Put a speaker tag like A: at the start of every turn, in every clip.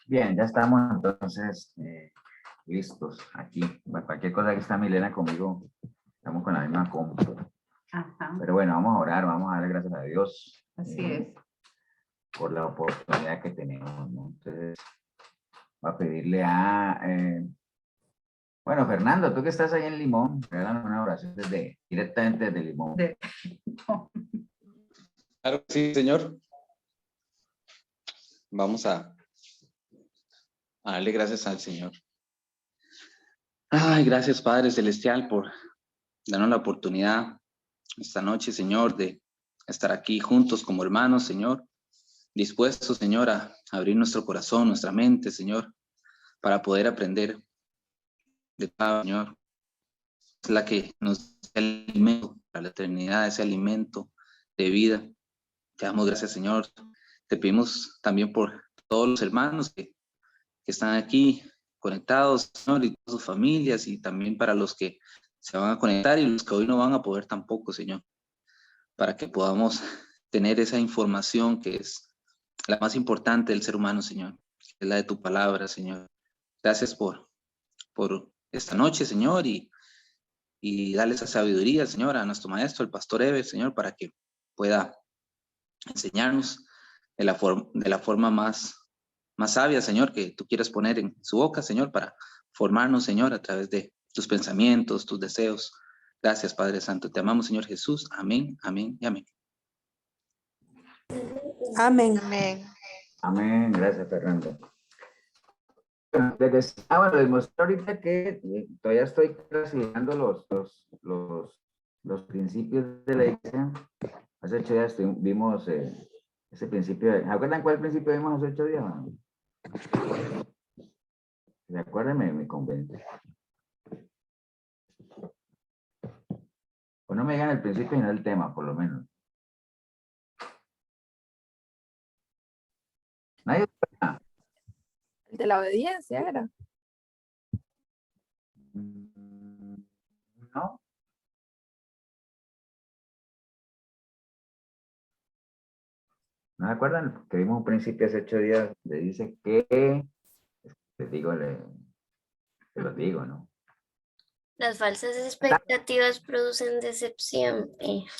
A: Bien, ya estamos entonces listos aquí. Bueno, cualquier cosa que está Milena conmigo, estamos con la misma compu.
B: Ajá,
A: Pero bueno, vamos a orar, vamos a darle gracias a Dios
B: así es.
A: por la oportunidad que tenemos, ¿no? Entonces, voy a pedirle a, bueno, Fernando, tú que estás ahí en Limón, regálanos una oración directamente desde Limón.
C: Claro que sí, Señor. Vamos a darle gracias al Señor. Ay, gracias, Padre Celestial, por darnos la oportunidad esta noche, Señor, de estar aquí juntos como hermanos, Señor, dispuestos, Señor, a abrir nuestro corazón, nuestra mente, Señor, para poder aprender de cada Señor. Es la que nos da el alimento para la eternidad, ese alimento de vida. Te damos gracias, Señor. Te pedimos también por todos los hermanos que están aquí conectados, Señor, y todas sus familias, y también para los que se van a conectar y los que hoy no van a poder tampoco, Señor, para que podamos tener esa información que es la más importante del ser humano, Señor, que es la de tu palabra, Señor. Gracias por esta noche, Señor, y darle esa sabiduría, Señor, a nuestro maestro, el pastor Ever, Señor, para que pueda enseñarnos de la forma más sabia, Señor, que tú quieres poner en su boca, Señor, para formarnos, Señor, a través de tus pensamientos, tus deseos. Gracias, Padre Santo. Te amamos, Señor Jesús. Amén, amén y amén.
D: Amén.
E: Amén.
A: Amén, gracias, Fernando. Bueno, les mostré ahorita que todavía estoy clasificando los principios de la iglesia. Hace 8 días vimos ese principio. ¿Se acuerdan cuál principio vimos hace 8 días? ¿Se acuerdan? Me convence. O no me digan el principio y no el tema, por lo menos. ¿Nadie?
D: El de la obediencia era.
A: ¿No? ¿No se acuerdan? Que vimos un principio hace 8 días le dice que, les digo, se los digo, ¿no?
E: Las falsas expectativas producen decepción.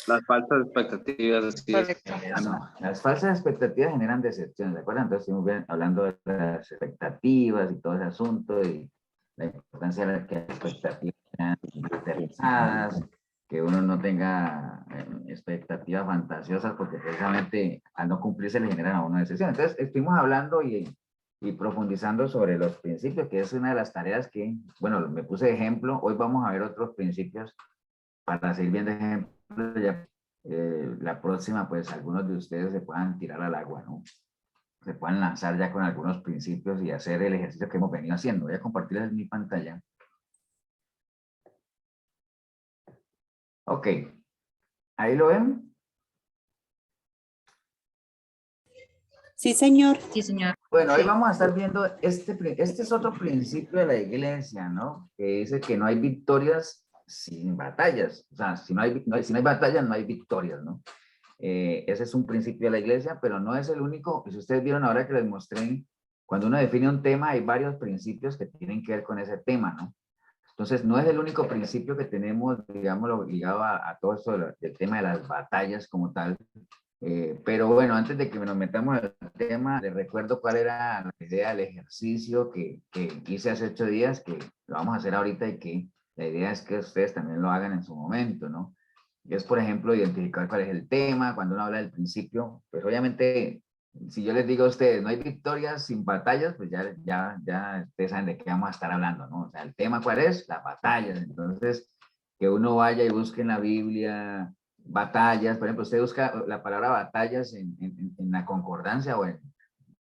C: Las falsas expectativas. Así es.
A: No, las falsas expectativas generan decepción, ¿de acuerdo? Entonces estuvimos hablando de las expectativas y todo ese asunto y la importancia de que las expectativas sean aterrizadas, que uno no tenga expectativas fantasiosas porque precisamente al no cumplirse le generan a uno decepción. Entonces estuvimos hablando y profundizando sobre los principios, que es una de las tareas que, bueno, me puse de ejemplo. Hoy vamos a ver otros principios para seguir viendo ejemplos. Ya, la próxima, pues algunos de ustedes se puedan tirar al agua, ¿no? Se puedan lanzar ya con algunos principios y hacer el ejercicio que hemos venido haciendo. Voy a compartirles mi pantalla. Ok, ¿ahí lo ven?
D: Sí, señor.
B: Sí, señor.
A: Bueno, hoy vamos a estar viendo este es otro principio de la iglesia, ¿no? Que dice que no hay victorias sin batallas. O sea, si no hay batallas, no hay victorias, ¿no? Ese es un principio de la iglesia, pero no es el único. Si ustedes vieron ahora que les mostré, cuando uno define un tema, hay varios principios que tienen que ver con ese tema, ¿no? Entonces, no es el único principio que tenemos, digámoslo, ligado a todo esto del tema de las batallas como tal. Pero bueno, antes de que nos metamos al tema, les recuerdo cuál era la idea del ejercicio que hice hace 8 días, que lo vamos a hacer ahorita y que la idea es que ustedes también lo hagan en su momento, ¿no? Y es, por ejemplo, identificar cuál es el tema, cuando uno habla del principio, pues obviamente, si yo les digo a ustedes, no hay victorias sin batallas, pues ya ustedes saben de qué vamos a estar hablando, ¿no? O sea, el tema cuál es, las batallas. Entonces, que uno vaya y busque en la Biblia batallas, por ejemplo, usted busca la palabra batallas en la concordancia o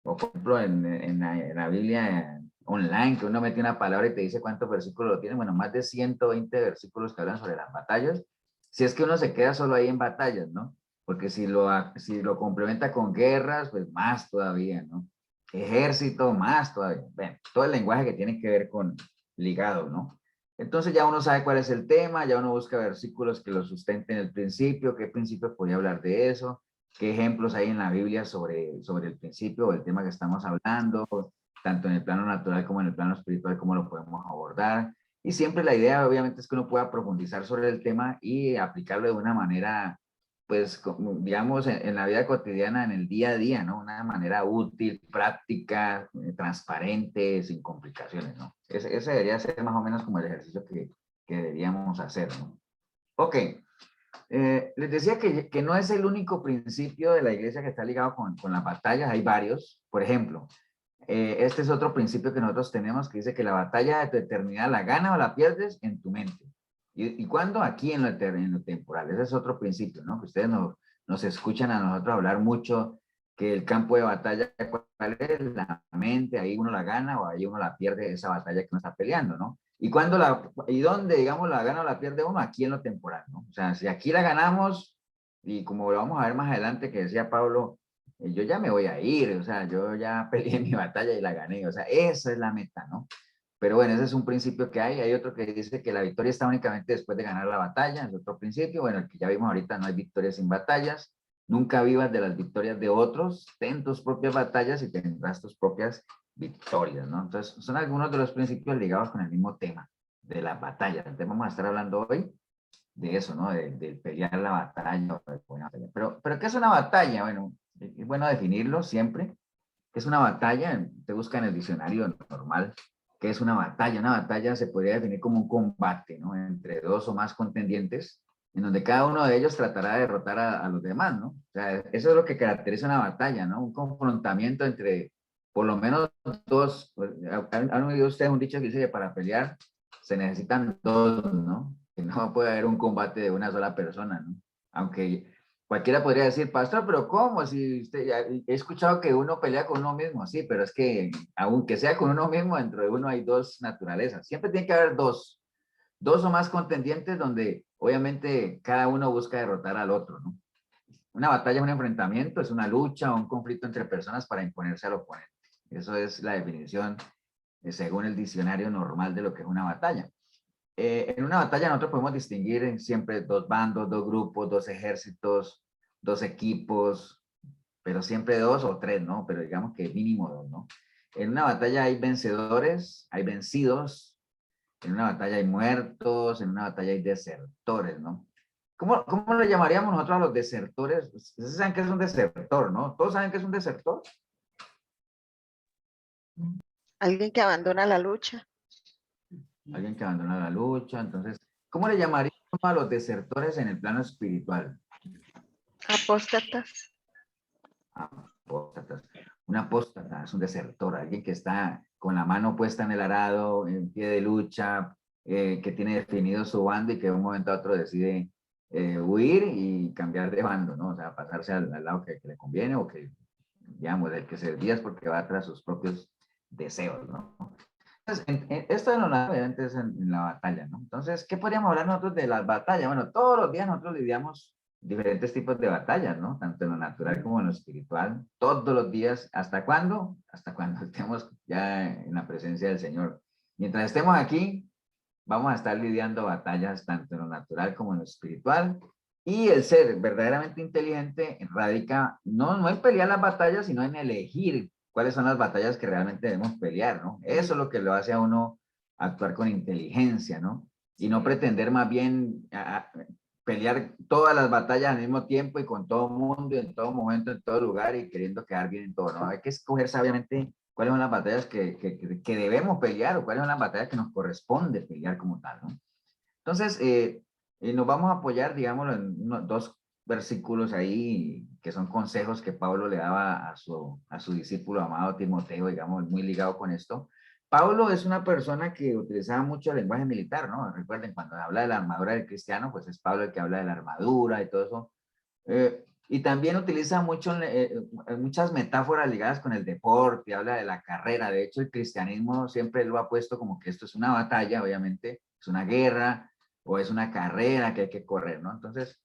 A: por ejemplo en la Biblia online, que uno mete una palabra y te dice cuántos versículos lo tiene, bueno, más de 120 versículos que hablan sobre las batallas, si es que uno se queda solo ahí en batallas, ¿no? Porque si lo complementa con guerras, pues más todavía, ¿no? Ejército, más todavía. Bueno, todo el lenguaje que tiene que ver con ligado, ¿no? Entonces ya uno sabe cuál es el tema, ya uno busca versículos que lo sustenten el principio, qué principio podría hablar de eso, qué ejemplos hay en la Biblia sobre el principio o el tema que estamos hablando, tanto en el plano natural como en el plano espiritual, cómo lo podemos abordar. Y siempre la idea, obviamente, es que uno pueda profundizar sobre el tema y aplicarlo de una manera, pues, digamos, en la vida cotidiana, en el día a día, ¿no? Una manera útil, práctica, transparente, sin complicaciones, ¿no? Ese debería ser más o menos como el ejercicio que deberíamos hacer, ¿no? Ok. Les decía que no es el único principio de la iglesia que está ligado con las batallas, hay varios. Por ejemplo, este es otro principio que nosotros tenemos que dice que la batalla de tu eternidad la gana o la pierdes en tu mente. ¿Y cuándo? Aquí en lo temporal. Ese es otro principio, ¿no? Que ustedes nos escuchan a nosotros hablar mucho que el campo de batalla, ¿cuál es? La mente, ahí uno la gana o ahí uno la pierde esa batalla que uno está peleando, ¿no? ¿Y dónde, digamos, la gana o la pierde uno? Aquí en lo temporal, ¿no? O sea, si aquí la ganamos, y como lo vamos a ver más adelante que decía Pablo, yo ya me voy a ir, o sea, yo ya peleé mi batalla y la gané, o sea, esa es la meta, ¿no? Pero bueno, ese es un principio que hay otro que dice que la victoria está únicamente después de ganar la batalla, es otro principio, bueno, el que ya vimos ahorita, no hay victorias sin batallas, nunca vivas de las victorias de otros, ten tus propias batallas y tendrás tus propias victorias, ¿no? Entonces, son algunos de los principios ligados con el mismo tema, de las batallas. Entonces, vamos a estar hablando hoy de eso, ¿no? De pelear la batalla. Pero, ¿qué es una batalla? Bueno, es bueno definirlo siempre. ¿Qué es una batalla? Te busca en el diccionario normal. ¿Qué es una batalla? Una batalla se podría definir como un combate, ¿no? Entre dos o más contendientes, en donde cada uno de ellos tratará de derrotar a los demás, ¿no? O sea, eso es lo que caracteriza una batalla, ¿no? Un confrontamiento entre por lo menos dos. Pues, ¿han oído ustedes un dicho que dice que para pelear se necesitan dos, ¿no? Que no puede haber un combate de una sola persona, ¿no? Aunque cualquiera podría decir, pastor, pero ¿cómo? Si usted, he escuchado que uno pelea con uno mismo, sí, pero es que aunque sea con uno mismo, dentro de uno hay dos naturalezas. Siempre tiene que haber dos o más contendientes donde obviamente cada uno busca derrotar al otro, ¿no? Una batalla es un enfrentamiento, es una lucha o un conflicto entre personas para imponerse al oponente. Eso es la definición según el diccionario normal de lo que es una batalla. En una batalla nosotros podemos distinguir siempre dos bandos, dos grupos, dos ejércitos, dos equipos, pero siempre dos o tres, ¿no? Pero digamos que mínimo dos, ¿no? En una batalla hay vencedores, hay vencidos, en una batalla hay muertos, en una batalla hay desertores, ¿no? ¿Cómo le llamaríamos nosotros a los desertores? Ustedes saben que es un desertor, ¿no? ¿Todos saben que es un desertor?
B: Alguien que abandona la lucha.
A: Alguien que abandona la lucha. Entonces, ¿cómo le llamaríamos a los desertores en el plano espiritual?
B: Apóstatas.
A: Apóstatas. Un apóstata es un desertor, alguien que está con la mano puesta en el arado, en pie de lucha, que tiene definido su bando y que de un momento a otro decide huir y cambiar de bando, ¿no? O sea, pasarse al lado que le conviene o que, digamos, del que se desvía es porque va tras sus propios deseos, ¿no? Entonces, esto no lo antes en la batalla, ¿no? Entonces, ¿qué podríamos hablar nosotros de las batallas? Bueno, todos los días nosotros lidiamos diferentes tipos de batallas, ¿no? Tanto en lo natural como en lo espiritual, todos los días. ¿Hasta cuándo? Hasta cuando estemos ya en la presencia del Señor. Mientras estemos aquí, vamos a estar lidiando batallas tanto en lo natural como en lo espiritual. Y el ser verdaderamente inteligente radica no en pelear las batallas, sino en elegir cuáles son las batallas que realmente debemos pelear, ¿no? Eso es lo que lo hace a uno actuar con inteligencia, ¿no? Y no pretender más bien pelear todas las batallas al mismo tiempo y con todo mundo y en todo momento, en todo lugar y queriendo quedar bien en todo, ¿no? Hay que escoger sabiamente cuáles son las batallas que debemos pelear o cuáles son las batallas que nos corresponde pelear como tal, ¿no? Entonces, nos vamos a apoyar, digámoslo, en dos versículos ahí que son consejos que Pablo le daba a su discípulo amado Timoteo, digamos, muy ligado con esto. Pablo es una persona que utilizaba mucho el lenguaje militar, ¿no? Recuerden, cuando habla de la armadura del cristiano, pues es Pablo el que habla de la armadura y todo eso. Y también utiliza muchas metáforas ligadas con el deporte, habla de la carrera. De hecho, el cristianismo siempre lo ha puesto como que esto es una batalla, obviamente, es una guerra o es una carrera que hay que correr, ¿no? Entonces,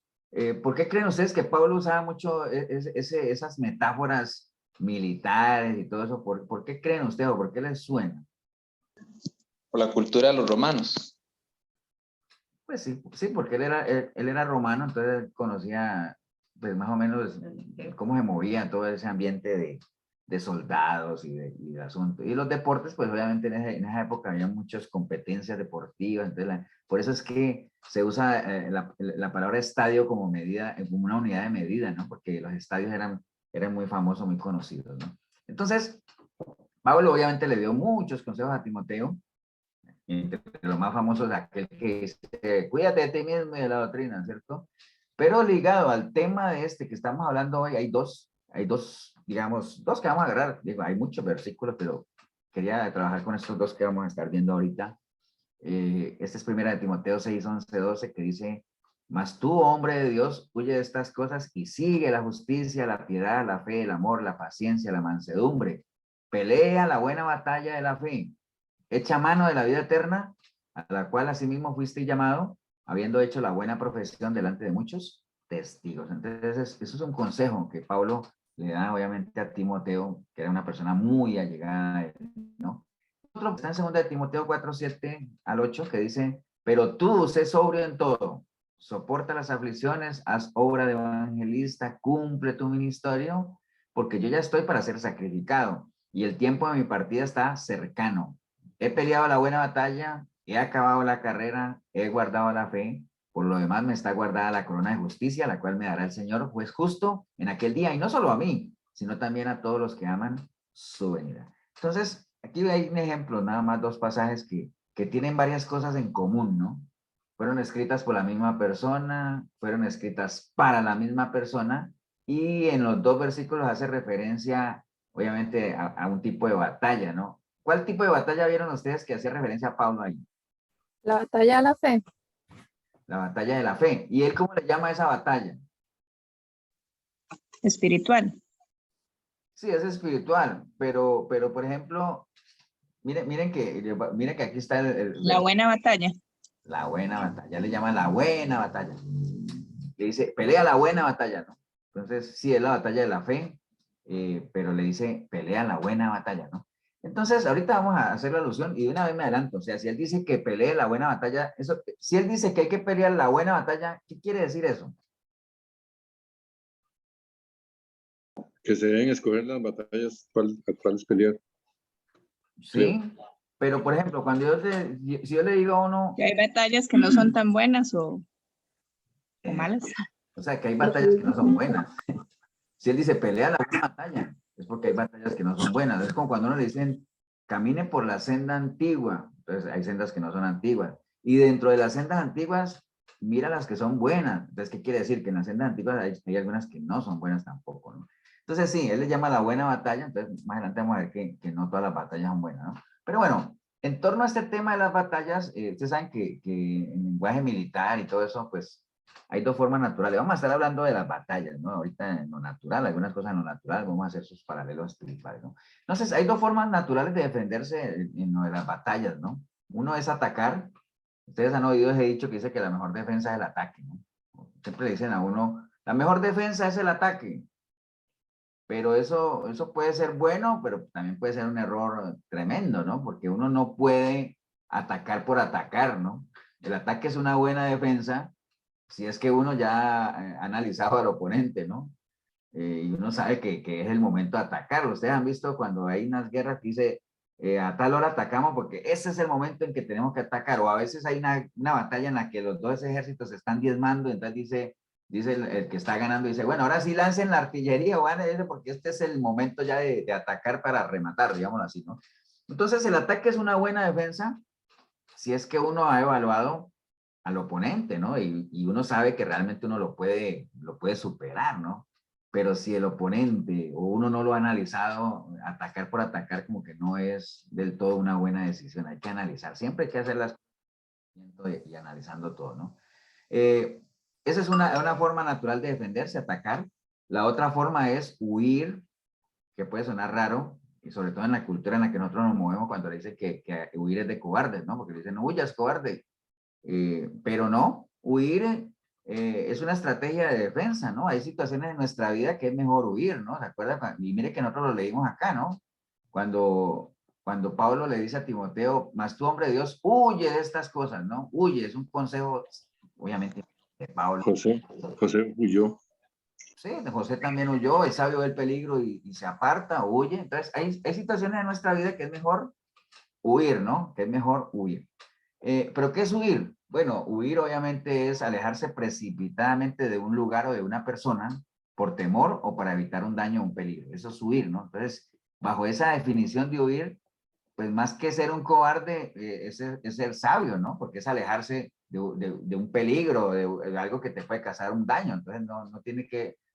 A: ¿por qué creen ustedes que Pablo usaba mucho esas metáforas militares y todo eso? ¿Por qué creen ustedes o por qué les suena?
C: Por la cultura de los romanos.
A: Pues sí, sí, porque él era romano, entonces él conocía pues más o menos cómo se movía todo ese ambiente de soldados y de asuntos. Y los deportes, pues obviamente en esa época había muchas competencias deportivas, entonces por eso es que se usa la palabra estadio como medida, como una unidad de medida, ¿no? Porque los estadios eran muy famosos, muy conocidos, ¿no? Entonces, Pablo obviamente le dio muchos consejos a Timoteo, entre los más famosos aquel que dice, cuídate de ti mismo y de la doctrina, ¿cierto? Pero ligado al tema de este que estamos hablando hoy, hay dos, digamos, dos que vamos a agarrar. Digo, hay muchos versículos, pero quería trabajar con estos dos que vamos a estar viendo ahorita. Este es primera de Timoteo 6, 11, 12, que dice, mas tú, hombre de Dios, huye de estas cosas y sigue la justicia, la piedad, la fe, el amor, la paciencia, la mansedumbre. Pelea la buena batalla de la fe. Echa mano de la vida eterna, a la cual asimismo fuiste llamado, habiendo hecho la buena profesión delante de muchos testigos. Entonces, eso es un consejo que Pablo le da obviamente a Timoteo, que era una persona muy allegada a él, ¿no? Otro está en 2 de Timoteo 4, 7 al 8, que dice, pero tú sé sobrio en todo, soporta las aflicciones, haz obra de evangelista, cumple tu ministerio, porque yo ya estoy para ser sacrificado, y el tiempo de mi partida está cercano. He peleado la buena batalla, he acabado la carrera, he guardado la fe, por lo demás me está guardada la corona de justicia, la cual me dará el Señor, juez justo, en aquel día, y no solo a mí, sino también a todos los que aman su venida. Entonces, aquí hay un ejemplo, nada más dos pasajes que tienen varias cosas en común, ¿no? Fueron escritas por la misma persona, fueron escritas para la misma persona, y en los dos versículos hace referencia, obviamente, a un tipo de batalla, ¿no? ¿Cuál tipo de batalla vieron ustedes que hacía referencia a Pablo ahí?
D: La batalla de la fe.
A: La batalla de la fe. ¿Y él cómo le llama a esa batalla?
F: Espiritual.
A: Sí, es espiritual, pero por ejemplo, miren que aquí está
F: La buena batalla.
A: la buena batalla, le llama la buena batalla. Le dice, pelea la buena batalla, ¿no? Entonces, sí, es la batalla de la fe, pero le dice, pelea la buena batalla, ¿no? Entonces, ahorita vamos a hacer la alusión y de una vez me adelanto. O sea, si él dice que pelee la buena batalla, eso, si él dice que hay que pelear la buena batalla, ¿qué quiere decir eso?
G: Que se deben escoger las batallas a cuáles pelear.
A: Sí, pero por ejemplo, cuando si yo le digo a uno,
F: Que hay batallas que no son tan buenas o malas.
A: o sea, que hay batallas que no son buenas. Si él dice pelea la buena batalla, es porque hay batallas que no son buenas. Es como cuando uno le dicen camine por la senda antigua. Entonces hay sendas que no son antiguas. Y dentro de las sendas antiguas, mira las que son buenas. Entonces, ¿qué quiere decir? Que en las sendas antiguas hay algunas que no son buenas tampoco, ¿no? Entonces, sí, él le llama la buena batalla. Entonces, más adelante vamos a ver que no todas las batallas son buenas, ¿no? Pero bueno, en torno a este tema de las batallas, ustedes saben que en lenguaje militar y todo eso, pues hay dos formas naturales. Vamos a estar hablando de las batallas, ¿no? Ahorita en lo natural, algunas cosas en lo natural, vamos a hacer sus paralelos espirituales, ¿no? Entonces, hay dos formas naturales de defenderse en lo de las batallas, ¿no? Uno es atacar. Ustedes han oído ese dicho que dice que la mejor defensa es el ataque, ¿no? Siempre le dicen a uno, la mejor defensa es el ataque. Pero eso puede ser bueno, pero también puede ser un error tremendo, ¿no? Porque uno no puede atacar por atacar, ¿no? El ataque es una buena defensa si es que uno ya ha analizado al oponente, ¿no? Y uno sabe que es el momento de atacarlo. Ustedes han visto cuando hay unas guerras que dice, a tal hora atacamos porque ese es el momento en que tenemos que atacar. O a veces hay una batalla en la que los dos ejércitos se están diezmando, entonces dice el que está ganando, dice, bueno, ahora sí lancen la artillería o van a ir porque este es el momento ya de atacar para rematar, digámoslo así, ¿no? Entonces el ataque es una buena defensa si es que uno ha evaluado al oponente, ¿no? Y uno sabe que realmente uno lo puede superar, ¿no? Pero si el oponente o uno no lo ha analizado, atacar por atacar como que no es del todo una buena decisión. Hay que analizar, siempre hay que hacer las cosas y analizando todo, ¿no? Esa es una forma natural de defenderse, atacar. La otra forma es huir, que puede sonar raro, y sobre todo en la cultura en la que nosotros nos movemos cuando le dicen que huir es de cobardes, ¿no? Porque le dicen, no huyas, cobarde. Pero no, huir es una estrategia de defensa, ¿no? Hay situaciones en nuestra vida que es mejor huir, ¿no? ¿Se acuerdan? Y mire que nosotros lo leímos acá, ¿no? Cuando Pablo le dice a Timoteo, mas tú, hombre de Dios, huye de estas cosas, ¿no? Huye, es un consejo, obviamente, de Pablo.
G: José huyó.
A: Sí, José también huyó, es sabio del peligro y se aparta, huye. Entonces, hay situaciones en nuestra vida que es mejor huir, ¿no? Que es mejor huir. ¿Pero qué es huir? Bueno, huir obviamente es alejarse precipitadamente de un lugar o de una persona por temor o para evitar un daño o un peligro. Eso es huir, ¿no? Entonces, bajo esa definición de huir, pues más que ser un cobarde, es ser sabio, ¿no? Porque es alejarse de un peligro, de algo que te puede causar un daño. Entonces,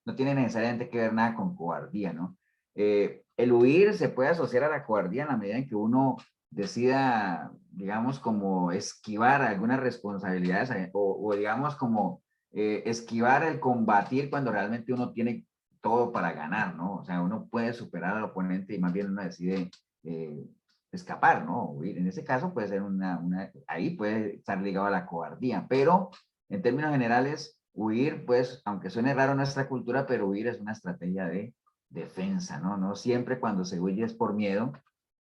A: no tiene necesariamente que ver nada con cobardía, ¿no? El huir se puede asociar a la cobardía en la medida en que uno decida, digamos, como esquivar algunas responsabilidades o digamos, como esquivar el combatir cuando realmente uno tiene todo para ganar, ¿no? O sea, uno puede superar al oponente y más bien uno decide eh, escapar, ¿no? Huir. En ese caso puede ser ahí puede estar ligado a la cobardía, pero en términos generales, huir, pues, aunque suene raro en nuestra cultura, pero huir es una estrategia de defensa, ¿no? No siempre cuando se huye es por miedo,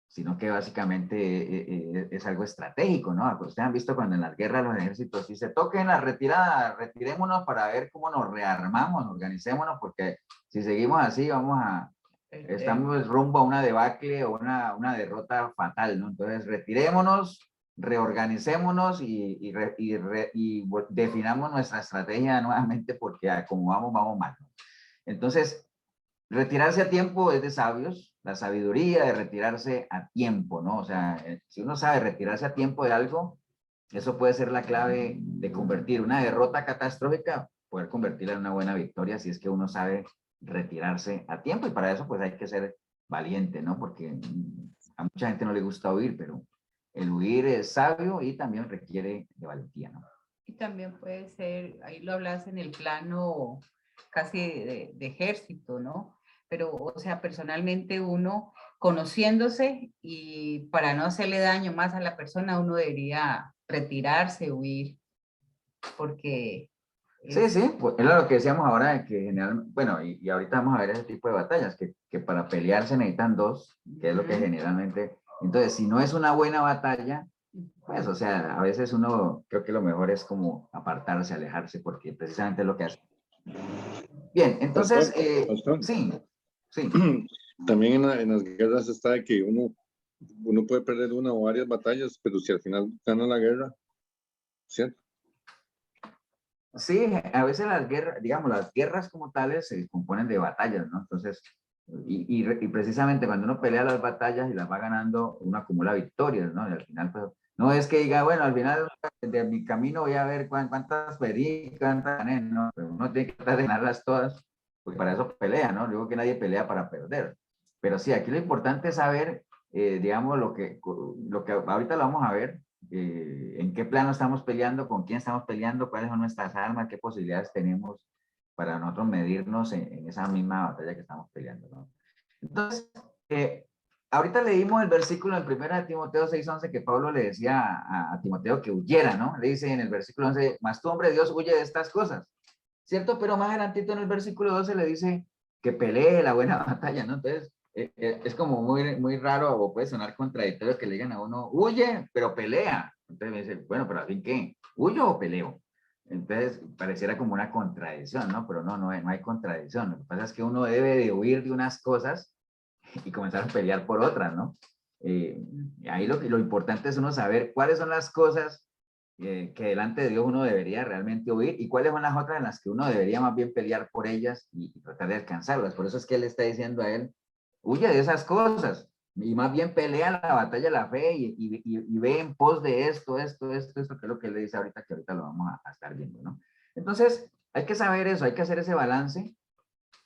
A: sino que básicamente es algo estratégico, ¿no? Ustedes han visto cuando en las guerras los ejércitos sí se toquen la retirada, retirémonos para ver cómo nos rearmamos, organicémonos, porque si seguimos así estamos rumbo a una debacle o una derrota fatal, ¿no? Entonces retirémonos, reorganicémonos y definamos nuestra estrategia nuevamente porque como vamos mal, ¿no? Entonces, retirarse a tiempo es de sabios, la sabiduría de retirarse a tiempo, ¿no? O sea, si uno sabe retirarse a tiempo de algo, eso puede ser la clave de convertir una derrota catastrófica, poder convertirla en una buena victoria si es que uno sabe retirarse a tiempo y para eso pues hay que ser valiente, ¿no? Porque a mucha gente no le gusta huir, pero el huir es sabio y también requiere de valentía, ¿no?
H: Y también puede ser, ahí lo hablas en el plano casi de ejército, ¿no? Pero, o sea, personalmente uno, conociéndose y para no hacerle daño más a la persona, uno debería retirarse, huir, porque
A: Sí, sí, pues es lo que decíamos ahora, de que generalmente, bueno, y ahorita vamos a ver ese tipo de batallas, que para pelear se necesitan dos, que es lo que generalmente, entonces si no es una buena batalla, pues, o sea, a veces uno, creo que lo mejor es como apartarse, alejarse, porque precisamente es lo que hace. Bien, entonces,
G: Pastor,
A: sí, sí.
G: también en las guerras está de que uno puede perder una o varias batallas, pero si al final gana la guerra, ¿cierto?
A: Sí, a veces las guerras, digamos, las guerras como tales se componen de batallas, ¿no? Entonces, y precisamente cuando uno pelea las batallas y las va ganando, uno acumula victorias, ¿no? Y al final, pues, no es que diga, bueno, al final de mi camino voy a ver cuántas perdí, cuántas gané, ¿no? Pero uno tiene que tratar de ganarlas todas, porque para eso pelea, ¿no? Digo que nadie pelea para perder. Pero sí, aquí lo importante es saber, digamos, lo que ahorita lo vamos a ver, en qué plano estamos peleando, con quién estamos peleando, cuáles son nuestras armas, qué posibilidades tenemos para nosotros medirnos en esa misma batalla que estamos peleando, ¿no? Entonces, ahorita leímos el versículo en 1 Timoteo 6:11 que Pablo le decía a Timoteo que huyera, ¿no? Le dice en el versículo 11, mas tú, hombre de Dios, huye de estas cosas, ¿cierto? Pero más adelantito en el versículo 12 le dice que pelee la buena batalla, ¿no? Entonces, es como muy raro o puede sonar contradictorio que le digan a uno, huye, pero pelea. Entonces me dice, bueno, pero al fin, ¿qué? ¿Huyo o peleo? Entonces pareciera como una contradicción, ¿no? Pero no hay contradicción. Lo que pasa es que uno debe de huir de unas cosas y comenzar a pelear por otras, ¿no? Ahí lo importante es uno saber cuáles son las cosas que delante de Dios uno debería realmente huir y cuáles son las otras en las que uno debería más bien pelear por ellas y tratar de alcanzarlas. Por eso es que él está diciendo a él, huye de esas cosas y más bien pelea la batalla de la fe y ve en pos de esto, que es lo que él le dice ahorita, que ahorita lo vamos a estar viendo, ¿no? Entonces, hay que saber eso, hay que hacer ese balance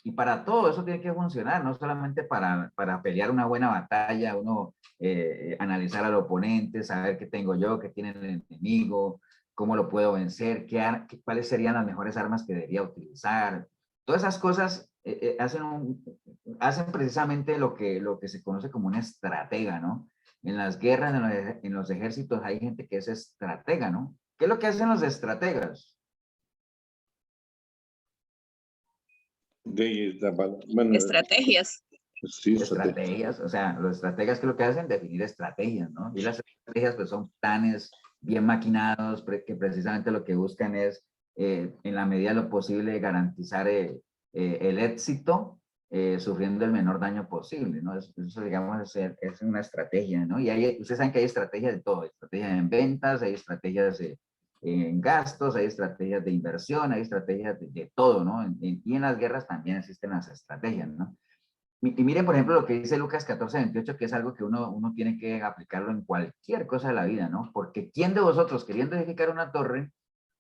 A: y para todo eso tiene que funcionar, no solamente para pelear una buena batalla, uno analizar al oponente, saber qué tengo yo, qué tiene el enemigo, cómo lo puedo vencer, cuáles serían las mejores armas que debería utilizar. Todas esas cosas hacen precisamente lo que se conoce como una estratega, ¿no? En las guerras, en los ejércitos hay gente que es estratega, ¿no? ¿Qué es lo que hacen los estrategas?
G: Bueno,
F: Estrategias.
G: sí,
A: Estrategias, o sea, los estrategas que lo que hacen, definir estrategias, ¿no? Y las estrategias pues son planes bien maquinados que precisamente lo que buscan es, en la medida de lo posible, garantizar el éxito sufriendo el menor daño posible, ¿no? Eso digamos, es una estrategia, ¿no? Y ustedes saben que hay estrategias de todo, hay estrategias en ventas, hay estrategias en gastos, hay estrategias de inversión, hay estrategias de todo, ¿no? Y en las guerras también existen las estrategias, ¿no? Y miren, por ejemplo, lo que dice Lucas 14:28, que es algo que uno tiene que aplicarlo en cualquier cosa de la vida, ¿no? Porque ¿quién de vosotros, queriendo edificar una torre,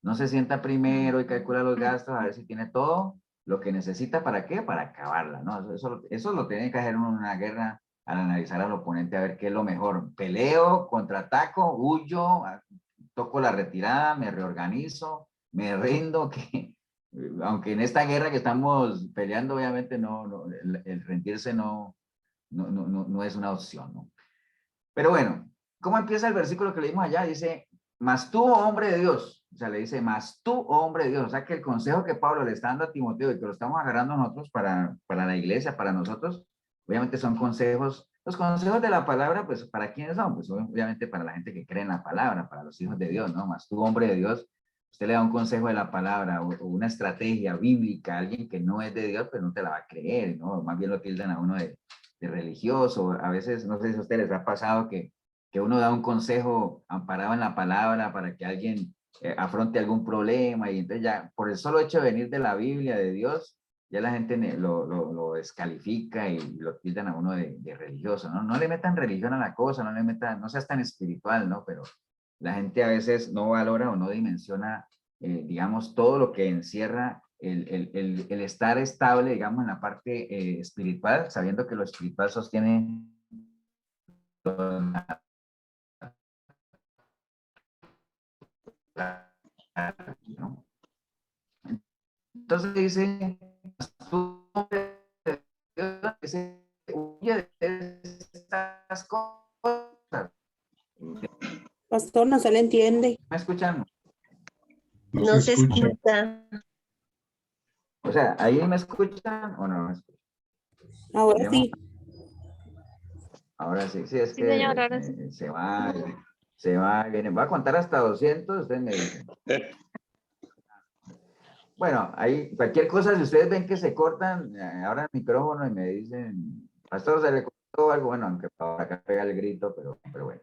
A: no se sienta primero y calcula los gastos a ver si tiene todo lo que necesita? ¿Para qué? Para acabarla, ¿no? Eso lo tiene que hacer uno en una guerra, al analizar al oponente, a ver qué es lo mejor. Peleo, contraataco, huyo, toco la retirada, me reorganizo, me rindo, que aunque en esta guerra que estamos peleando, obviamente el rendirse no es una opción, ¿no? Pero bueno, ¿cómo empieza el versículo que leímos allá? Dice, mas tú, oh hombre de Dios, o sea, le dice, mas tú, oh hombre de Dios, o sea, que el consejo que Pablo le está dando a Timoteo y que lo estamos agarrando nosotros para la iglesia, para nosotros, obviamente son consejos, los consejos de la palabra, pues, ¿para quiénes son? Pues, obviamente para la gente que cree en la palabra, para los hijos de Dios, ¿no? Mas tú, hombre de Dios, usted le da un consejo de la palabra o una estrategia bíblica a alguien que no es de Dios, pues no te la va a creer, ¿no? Más bien lo tildan a uno de religioso. A veces, no sé si a ustedes les ha pasado que uno da un consejo amparado en la palabra para que alguien afronte algún problema y entonces ya por el solo hecho de venir de la Biblia, de Dios, ya la gente lo descalifica y lo tildan a uno de religioso, ¿no? No le metan religión a la cosa, no seas tan espiritual, ¿no? Pero la gente a veces no valora o no dimensiona, digamos, todo lo que encierra el estar estable, digamos, en la parte espiritual, sabiendo que lo espiritual sostiene ¿no? Entonces dice, huye de estas cosas.
I: Pastor, no se le entiende.
A: ¿Me escuchan?
E: No se escucha.
A: O sea, ¿ahí me escuchan o no me escuchan?
I: Ahora
A: Digamos,
I: sí.
A: ahora sí, sí, es
D: Sí,
A: que
D: señor, ahora sí.
A: se va, viene. Voy a contar hasta 200, ustedes me dicen. Bueno, ahí cualquier cosa, si ustedes ven que se cortan, ahora el micrófono y me dicen, pastor, se le cortó algo, bueno, aunque para acá pega el grito, pero bueno.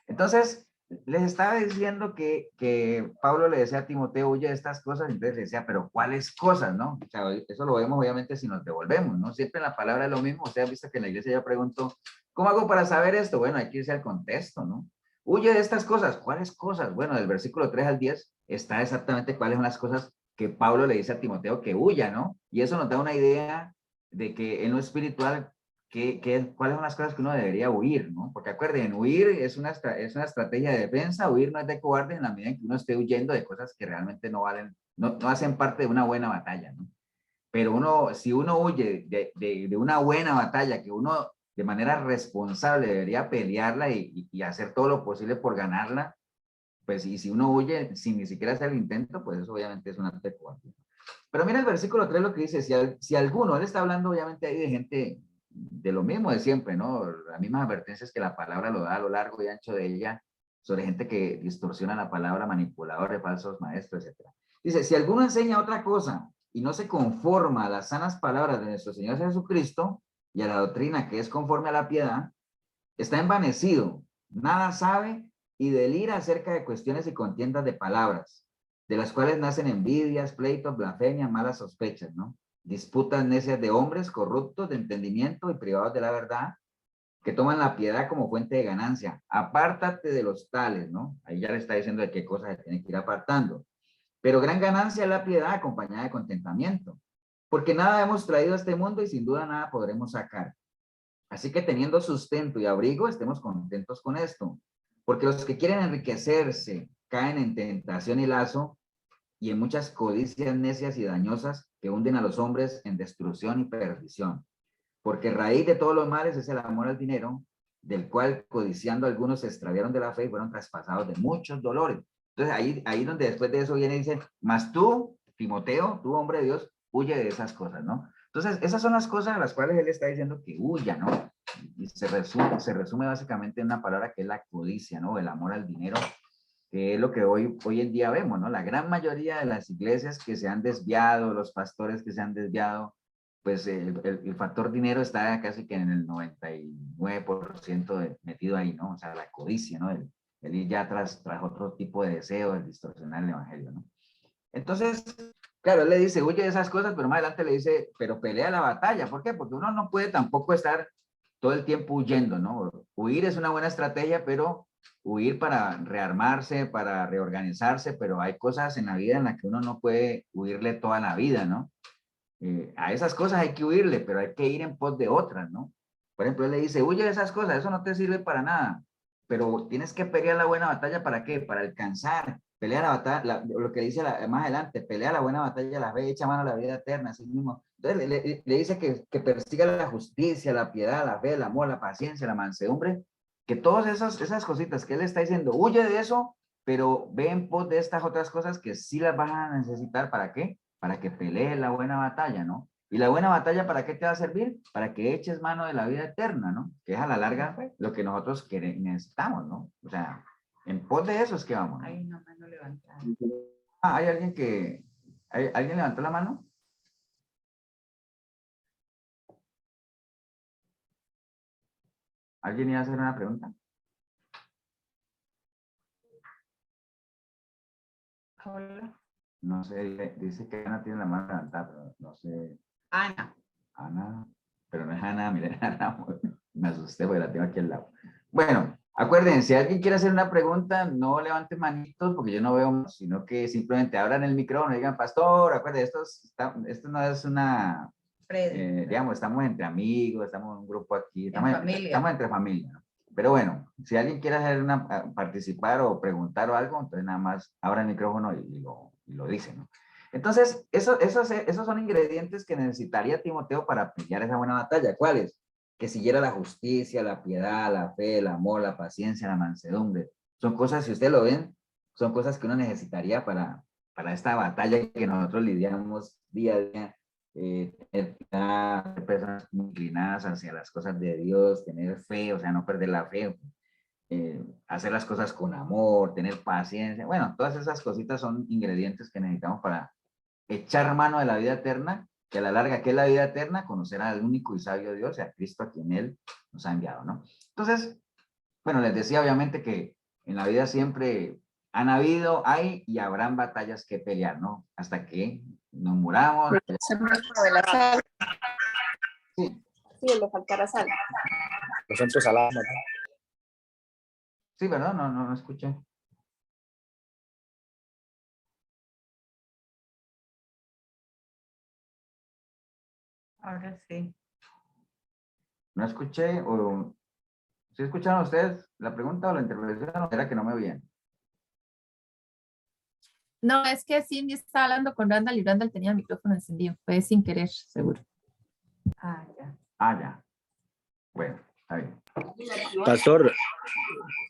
A: Entonces, les estaba diciendo que Pablo le decía a Timoteo, huye de estas cosas, entonces le decía, pero ¿cuáles cosas, no? O sea, eso lo vemos obviamente si nos devolvemos, ¿no? Siempre en la palabra es lo mismo. Usted ha visto que en la iglesia yo pregunto, ¿cómo hago para saber esto? Bueno, hay que irse al contexto, ¿no? Huye de estas cosas. ¿Cuáles cosas? Bueno, del versículo 3 al 10 está exactamente cuáles son las cosas que Pablo le dice a Timoteo que huya, ¿no? Y eso nos da una idea de que en lo espiritual, ¿cuáles son las cosas que uno debería huir, ¿no? Porque acuerden, huir es una estrategia de defensa, huir no es de cobarde en la medida en que uno esté huyendo de cosas que realmente no valen, no hacen parte de una buena batalla, ¿no? Pero si uno huye de una buena batalla, que uno de manera responsable debería pelearla y hacer todo lo posible por ganarla, pues y si uno huye sin ni siquiera hacer el intento, pues eso obviamente es un acto de cobardía. Pero mira el versículo 3 lo que dice, si alguno, él está hablando obviamente ahí de gente de lo mismo de siempre, ¿no? Las mismas advertencias que la palabra lo da a lo largo y ancho de ella, sobre gente que distorsiona la palabra, manipuladores, falsos maestros, etc. Dice, si alguno enseña otra cosa y no se conforma a las sanas palabras de nuestro Señor Jesucristo y a la doctrina que es conforme a la piedad, está envanecido, nada sabe y delira acerca de cuestiones y contiendas de palabras, de las cuales nacen envidias, pleitos, blasfemias, malas sospechas, ¿no? Disputas necias de hombres corruptos de entendimiento y privados de la verdad, que toman la piedad como fuente de ganancia. Apártate de los tales, ¿no? Ahí ya le está diciendo de qué cosas se tiene que ir apartando. Pero gran ganancia es la piedad acompañada de contentamiento, porque nada hemos traído a este mundo y sin duda nada podremos sacar. Así que teniendo sustento y abrigo, estemos contentos con esto, porque los que quieren enriquecerse caen en tentación y lazo y en muchas codicias necias y dañosas que hunden a los hombres en destrucción y perdición. Porque raíz de todos los males es el amor al dinero, del cual codiciando algunos se extraviaron de la fe y fueron traspasados de muchos dolores. Entonces ahí donde después de eso viene y dice, mas tú, Timoteo, tú hombre de Dios, huye de esas cosas, ¿no? Entonces esas son las cosas a las cuales él está diciendo que huya, ¿no? Y se resume básicamente en una palabra que es la codicia, ¿no? El amor al dinero. que es lo que hoy en día vemos, ¿no? La gran mayoría de las iglesias que se han desviado, los pastores que se han desviado, pues el factor dinero está casi que en el 99% metido ahí, ¿no? O sea, la codicia, ¿no? El ir ya tras otro tipo de deseo, el distorsionar el evangelio, ¿no? Entonces, claro, él le dice, huye de esas cosas, pero más adelante le dice, pero pelea la batalla. ¿Por qué? Porque uno no puede tampoco estar todo el tiempo huyendo, ¿no? Huir es una buena estrategia, pero huir para rearmarse, para reorganizarse, pero hay cosas en la vida en las que uno no puede huirle toda la vida, ¿no? A esas cosas hay que huirle, pero hay que ir en pos de otras, ¿no? Por ejemplo, él le dice, huye de esas cosas, eso no te sirve para nada, pero tienes que pelear la buena batalla, ¿para qué? Para alcanzar, pelea la batalla, lo que dice más adelante, pelea la buena batalla, la fe, echa mano a la vida eterna, así mismo. Entonces le dice que persiga la justicia, la piedad, la fe, el amor, la paciencia, la mansedumbre, que todas esas cositas que él está diciendo, huye de eso, pero ve en pos de estas otras cosas que sí las vas a necesitar, ¿para qué? Para que pelees la buena batalla, ¿no? ¿Y la buena batalla para qué te va a servir? Para que eches mano de la vida eterna, ¿no? Que es a la larga lo que nosotros necesitamos, ¿no? O sea, en pos de eso es que vamos, ¿no?
H: Hay una mano levantada.
A: Ah, ¿hay alguien que... ¿Alguien levantó la mano? ¿Alguien iba a hacer una pregunta?
H: Hola.
A: No sé, dice que Ana tiene la mano levantada, pero no sé.
H: Ana.
A: Ana, pero no es Ana, miren, Ana, me asusté porque la tengo aquí al lado. Bueno, acuérdense, si alguien quiere hacer una pregunta, no levanten manitos porque yo no veo, sino que simplemente abran el micrófono y digan, pastor, acuérdense, esto no es una, digamos, estamos entre amigos, estamos en un grupo aquí, estamos entre familia, ¿no? Pero bueno, si alguien quiere hacer participar o preguntar o algo, entonces nada más abra el micrófono y lo dice, ¿no? Entonces, esos son ingredientes que necesitaría Timoteo para pelear esa buena batalla. ¿Cuáles? Que siguiera la justicia, la piedad, la fe, el amor, la paciencia, la mansedumbre. Son cosas, si ustedes lo ven, son cosas que uno necesitaría para esta batalla que nosotros lidiamos día a día. Tener personas inclinadas hacia las cosas de Dios, tener fe, o sea, no perder la fe, hacer las cosas con amor, tener paciencia. Bueno, todas esas cositas son ingredientes que necesitamos para echar mano de la vida eterna, que a la larga, ¿qué es la vida eterna? Conocer al único y sabio Dios, a Cristo a quien Él nos ha enviado, ¿no? Entonces, bueno, les decía obviamente que en la vida siempre hay y habrán batallas que pelear, ¿no? Hasta que nos muramos.
I: De la sal.
A: Sí.
I: Sí, le faltará sal.
J: Los centros salados, ¿no?
A: Sí, ¿verdad? No escuché.
H: Ahora sí.
A: No escuché, o ¿sí escucharon ustedes la pregunta o la intervención? ¿O era que no me oían?
D: No, es que Cindy estaba hablando con Randall y Randall tenía el micrófono encendido. Fue sin querer, seguro.
H: Ah, ya.
A: Ah, ya. Bueno, está bien.
J: Pastor,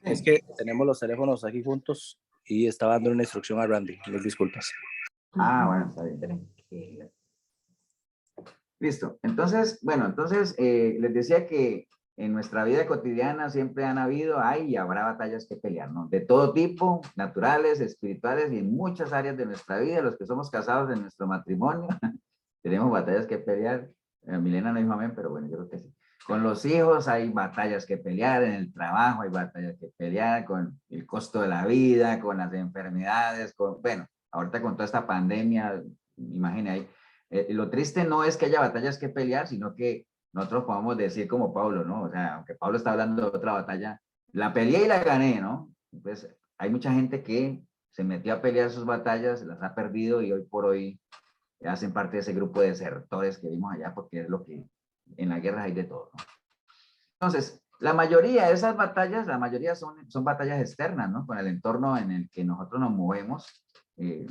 J: es que tenemos los teléfonos aquí juntos y estaba dando una instrucción a Randy. Mil disculpas.
A: Ah, bueno, está bien.
H: Tranquilo.
A: Listo. Entonces, bueno, les decía que en nuestra vida cotidiana siempre hay y habrá batallas que pelear, ¿no? De todo tipo, naturales, espirituales y en muchas áreas de nuestra vida. Los que somos casados en nuestro matrimonio, tenemos batallas que pelear. Milena no dijo amén, pero bueno, yo creo que sí. Con los hijos hay batallas que pelear, en el trabajo hay batallas que pelear, con el costo de la vida, con las enfermedades, bueno, ahorita con toda esta pandemia, imagina ahí. Lo triste no es que haya batallas que pelear, sino que nosotros podamos decir como Pablo, ¿no? O sea, aunque Pablo está hablando de otra batalla, la peleé y la gané, ¿no? Entonces, hay mucha gente que se metió a pelear sus batallas, las ha perdido y hoy por hoy hacen parte de ese grupo de desertores que vimos allá, porque es lo que en la guerra hay de todo, ¿no? Entonces, la mayoría de esas batallas, son batallas externas, ¿no? Con el entorno en el que nosotros nos movemos,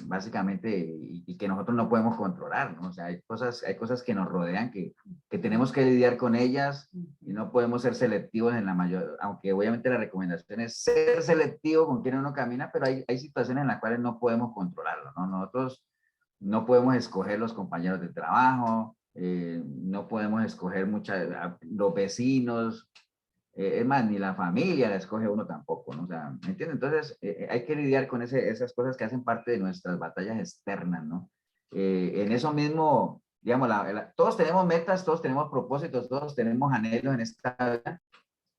A: básicamente, y que nosotros no podemos controlar, ¿no? O sea, hay cosas que nos rodean, que tenemos que lidiar con ellas, y no podemos ser selectivos en la mayor, aunque obviamente la recomendación es ser selectivo con quien uno camina, pero hay situaciones en las cuales no podemos controlarlo, ¿no? Nosotros no podemos escoger los compañeros de trabajo, no podemos escoger los vecinos, Es más, ni la familia la escoge uno tampoco, ¿no? O sea, ¿me entiendes? Entonces, hay que lidiar con esas cosas que hacen parte de nuestras batallas externas, ¿no? En eso mismo, digamos, todos tenemos metas, todos tenemos propósitos, todos tenemos anhelos en esta vida.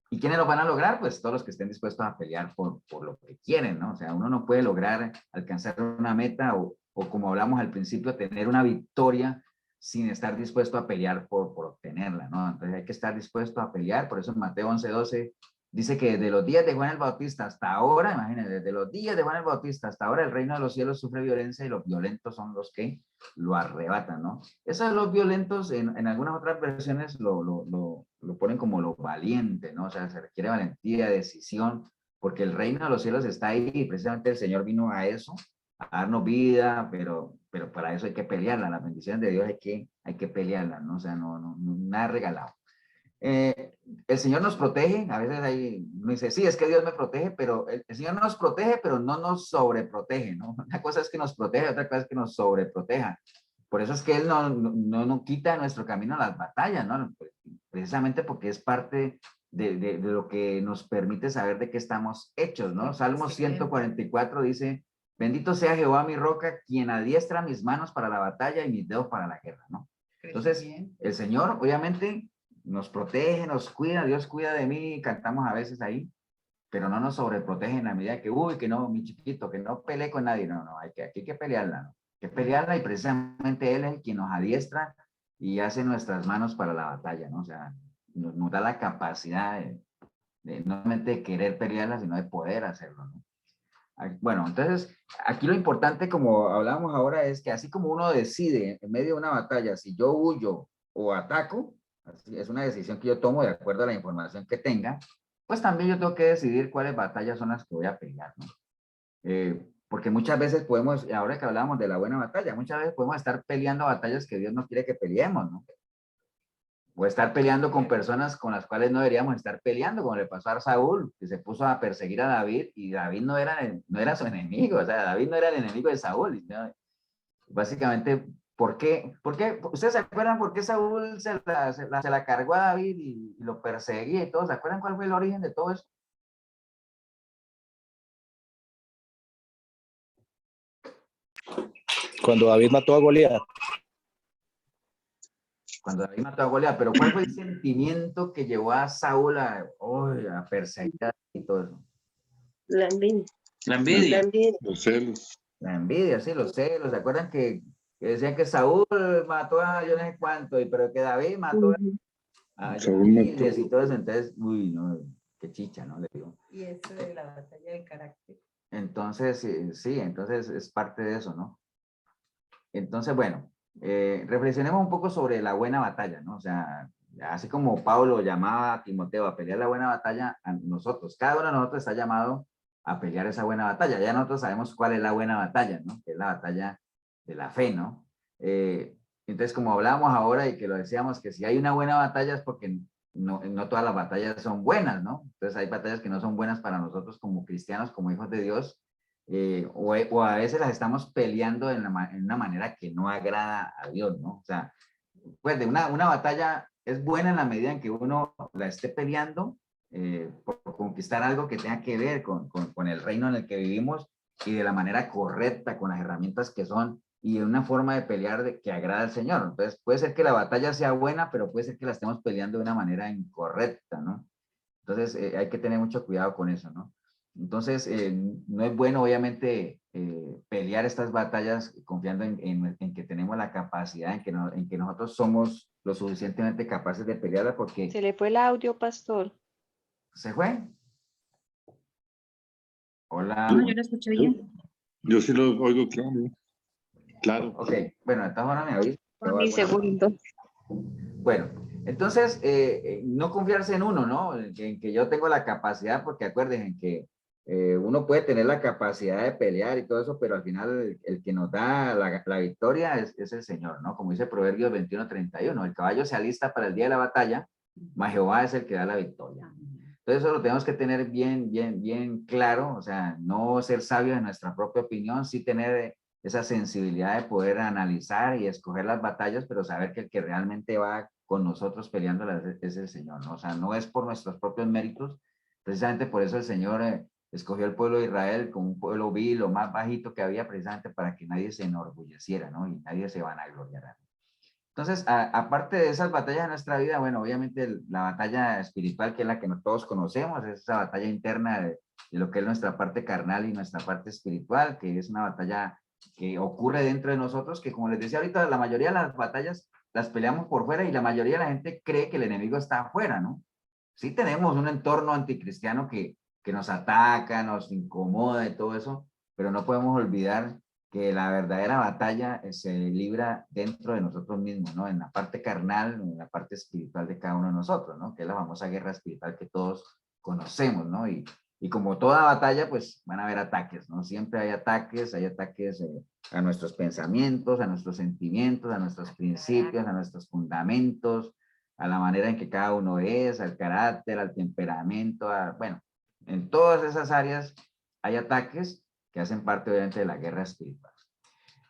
A: ¿Y quiénes lo van a lograr? Pues todos los que estén dispuestos a pelear por lo que quieren, ¿no? O sea, uno no puede lograr alcanzar una meta o como hablamos al principio, tener una victoria sin estar dispuesto a pelear por obtenerla, ¿no? Entonces hay que estar dispuesto a pelear, por eso en Mateo 11:12 dice que desde los días de Juan el Bautista hasta ahora, imagínense, desde los días de Juan el Bautista hasta ahora el reino de los cielos sufre violencia y los violentos son los que lo arrebatan, ¿no? Eso de los violentos, en algunas otras versiones lo ponen como lo valiente, ¿no? O sea, se requiere valentía, decisión, porque el reino de los cielos está ahí y precisamente el Señor vino a eso, a darnos vida, pero para eso hay que pelearla, las bendiciones de Dios hay que pelearlas, ¿no? O sea, no, nada regalado. El Señor nos protege, a veces ahí me dice, sí, es que Dios me protege, pero el Señor nos protege, pero no nos sobreprotege, ¿no? Una cosa es que nos protege, otra cosa es que nos sobreproteja. Por eso es que Él no quita de nuestro camino las batallas, ¿no? Precisamente porque es parte de lo que nos permite saber de qué estamos hechos, ¿no? Salmo 144 dice, bendito sea Jehová mi roca, quien adiestra mis manos para la batalla y mis dedos para la guerra, ¿no? Entonces, el Señor, obviamente, nos protege, nos cuida, Dios cuida de mí, cantamos a veces ahí, pero no nos sobreprotege en la medida que, uy, que no, mi chiquito, que no pelee con nadie, no, aquí hay que pelearla, ¿no? Hay que pelearla y precisamente Él es el quien nos adiestra y hace nuestras manos para la batalla, ¿no? O sea, nos da la capacidad de no solamente querer pelearla, sino de poder hacerlo, ¿no? Bueno, entonces, aquí lo importante, como hablábamos ahora, es que así como uno decide en medio de una batalla, si yo huyo o ataco, es una decisión que yo tomo de acuerdo a la información que tenga, pues también yo tengo que decidir cuáles batallas son las que voy a pelear, ¿no? Porque muchas veces podemos, ahora que hablábamos de la buena batalla, muchas veces podemos estar peleando batallas que Dios no quiere que peleemos, ¿no? O estar peleando con personas con las cuales no deberíamos estar peleando, como le pasó a Saúl, que se puso a perseguir a David, y David no era su enemigo, o sea, David no era el enemigo de Saúl, ¿no? Básicamente, ¿por qué? ¿Ustedes se acuerdan por qué Saúl se la cargó a David y lo perseguía y todo? ¿Se acuerdan cuál fue el origen de todo eso?
J: Cuando David mató a Goliat.
A: Cuando David mató a Goliat, pero ¿cuál fue el sentimiento que llevó a Saúl a perseguir a David y todo eso?
E: La envidia.
C: La envidia.
E: La envidia.
G: Los celos.
A: La envidia, sí, los celos. ¿Se acuerdan que decían que Saúl mató a yo no sé cuánto, pero que David mató a
G: Saúl mató.
A: y todo eso? Entonces, uy, no, qué chicha, ¿no? Le digo.
H: Y eso de la batalla de carácter.
A: Entonces, sí, entonces es parte de eso, ¿no? Entonces, bueno, reflexionemos un poco sobre la buena batalla, ¿no? O sea, así como Pablo llamaba a Timoteo a pelear la buena batalla, a nosotros, cada uno de nosotros está llamado a pelear esa buena batalla. Ya nosotros sabemos cuál es la buena batalla, ¿no? Que es la batalla de la fe, ¿no? Entonces, como hablábamos ahora y que lo decíamos, que si hay una buena batalla es porque no todas las batallas son buenas, ¿no? Entonces hay batallas que no son buenas para nosotros como cristianos, como hijos de Dios, o a veces las estamos peleando en una manera que no agrada a Dios, ¿no? O sea, pues de una batalla es buena en la medida en que uno la esté peleando por conquistar algo que tenga que ver con el reino en el que vivimos y de la manera correcta, con las herramientas que son y de una forma de pelear que agrada al Señor. Entonces, puede ser que la batalla sea buena, pero puede ser que la estemos peleando de una manera incorrecta, ¿no? Entonces, hay que tener mucho cuidado con eso, ¿no? Entonces, no es bueno, obviamente, pelear estas batallas confiando en que tenemos la capacidad, en que nosotros somos lo suficientemente capaces de pelearla, porque...
B: Se le fue el audio, pastor.
A: ¿Se fue? Hola.
F: No, yo lo escuché bien.
G: Yo sí lo oigo claro. Claro.
A: Ok, bueno, de todas maneras me avisa.
B: Por mi segundo.
A: Bueno, entonces, no confiarse en uno, ¿no? En que yo tengo la capacidad, porque acuérdense que uno puede tener la capacidad de pelear y todo eso, pero al final el que nos da la victoria es el Señor, ¿no? Como dice Proverbios 21:31, el caballo se alista para el día de la batalla, mas Jehová es el que da la victoria. Entonces eso lo tenemos que tener bien claro, o sea, no ser sabios en nuestra propia opinión, sí tener esa sensibilidad de poder analizar y escoger las batallas, pero saber que el que realmente va con nosotros peleándolas es el Señor, ¿no? O sea, no es por nuestros propios méritos, precisamente por eso el Señor escogió el pueblo de Israel como un pueblo vil, lo más bajito que había, precisamente para que nadie se enorgulleciera, ¿no? Y nadie se vanagloriara. Entonces, aparte de esas batallas en nuestra vida, bueno, obviamente la batalla espiritual, que es la que todos conocemos, es esa batalla interna de lo que es nuestra parte carnal y nuestra parte espiritual, que es una batalla que ocurre dentro de nosotros, que como les decía ahorita, la mayoría de las batallas las peleamos por fuera y la mayoría de la gente cree que el enemigo está afuera, ¿no? Sí tenemos un entorno anticristiano que nos ataca, nos incomoda y todo eso, pero no podemos olvidar que la verdadera batalla se libra dentro de nosotros mismos, ¿no? En la parte carnal, en la parte espiritual de cada uno de nosotros, ¿no? Que es la famosa guerra espiritual que todos conocemos, ¿no? Y como toda batalla, pues van a haber ataques, ¿no? Siempre hay ataques a nuestros pensamientos, a nuestros sentimientos, a nuestros principios, a nuestros fundamentos, a la manera en que cada uno es, al carácter, al temperamento, bueno, en todas esas áreas hay ataques que hacen parte obviamente de la guerra espiritual.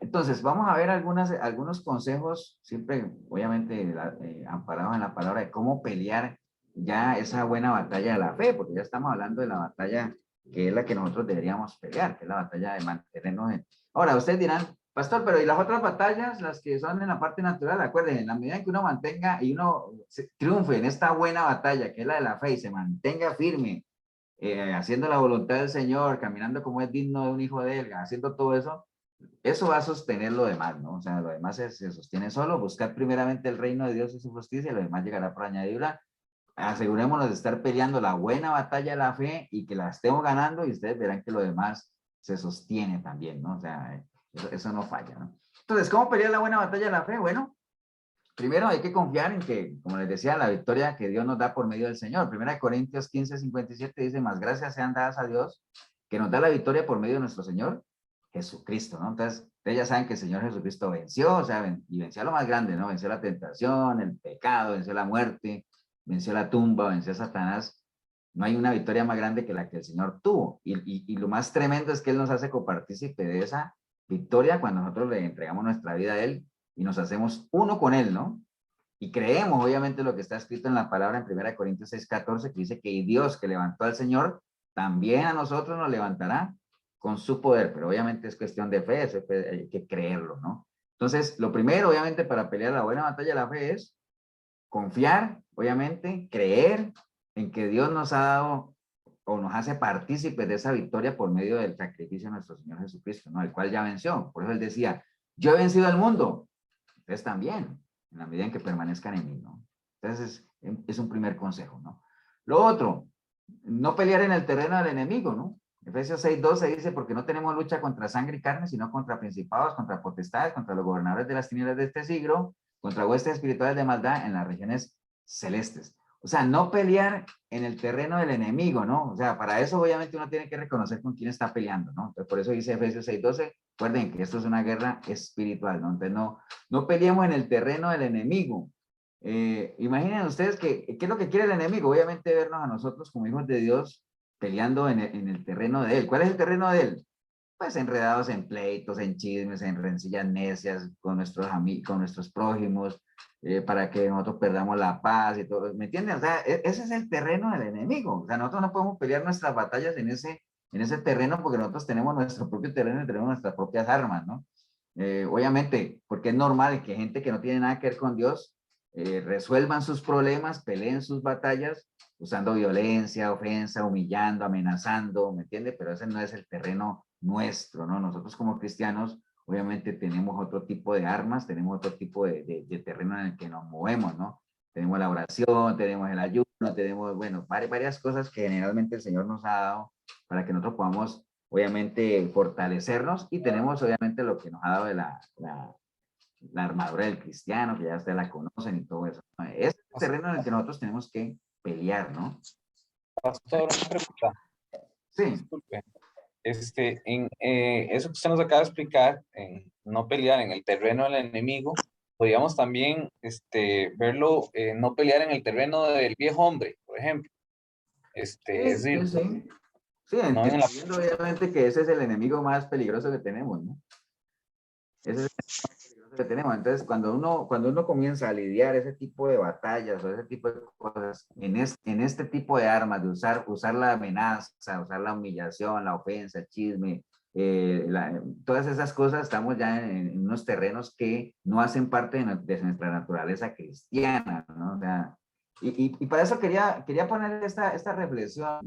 A: Entonces, vamos a ver algunos consejos, siempre obviamente amparados en la palabra de cómo pelear ya esa buena batalla de la fe, porque ya estamos hablando de la batalla que es la que nosotros deberíamos pelear, que es la batalla de mantenernos en... Ahora, ustedes dirán, pastor, pero ¿y las otras batallas, las que son en la parte natural? Acuérdense, en la medida en que uno mantenga y uno triunfe en esta buena batalla, que es la de la fe, y se mantenga firme, haciendo la voluntad del Señor, caminando como es digno de un hijo de Él, haciendo todo eso, eso va a sostener lo demás, ¿no? O sea, lo demás se sostiene solo. Buscar primeramente el reino de Dios y su justicia, y lo demás llegará por añadidura. Asegurémonos de estar peleando la buena batalla de la fe y que la estemos ganando, y ustedes verán que lo demás se sostiene también, ¿no? O sea, eso no falla, ¿no? Entonces, ¿cómo pelear la buena batalla de la fe? Bueno, primero hay que confiar en que, como les decía, la victoria que Dios nos da por medio del Señor. 1 Corintios 15:57 dice, más gracias sean dadas a Dios, que nos da la victoria por medio de nuestro Señor Jesucristo, ¿no? Entonces, ustedes ya saben que el Señor Jesucristo venció, o sea, y venció a lo más grande, ¿no? Venció la tentación, el pecado, venció la muerte, venció la tumba, venció a Satanás. No hay una victoria más grande que la que el Señor tuvo. Y lo más tremendo es que Él nos hace copartícipe de esa victoria cuando nosotros le entregamos nuestra vida a Él y nos hacemos uno con Él, ¿no? Y creemos, obviamente, lo que está escrito en la palabra en 1 Corintios 6:14, que dice que Dios que levantó al Señor, también a nosotros nos levantará con su poder, pero obviamente es cuestión de fe, eso hay que creerlo, ¿no? Entonces, lo primero, obviamente, para pelear la buena batalla de la fe es confiar, obviamente, creer en que Dios nos ha dado o nos hace partícipes de esa victoria por medio del sacrificio de nuestro Señor Jesucristo, ¿no? El cual ya venció. Por eso Él decía, yo he vencido al mundo, ustedes también, en la medida en que permanezcan en mí, ¿no? Entonces, es un primer consejo, ¿no? Lo otro, no pelear en el terreno del enemigo, ¿no? Efesios 6:12 dice, porque no tenemos lucha contra sangre y carne, sino contra principados, contra potestades, contra los gobernadores de las tinieblas de este siglo, contra huestes espirituales de maldad en las regiones celestes. O sea, no pelear en el terreno del enemigo, ¿no? O sea, para eso obviamente uno tiene que reconocer con quién está peleando, ¿no? Entonces, por eso dice Efesios 6:12, recuerden que esto es una guerra espiritual, ¿no? Entonces, no peleemos en el terreno del enemigo. Imaginen ustedes ¿qué es lo que quiere el enemigo? Obviamente vernos a nosotros como hijos de Dios peleando en el terreno de él. ¿Cuál es el terreno de él? Pues enredados en pleitos, en chismes, en rencillas necias con nuestros amigos, con nuestros prójimos, para que nosotros perdamos la paz y todo. ¿Me entienden? O sea, ese es el terreno del enemigo. O sea, nosotros no podemos pelear nuestras batallas en ese terreno porque nosotros tenemos nuestro propio terreno y tenemos nuestras propias armas, ¿no? Obviamente, porque es normal que gente que no tiene nada que ver con Dios resuelvan sus problemas, peleen sus batallas usando violencia, ofensa, humillando, amenazando, ¿me entiende? Pero ese no es el terreno nuestro, ¿no? Nosotros como cristianos, obviamente tenemos otro tipo de armas, tenemos otro tipo de terreno en el que nos movemos, ¿no? Tenemos la oración, tenemos el ayuno, tenemos, bueno, varias cosas que generalmente el Señor nos ha dado para que nosotros podamos, obviamente, fortalecernos, y tenemos, obviamente, lo que nos ha dado de la armadura del cristiano, que ya ustedes la conocen y todo eso. Es el terreno en el que nosotros tenemos que pelear, ¿no?
K: Pastor, una pregunta.
A: Sí.
K: Disculpe. En eso que usted nos acaba de explicar, en no pelear en el terreno del enemigo, podríamos también verlo, no pelear en el terreno del viejo hombre, por ejemplo. Es decir,
A: sí,
K: no
A: obviamente que ese es el enemigo más peligroso que tenemos, ¿no? Ese es el enemigo más peligroso que tenemos. Entonces, cuando uno comienza a lidiar ese tipo de batallas o ese tipo de cosas en este tipo de armas, de usar la amenaza, usar la humillación, la ofensa, el chisme, todas esas cosas, estamos ya en unos terrenos que no hacen parte de nuestra naturaleza cristiana, ¿no? O sea, y para eso quería poner esta reflexión,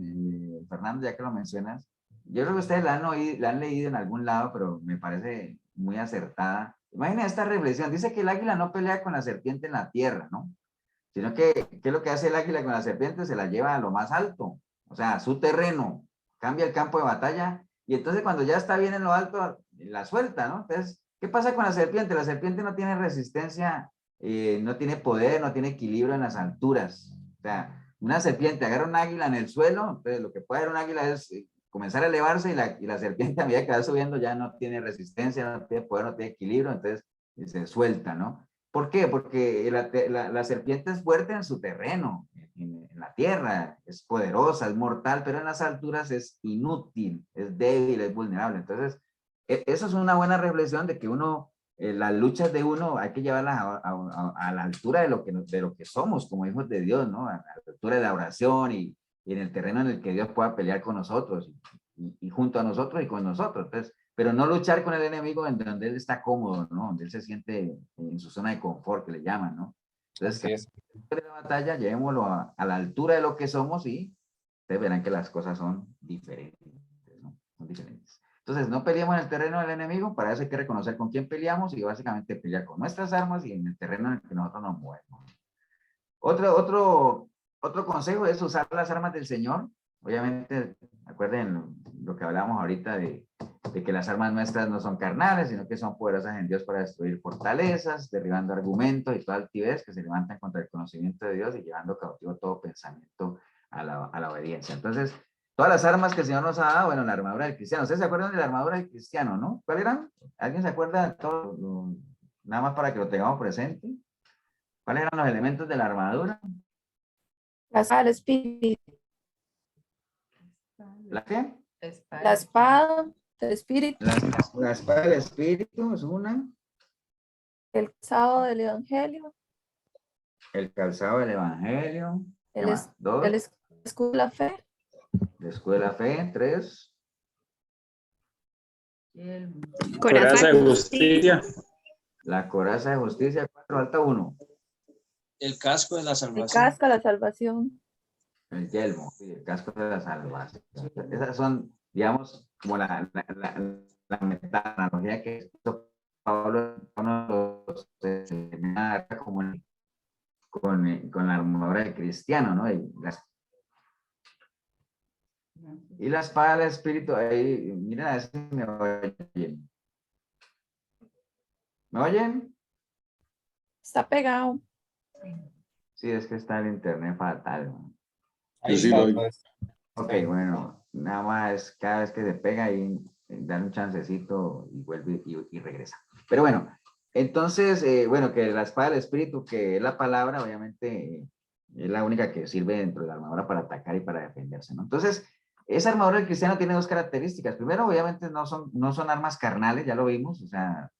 A: Fernando, ya que lo mencionas. Yo creo que ustedes la han leído en algún lado, pero me parece muy acertada. Imagina esta reflexión. Dice que el águila no pelea con la serpiente en la tierra, ¿no? Sino que, ¿qué es lo que hace el águila con la serpiente? Se la lleva a lo más alto, o sea, su terreno, cambia el campo de batalla, y entonces cuando ya está bien en lo alto, la suelta, ¿no? Entonces, ¿qué pasa con la serpiente? La serpiente no tiene resistencia, no tiene poder, no tiene equilibrio en las alturas. O sea, una serpiente agarra un águila en el suelo, entonces lo que puede hacer un águila es comenzar a elevarse, y la serpiente a medida que va subiendo ya no tiene resistencia, no tiene poder, no tiene equilibrio, entonces se suelta, ¿no? ¿Por qué? Porque la serpiente es fuerte en su terreno, en la tierra, es poderosa, es mortal, pero en las alturas es inútil, es débil, es vulnerable. Entonces, eso es una buena reflexión de que uno, las luchas de uno hay que llevarlas a la altura de lo que somos como hijos de Dios, ¿no? A la altura de la oración y en el terreno en el que Dios pueda pelear con nosotros y junto a nosotros y con nosotros. Entonces, pero no luchar con el enemigo en donde él está cómodo, ¿no? Donde él se siente en su zona de confort, que le llaman, ¿no? Entonces, la batalla, llevémoslo a la altura de lo que somos y ustedes verán que las cosas son diferentes, ¿no? Son diferentes. Entonces, no peleemos en el terreno del enemigo, para eso hay que reconocer con quién peleamos y básicamente pelear con nuestras armas y en el terreno en el que nosotros nos movemos. Otro consejo es usar las armas del Señor. Obviamente, acuerden lo que hablábamos ahorita de que las armas nuestras no son carnales, sino que son poderosas en Dios para destruir fortalezas, derribando argumentos y toda altivez que se levantan contra el conocimiento de Dios y llevando cautivo todo pensamiento a la obediencia. Entonces, todas las armas que el Señor nos ha dado, bueno, la armadura del cristiano. ¿Ustedes se acuerdan de la armadura del cristiano, no? ¿Cuál eran? ¿Alguien se acuerda de todo? Nada más para que lo tengamos presente. ¿Cuáles eran los elementos de la armadura?
D: La espada del espíritu.
A: ¿La qué?
D: La espada del espíritu.
A: La espada del espíritu es una.
D: El calzado del evangelio.
A: El calzado del evangelio.
D: Dos. El escudo de la fe.
A: El escudo de la fe. 3.
E: Coraza de justicia.
A: La coraza de justicia. 4. Falta 1.
L: El casco de la salvación.
D: El casco de la salvación.
A: El yelmo, sí, el casco de la salvación. Esas son, digamos, como la metodología que Pablo nos con la armadura del cristiano, ¿no? Y la espada del espíritu, ahí, miren a ver si me oyen. ¿Me oyen?
D: Está pegado.
A: Sí, es que está el internet fatal, ¿no?
K: Ahí
G: sí
K: está,
G: lo
K: pues.
A: Ok, bueno, nada más cada vez que se pega y dan un chancecito y vuelve y regresa. Pero bueno, entonces, bueno, que la espada del espíritu, que es la palabra, obviamente es la única que sirve dentro de la armadura para atacar y para defenderse, ¿no? Entonces, esa armadura del cristiano tiene 2 características. Primero, obviamente no son armas carnales, ya lo vimos, o sea,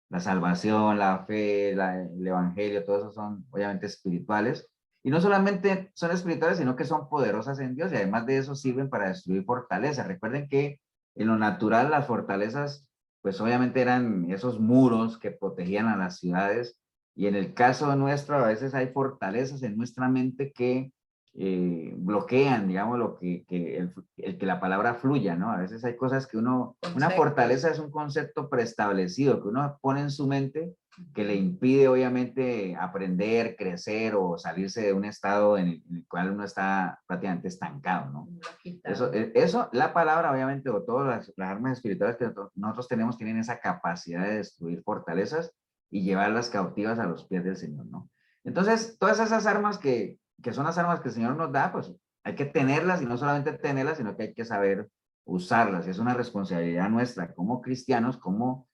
A: la salvación, la fe, el evangelio, todo eso son obviamente espirituales. Y no solamente son espirituales, sino que son poderosas en Dios y además de eso sirven para destruir fortalezas. Recuerden que en lo natural las fortalezas, pues obviamente eran esos muros que protegían a las ciudades y en el caso nuestro a veces hay fortalezas en nuestra mente que bloquean, digamos, el que la palabra fluya, ¿no? A veces hay cosas que una fortaleza es un concepto preestablecido que uno pone en su mente que le impide obviamente aprender, crecer o salirse de un estado en el cual uno está prácticamente estancado, ¿no? Eso la palabra obviamente o todas las armas espirituales que nosotros tenemos tienen esa capacidad de destruir fortalezas y llevarlas cautivas a los pies del Señor, ¿no? Entonces, todas esas armas que son las armas que el Señor nos da, pues hay que tenerlas y no solamente tenerlas, sino que hay que saber usarlas. Es una responsabilidad nuestra como cristianos, como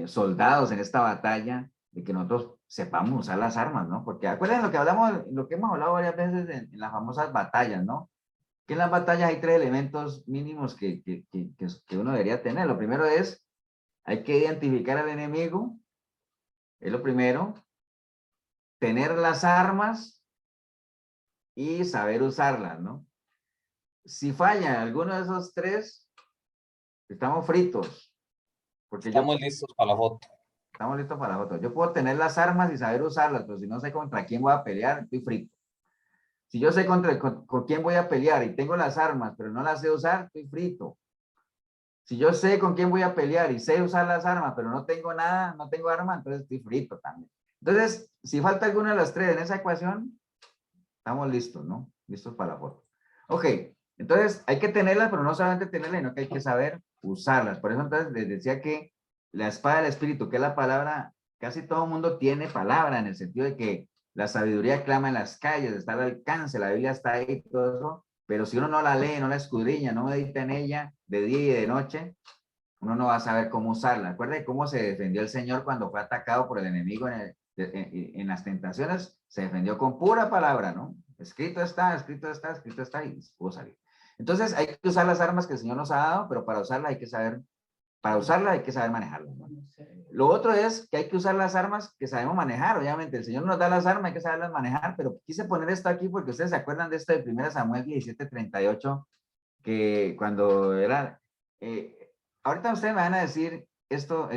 A: soldados en esta batalla, de que nosotros sepamos usar las armas, ¿no? Porque acuérdense lo que hemos hablado varias veces en las famosas batallas, ¿no? Que en las batallas hay 3 elementos mínimos que uno debería tener. Lo primero es, hay que identificar al enemigo, Es lo primero. Tener las armas y saber usarlas, ¿no? Si falla alguno de esos tres, estamos fritos. Porque
K: Estamos listos para la foto.
A: Estamos listos para la foto. Yo puedo tener las armas y saber usarlas, pero si no sé contra quién voy a pelear, estoy frito. Si yo sé con quién voy a pelear y tengo las armas, pero no las sé usar, estoy frito. Si yo sé con quién voy a pelear y sé usar las armas, pero no tengo nada, no tengo arma, entonces estoy frito también. Entonces, si falta alguna de las tres en esa ecuación, estamos listos, ¿no? Listos para la foto. Ok, entonces hay que tenerlas, pero no solamente tenerlas, sino que hay que saber usarlas. Por eso entonces les decía que la espada del espíritu, que es la palabra, casi todo el mundo tiene palabra en el sentido de que la sabiduría clama en las calles, está al alcance, la Biblia está ahí, todo eso, pero si uno no la lee, no la escudriña, no medita en ella de día y de noche, uno no va a saber cómo usarla. Acuérdense cómo se defendió el Señor cuando fue atacado por el enemigo en las tentaciones, se defendió con pura palabra, ¿no? Escrito está, escrito está, escrito está y pudo salir. Entonces hay que usar las armas que el Señor nos ha dado, pero para usarla hay que saber, manejarlas, ¿no? Lo otro es que hay que usar las armas que sabemos manejar, obviamente. El Señor nos da las armas, hay que saberlas manejar, pero quise poner esto aquí porque ustedes se acuerdan de esto de 1 Samuel 17:38, que cuando era... ahorita ustedes me van a decir esto,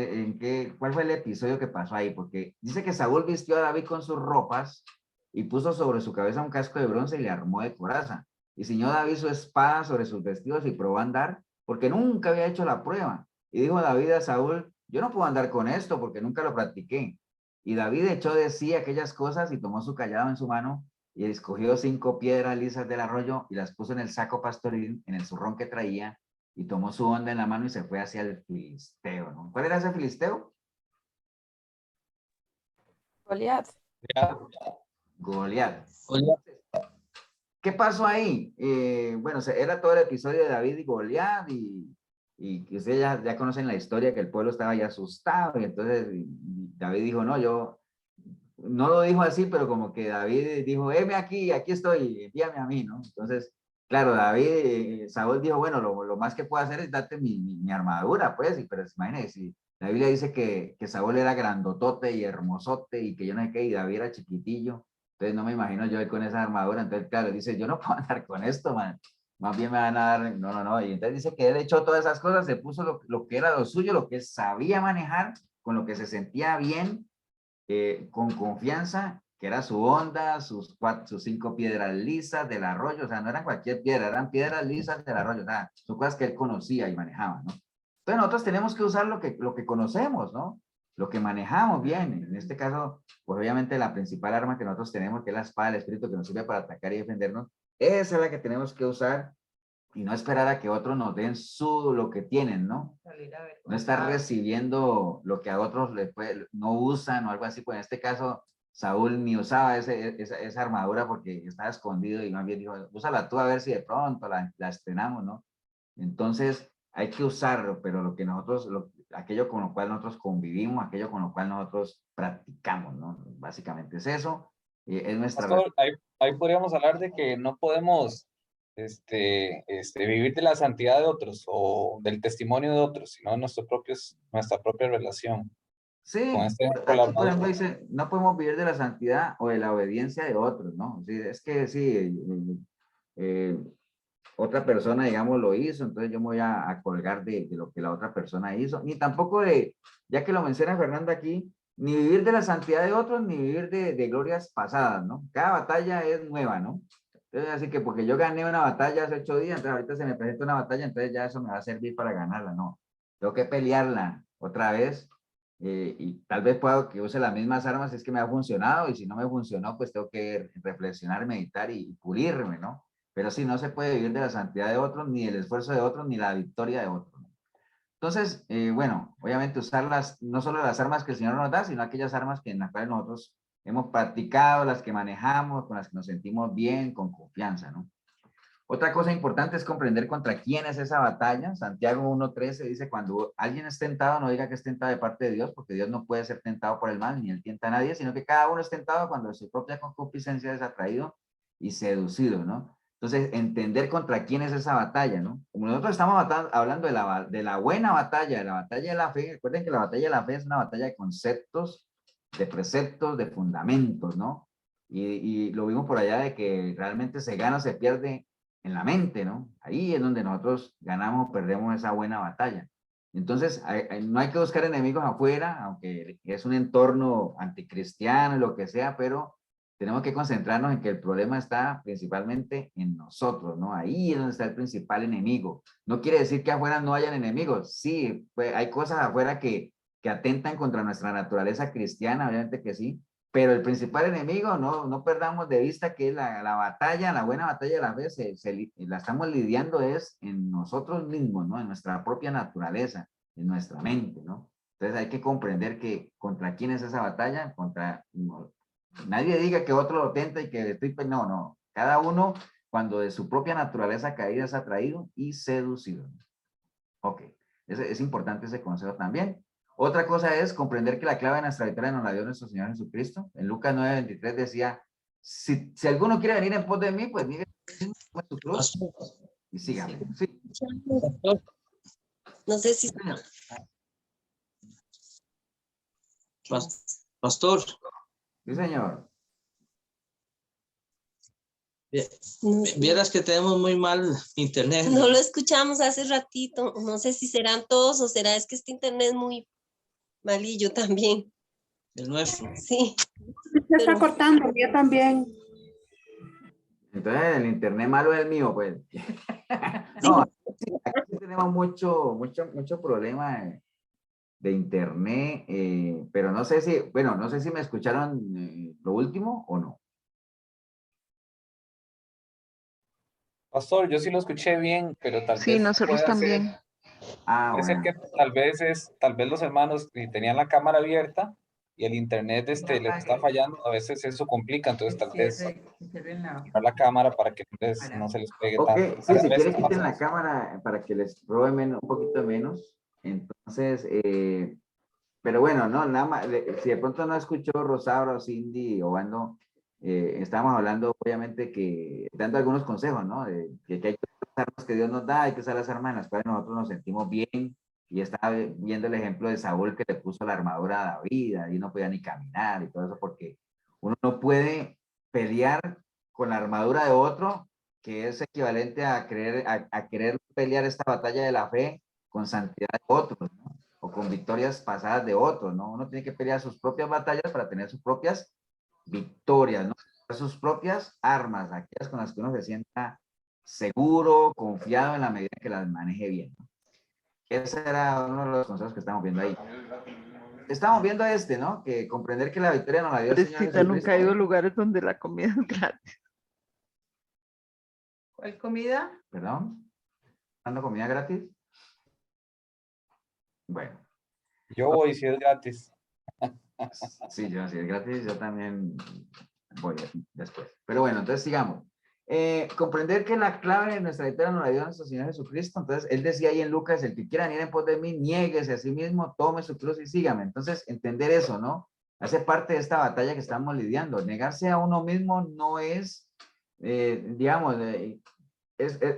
A: cuál fue el episodio que pasó ahí, porque dice que Saúl vistió a David con sus ropas y puso sobre su cabeza un casco de bronce y le armó de coraza. Y ciñó David su espada sobre sus vestidos y probó a andar, porque nunca había hecho la prueba. Y dijo David a Saúl, yo no puedo andar con esto porque nunca lo practiqué. Y David echó de sí aquellas cosas y tomó su callado en su mano y escogió 5 piedras lisas del arroyo y las puso en el saco pastoril, en el zurrón que traía, y tomó su onda en la mano y se fue hacia el filisteo, ¿no? ¿Cuál era ese filisteo?
I: Goliat.
A: Goliat. ¿Qué pasó ahí? Bueno, era todo el episodio de David y Goliat y que ustedes ya conocen la historia, que el pueblo estaba ya asustado y entonces David dijo, no, yo, no lo dijo así, pero como que David dijo, aquí estoy, envíame a mí, ¿no? Entonces, claro, Saúl dijo, bueno, lo más que puedo hacer es darte mi armadura, pues, pero imagínense, si la Biblia dice que Saúl era grandotote y hermosote y que yo no sé qué, y David era chiquitillo, entonces no me imagino yo con esa armadura, entonces, claro, dice, yo no puedo andar con esto, man. Más bien me van a dar, no, y entonces dice que él echó todas esas cosas, se puso lo que era lo suyo, lo que él sabía manejar, con lo que se sentía bien, con confianza, que era su onda, sus 5 piedras lisas del arroyo, o sea, no eran cualquier piedra, eran piedras lisas del arroyo, o sea, son cosas que él conocía y manejaba, ¿no? Entonces nosotros tenemos que usar lo que conocemos, ¿no? Lo que manejamos bien, en este caso, pues obviamente la principal arma que nosotros tenemos, que es la espada del espíritu, que nos sirve para atacar y defendernos, esa es la que tenemos que usar y no esperar a que otros nos den lo que tienen, ¿no? No estar recibiendo lo que a otros no usan o algo así, pues en este caso Saúl ni usaba esa armadura porque estaba escondido y más bien dijo, úsala tú a ver si de pronto la estrenamos, ¿no? Entonces hay que usarlo, pero lo que nosotros, aquello con lo cual nosotros convivimos, aquello con lo cual nosotros practicamos, ¿no? Básicamente es eso, es nuestra...
K: Pastor, ahí podríamos hablar de que no podemos vivir de la santidad de otros o del testimonio de otros, sino nuestra propia relación.
A: Sí,
K: con
A: aquí por ejemplo dice, no podemos vivir de la santidad o de la obediencia de otros, ¿no? Sí, es que sí, otra persona, digamos, lo hizo, entonces yo me voy a colgar de lo que la otra persona hizo, ni tampoco ya que lo menciona Fernando aquí, ni vivir de la santidad de otros, ni vivir de glorias pasadas, ¿no? Cada batalla es nueva, ¿no? Entonces, así que porque yo gané una batalla hace 8 días, entonces ahorita se me presenta una batalla, entonces ya eso me va a servir para ganarla, no. Tengo que pelearla otra vez y tal vez puedo que use las mismas armas si es que me ha funcionado y si no me funcionó, pues tengo que reflexionar, meditar y pulirme, ¿no? Pero sí, no se puede vivir de la santidad de otros, ni el esfuerzo de otros, ni la victoria de otros, ¿no? Entonces, bueno, obviamente usarlas, no solo las armas que el Señor nos da, sino aquellas armas en las cuales nosotros hemos practicado, las que manejamos, con las que nos sentimos bien, con confianza, ¿no? Otra cosa importante es comprender contra quién es esa batalla. Santiago 1:13 dice, cuando alguien es tentado, no diga que es tentado de parte de Dios, porque Dios no puede ser tentado por el mal, ni él tienta a nadie, sino que cada uno es tentado cuando su propia concupiscencia es atraído y seducido, ¿no? Entonces, entender contra quién es esa batalla, ¿no? Como nosotros estamos hablando de la buena batalla, de la batalla de la fe, recuerden que la batalla de la fe es una batalla de conceptos de preceptos, de fundamentos, ¿no? Y lo vimos por allá de que realmente se gana o se pierde en la mente, ¿no? Ahí es donde nosotros ganamos o perdemos esa buena batalla. Entonces, no hay que buscar enemigos afuera, aunque es un entorno anticristiano, lo que sea, pero tenemos que concentrarnos en que el problema está principalmente en nosotros, ¿no? Ahí es donde está el principal enemigo. No quiere decir que afuera no hayan enemigos. Sí, pues hay cosas afuera que atentan contra nuestra naturaleza cristiana, obviamente que sí, pero el principal enemigo, no perdamos de vista que la batalla, la buena batalla de la fe, la estamos lidiando es en nosotros mismos, ¿no? En nuestra propia naturaleza, en nuestra mente, ¿no? Entonces hay que comprender que contra quién es esa batalla, nadie diga que otro lo tenta y que estoy, no, cada uno cuando de su propia naturaleza caída es atraído y seducido. Ok, es importante ese consejo también. Otra cosa es comprender que la clave de nuestra victoria nos la dio nuestro Señor Jesucristo. En Lucas 9:23 decía, si alguno quiere venir en pos de mí, pues mire su cruz y sígame. Sí.
M: No sé si...
L: Pastor.
A: Sí, señor.
L: Vieras que tenemos muy mal internet.
M: No lo escuchamos hace ratito. No sé si serán todos o será es que este internet es muy malillo también.
L: El nuestro.
M: Sí.
I: Se está cortando, yo también.
A: Entonces el internet malo es el mío, pues. No, aquí tenemos mucho problema de internet, pero no sé si, bueno, no sé si me escucharon lo último o no.
K: Pastor, yo sí lo escuché bien, pero tal
B: Sí,
K: vez
B: nosotros
K: pueda ser,
B: también.
K: puede ser que tal vez los hermanos tenían la cámara abierta y el internet les está fallando, a veces eso complica, entonces tal vez cerrar la cámara para que no se les pegue
A: Ok,
K: tanto.
A: sí,
K: A
A: si
K: veces
A: quieren quiten
K: pasa
A: la
K: eso.
A: cámara para que les robe un poquito menos. Entonces, pero bueno, no, nada más, si de pronto no escuchó Rosaura o Cindy o Bando, estábamos hablando obviamente dando algunos consejos, ¿no? Que hay que usar las armas que Dios nos da, hay que usar las armas en las cuales nosotros nos sentimos bien. Y estaba viendo el ejemplo de Saúl que le puso la armadura a David, y no podía ni caminar y todo eso, porque uno no puede pelear con la armadura de otro, que es equivalente a querer pelear esta batalla de la fe con santidad de otros, ¿no? O con victorias pasadas de otros, ¿no? Uno tiene que pelear sus propias batallas para tener sus propias victorias, ¿no? Sus propias armas, aquellas con las que uno se sienta seguro, confiado en la medida que las maneje bien, ¿no? Ese era uno de los consejos que estamos viendo ahí. Estamos viendo ¿no? Que comprender que la victoria nos la dio el Señor
B: Pobrecita, nunca ha ido a
A: Jesucristo.
B: lugares donde la comida es gratis.
H: ¿Cuál comida?
A: ¿Perdón? ¿Dando comida gratis? Bueno.
K: Yo voy si es gratis.
A: Sí, si es gratis, yo también voy después. Pero bueno, entonces sigamos. Comprender que la clave de nuestra victoria nos la dio nuestro Señor Jesucristo. Entonces, él decía ahí en Lucas, el que quiera venir en pos de mí, niéguese a sí mismo, tome su cruz y sígame. Entonces, entender eso, ¿no? Hace parte de esta batalla que estamos lidiando. Negarse a uno mismo no es, digamos,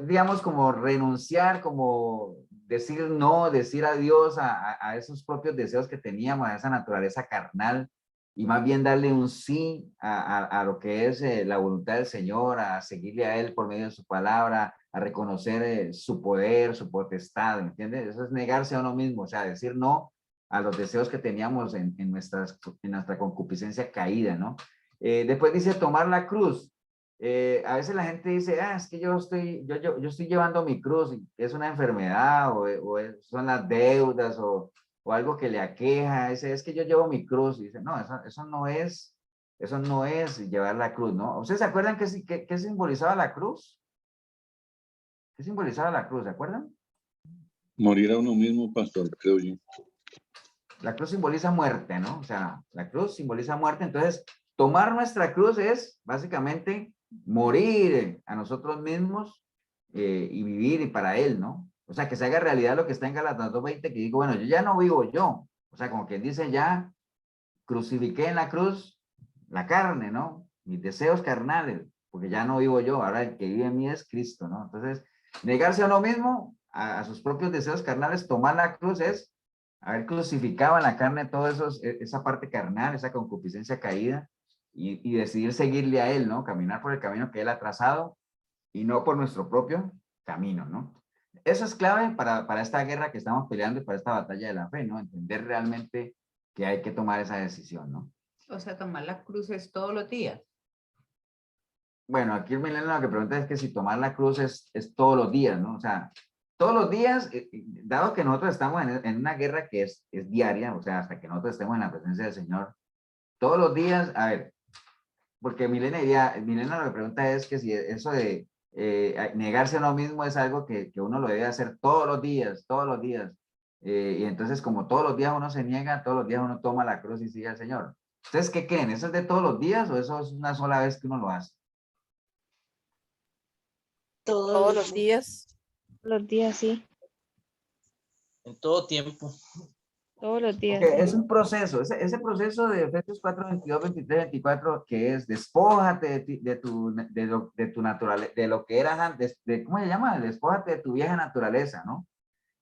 A: digamos, como renunciar, como decir no, decir adiós a esos propios deseos que teníamos, a esa naturaleza carnal, y más bien darle un sí a lo que es la voluntad del Señor, a seguirle a Él por medio de su palabra, a reconocer su poder, su potestad, ¿entiendes? Eso es negarse a uno mismo, o sea, decir no a los deseos que teníamos en nuestra concupiscencia caída, ¿no? Después dice tomar la cruz. A veces la gente dice, es que yo estoy llevando mi cruz, y es una enfermedad son las deudas o algo que le aqueja, es que yo llevo mi cruz, y dice, no, eso no es llevar la cruz, ¿no? ¿Ustedes se acuerdan qué simbolizaba la cruz? ¿Qué simbolizaba la cruz? ¿Se acuerdan?
G: Morir a uno mismo, pastor, creo yo.
A: La cruz simboliza muerte, ¿no? O sea, la cruz simboliza muerte, entonces tomar nuestra cruz es básicamente morir a nosotros mismos y vivir para Él, ¿no? O sea, que se haga realidad lo que está en Gálatas 2:20, que digo, bueno, yo ya no vivo yo. O sea, como quien dice, ya crucifiqué en la cruz la carne, ¿no? Mis deseos carnales, porque ya no vivo yo, ahora el que vive en mí es Cristo, ¿no? Entonces, negarse a uno mismo, a sus propios deseos carnales, tomar la cruz es haber crucificado en la carne todo eso, esa parte carnal, esa concupiscencia caída, y decidir seguirle a Él, ¿no? Caminar por el camino que Él ha trazado y no por nuestro propio camino, ¿no? Eso es clave para esta guerra que estamos peleando y para esta batalla de la fe, ¿no? Entender realmente que hay que tomar esa decisión, ¿no?
H: O sea, tomar la cruz es todos los días.
A: Bueno, aquí el Milena lo que pregunta es que si tomar la cruz es todos los días, ¿no? O sea, todos los días, dado que nosotros estamos en una guerra que es diaria, o sea, hasta que nosotros estemos en la presencia del Señor, todos los días, a ver, porque Milena lo que pregunta es que si eso de negarse a uno mismo es algo que uno lo debe hacer todos los días, todos los días. Y entonces, como todos los días uno se niega, todos los días uno toma la cruz y sigue al Señor. ¿Ustedes qué creen? ¿Eso es de todos los días o eso es una sola vez que uno lo hace?
M: Todos
B: los días.
F: Los días, sí.
L: En todo tiempo.
F: Todos los días.
A: Porque
F: Sí.
A: es un proceso, ese proceso de Efesios 4, 22, 23, 24, que es despójate de tu naturaleza, de lo que eras antes, ¿cómo se llama? Despójate de tu vieja naturaleza, ¿no?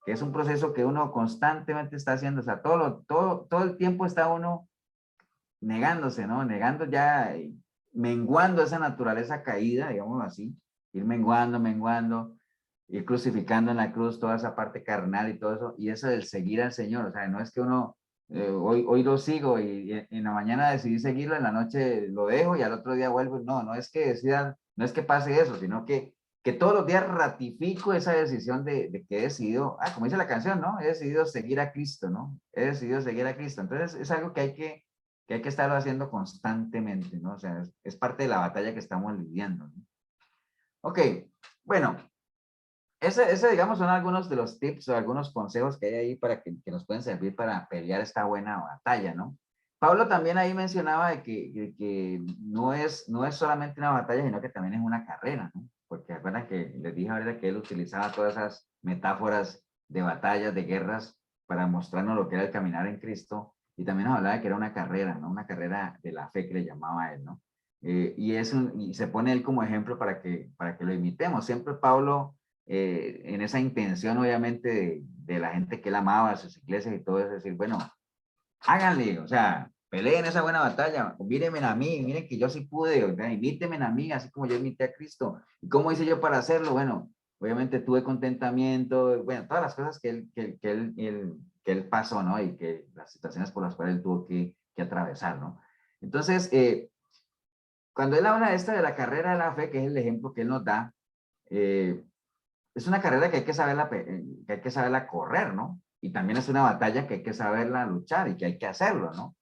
A: Que es un proceso que uno constantemente está haciendo, o sea, todo el tiempo está uno negándose, ¿no? Negando ya, menguando esa naturaleza caída, digamos así, ir menguando, ir crucificando en la cruz toda esa parte carnal y todo eso, y eso del seguir al Señor, o sea, no es que uno, hoy lo sigo y en la mañana decidí seguirlo, en la noche lo dejo y al otro día vuelvo, no es que decida, no es que pase eso, sino que todos los días ratifico esa decisión de que he decidido, como dice la canción, ¿no? He decidido seguir a Cristo, ¿no? He decidido seguir a Cristo, entonces es algo que hay que estarlo haciendo constantemente, ¿no? O sea, es parte de la batalla que estamos lidiando, ¿no? Ok, bueno, ese, digamos, son algunos de los tips o algunos consejos que hay ahí para que nos pueden servir para pelear esta buena batalla, ¿no? Pablo también ahí mencionaba de que no es solamente una batalla, sino que también es una carrera, ¿no? Porque recuerdan que les dije ahorita que él utilizaba todas esas metáforas de batallas, de guerras, para mostrarnos lo que era el caminar en Cristo, y también nos hablaba de que era una carrera, ¿no? Una carrera de la fe que le llamaba a él, ¿no? Y se pone él como ejemplo para que lo imitemos. Siempre Pablo, en esa intención obviamente de la gente que él amaba, sus iglesias y todo eso, decir, bueno, háganle, o sea, peleen esa buena batalla, mírenme a mí, miren que yo sí pude, o sea, imítenme a mí, así como yo imité a Cristo. ¿Y cómo hice yo para hacerlo? Bueno, obviamente tuve contentamiento, bueno, todas las cosas que él pasó, ¿no? Y que las situaciones por las cuales él tuvo que atravesar, ¿no? Entonces, cuando él habla de esta de la carrera de la fe, que es el ejemplo que él nos da, es una carrera que hay que saberla correr, ¿no? Y también es una batalla que hay que saberla luchar y que hay que hacerlo, ¿no?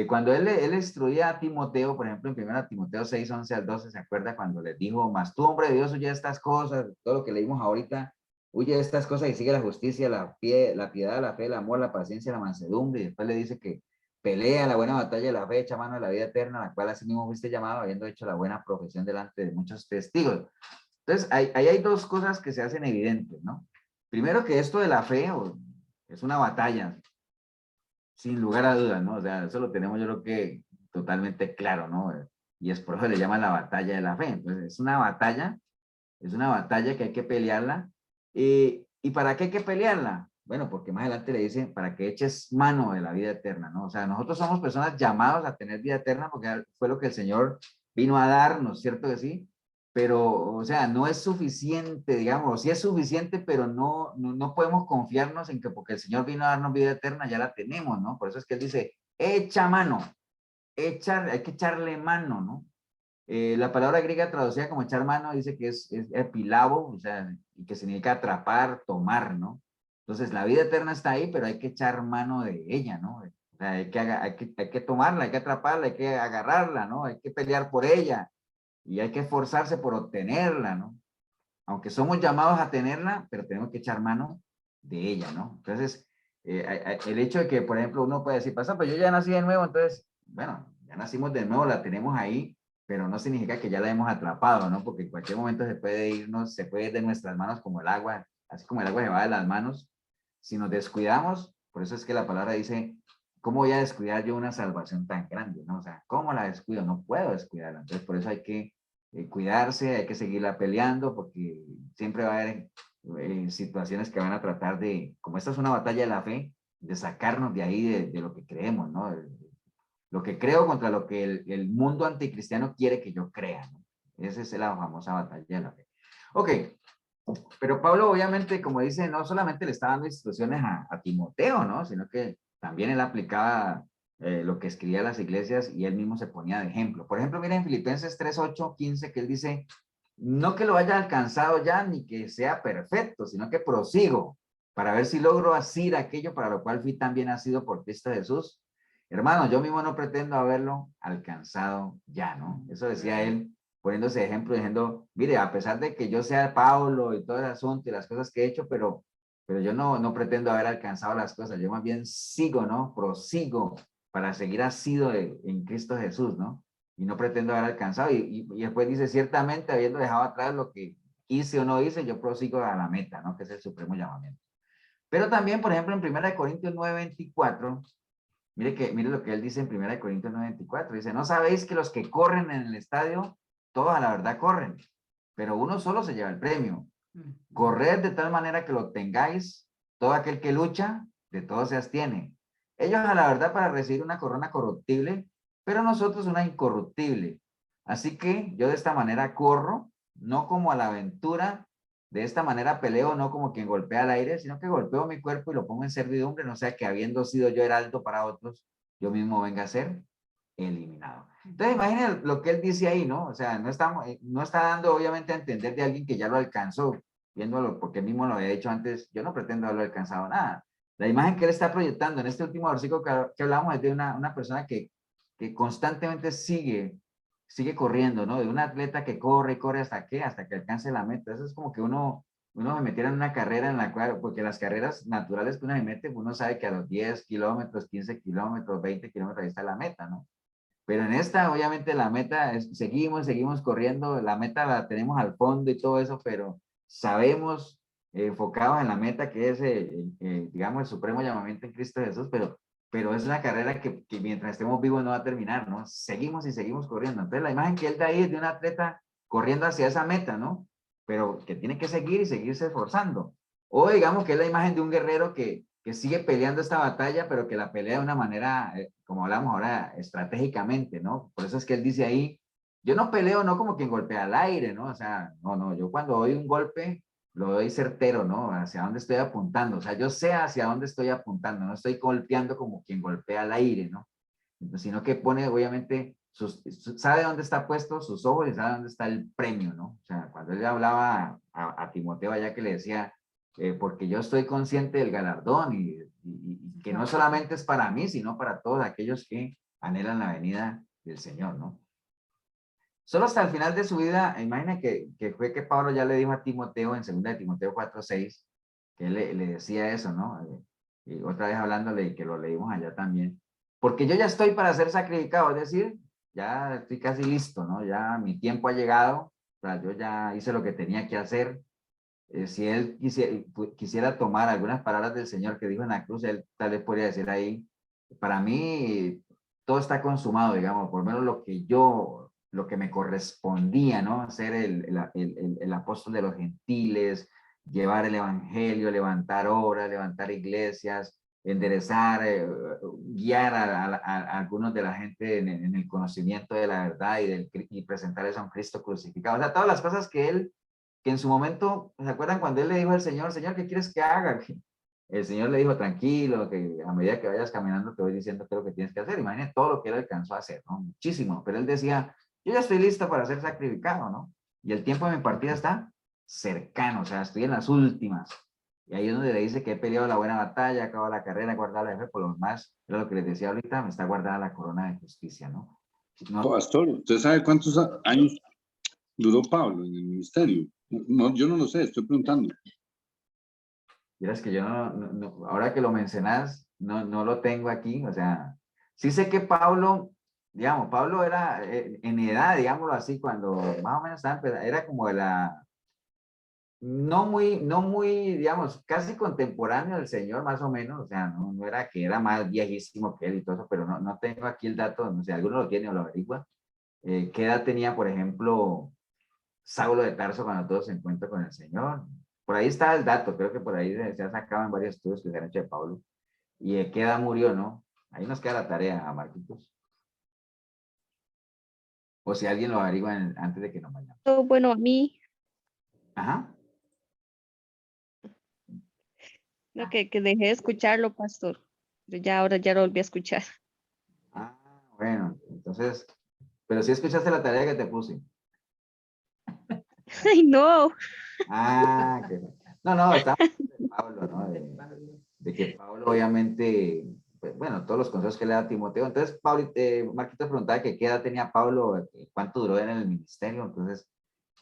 A: Cuando él instruía a Timoteo, por ejemplo, en 1 Timoteo 6, 11 al 12, ¿se acuerda cuando les dijo, mas tú, hombre de Dios, huye de estas cosas, todo lo que leímos ahorita, huye de estas cosas y sigue la justicia, la piedad, la fe, el amor, la paciencia, la mansedumbre, y después le dice que pelea la buena batalla de la fe, echa mano de la vida eterna, la cual así mismo fuiste llamado, habiendo hecho la buena profesión delante de muchos testigos. Entonces, ahí hay dos cosas que se hacen evidentes, ¿no? Primero que esto de la fe es una batalla, sin lugar a dudas, ¿no? O sea, eso lo tenemos yo creo que totalmente claro, ¿no? Y es por eso le llaman la batalla de la fe. Entonces, es una batalla que hay que pelearla. ¿Y para qué hay que pelearla? Bueno, porque más adelante le dicen, para que eches mano de la vida eterna, ¿no? O sea, nosotros somos personas llamadas a tener vida eterna porque fue lo que el Señor vino a darnos, ¿cierto que sí? Pero, o sea, no es suficiente, digamos, sí es suficiente, pero no podemos confiarnos en que porque el Señor vino a darnos vida eterna, ya la tenemos, ¿no? Por eso es que Él dice, echa mano, hay que echarle mano, ¿no? La palabra griega traducida como echar mano dice que es epilabo, o sea, y que significa atrapar, tomar, ¿no? Entonces, la vida eterna está ahí, pero hay que echar mano de ella, ¿no? O sea, hay que tomarla, hay que atraparla, hay que agarrarla, ¿no? Hay que pelear por ella y hay que esforzarse por obtenerla, ¿no? Aunque somos llamados a tenerla, pero tenemos que echar mano de ella, ¿no? Entonces, el hecho de que, por ejemplo, uno puede decir, pasa, pues yo ya nací de nuevo, entonces, bueno, ya nacimos de nuevo, la tenemos ahí, pero no significa que ya la hemos atrapado, ¿no? Porque en cualquier momento se puede ir de nuestras manos como el agua, así como el agua se va de las manos. Si nos descuidamos, por eso es que la palabra dice, ¿cómo voy a descuidar yo una salvación tan grande, no? O sea, ¿cómo la descuido? No puedo descuidarla. Entonces, por eso hay que cuidarse, hay que seguirla peleando, porque siempre va a haber situaciones que van a tratar de, como esta es una batalla de la fe, de sacarnos de ahí, de lo que creemos, ¿no? Lo que creo contra lo que el mundo anticristiano quiere que yo crea, ¿no? Esa es la famosa batalla de la fe. Ok, pero Pablo obviamente, como dice, no solamente le está dando instrucciones a Timoteo, ¿no? Sino que también él aplicaba lo que escribía a las iglesias y él mismo se ponía de ejemplo. Por ejemplo, miren en Filipenses 3, 8, 15, que él dice, no que lo haya alcanzado ya ni que sea perfecto, sino que prosigo para ver si logro asir aquello para lo cual fui también nacido por Cristo Jesús. Hermano, yo mismo no pretendo haberlo alcanzado ya, ¿no? Eso decía él, poniéndose de ejemplo, diciendo, mire, a pesar de que yo sea Pablo y todo el asunto y las cosas que he hecho, pero yo no pretendo haber alcanzado las cosas, yo más bien sigo, ¿no? Prosigo para seguir asido en Cristo Jesús, ¿no? Y no pretendo haber alcanzado. Y después dice, ciertamente, habiendo dejado atrás lo que hice o no hice, yo prosigo a la meta, ¿no? Que es el supremo llamamiento. Pero también, por ejemplo, en 1 Corintios 9:24, mire lo que él dice en 1 Corintios 9:24, dice, ¿no sabéis que los que corren en el estadio, todos a la verdad corren, pero uno solo se lleva el premio? Corred de tal manera que lo obtengáis, todo aquel que lucha, de todo se abstiene. Ellos a la verdad para recibir una corona corruptible, pero nosotros una incorruptible. Así que yo de esta manera corro, no como a la aventura, de esta manera peleo, no como quien golpea al aire, sino que golpeo mi cuerpo y lo pongo en servidumbre, no sea que habiendo sido yo heraldo para otros, yo mismo venga a ser eliminado. Entonces, imaginen lo que él dice ahí, ¿no? O sea, no está dando obviamente a entender de alguien que ya lo alcanzó, viéndolo, porque él mismo lo había dicho antes, yo no pretendo haberlo alcanzado nada. La imagen que él está proyectando en este último versículo que hablamos es de una persona que constantemente sigue corriendo, ¿no? De un atleta que corre y corre hasta que alcance la meta. Eso es como que uno se metiera en una carrera en la cual, porque las carreras naturales que uno se mete, uno sabe que a los 10 kilómetros, 15 kilómetros, 20 kilómetros, ahí está la meta, ¿no? Pero en esta, obviamente, la meta es, seguimos corriendo, la meta la tenemos al fondo y todo eso, pero sabemos, enfocados en la meta que es, digamos, el supremo llamamiento en Cristo Jesús, pero es una carrera que mientras estemos vivos no va a terminar, ¿no? Seguimos y seguimos corriendo. Entonces, la imagen que él da ahí es de un atleta corriendo hacia esa meta, ¿no? Pero que tiene que seguir y seguirse esforzando. O digamos que es la imagen de un guerrero que sigue peleando esta batalla, pero que la pelea de una manera, como hablamos ahora, estratégicamente, ¿no? Por eso es que él dice ahí, yo no peleo no como quien golpea al aire, ¿no? O sea, no, yo cuando doy un golpe, lo doy certero, ¿no? Hacia dónde estoy apuntando, o sea, yo sé hacia dónde estoy apuntando, no estoy golpeando como quien golpea al aire, ¿no? Sino que pone, obviamente, sabe dónde está puesto sus ojos y sabe dónde está el premio, ¿no? O sea, cuando él hablaba a Timoteo allá que le decía, porque yo estoy consciente del galardón y que no solamente es para mí, sino para todos aquellos que anhelan la venida del Señor, ¿no? Solo hasta el final de su vida, imagina que fue que Pablo ya le dijo a Timoteo en 2 de Timoteo 4:6, que él le decía eso, ¿no? Y otra vez hablándole y que lo leímos allá también. Porque yo ya estoy para ser sacrificado, es decir, ya estoy casi listo, ¿no? Ya mi tiempo ha llegado, o sea, yo ya hice lo que tenía que hacer. Si él quisiera tomar algunas palabras del Señor que dijo en la cruz, él tal vez podría decir ahí, para mí todo está consumado, digamos, por lo menos lo que me correspondía, ¿no? Ser el apóstol de los gentiles, llevar el evangelio, levantar obras, levantar iglesias, enderezar, guiar a algunos de la gente en el conocimiento de la verdad y presentarles a un Cristo crucificado. O sea, todas las cosas que en su momento, ¿se acuerdan cuando él le dijo al Señor, Señor, ¿qué quieres que haga? El Señor le dijo, tranquilo, que a medida que vayas caminando te voy diciendo qué es lo que tienes que hacer. Imagínate todo lo que él alcanzó a hacer, ¿no? Muchísimo. Pero él decía, yo ya estoy listo para ser sacrificado, ¿no? Y el tiempo de mi partida está cercano, o sea, estoy en las últimas. Y ahí es donde le dice que he peleado la buena batalla, he acabado la carrera, he guardado la fe, por lo demás, era lo que les decía ahorita, me está guardada la corona de justicia, ¿no?
G: Pastor, ¿usted sabe cuántos años duró Pablo en el ministerio? No, yo no lo sé, estoy preguntando.
A: Miras que yo ahora que lo mencionas, no lo tengo aquí, o sea, sí sé que Pablo, digamos, Pablo era en edad, digámoslo así, cuando más o menos era como de la, no muy, digamos, casi contemporáneo del Señor, más o menos, o sea, no era que era más viejísimo que él y todo eso, pero no tengo aquí el dato, no sé, alguno lo tiene o lo averigua. ¿Qué edad tenía, por ejemplo, Saulo de Tarso cuando todo se encuentra con el Señor? Por ahí está el dato, creo que por ahí se ha sacado en varios estudios que se han hecho de Pablo. ¿Y de qué edad murió, no? Ahí nos queda la tarea, Marquitos. O si alguien lo averigua antes de que nos vayamos.
F: Bueno, a mí,
A: Ajá.
F: lo que dejé de escucharlo, pastor. Pero ya ahora ya lo volví a escuchar.
A: Ah, bueno, entonces, pero sí escuchaste la tarea que te puse.
F: Ay, no.
A: Ah, no, está de Pablo, ¿no? De que Pablo obviamente, pues, bueno, todos los consejos que le da a Timoteo. Entonces, Pablo, Marquitos preguntaba que qué edad tenía Pablo, cuánto duró en el ministerio. Entonces,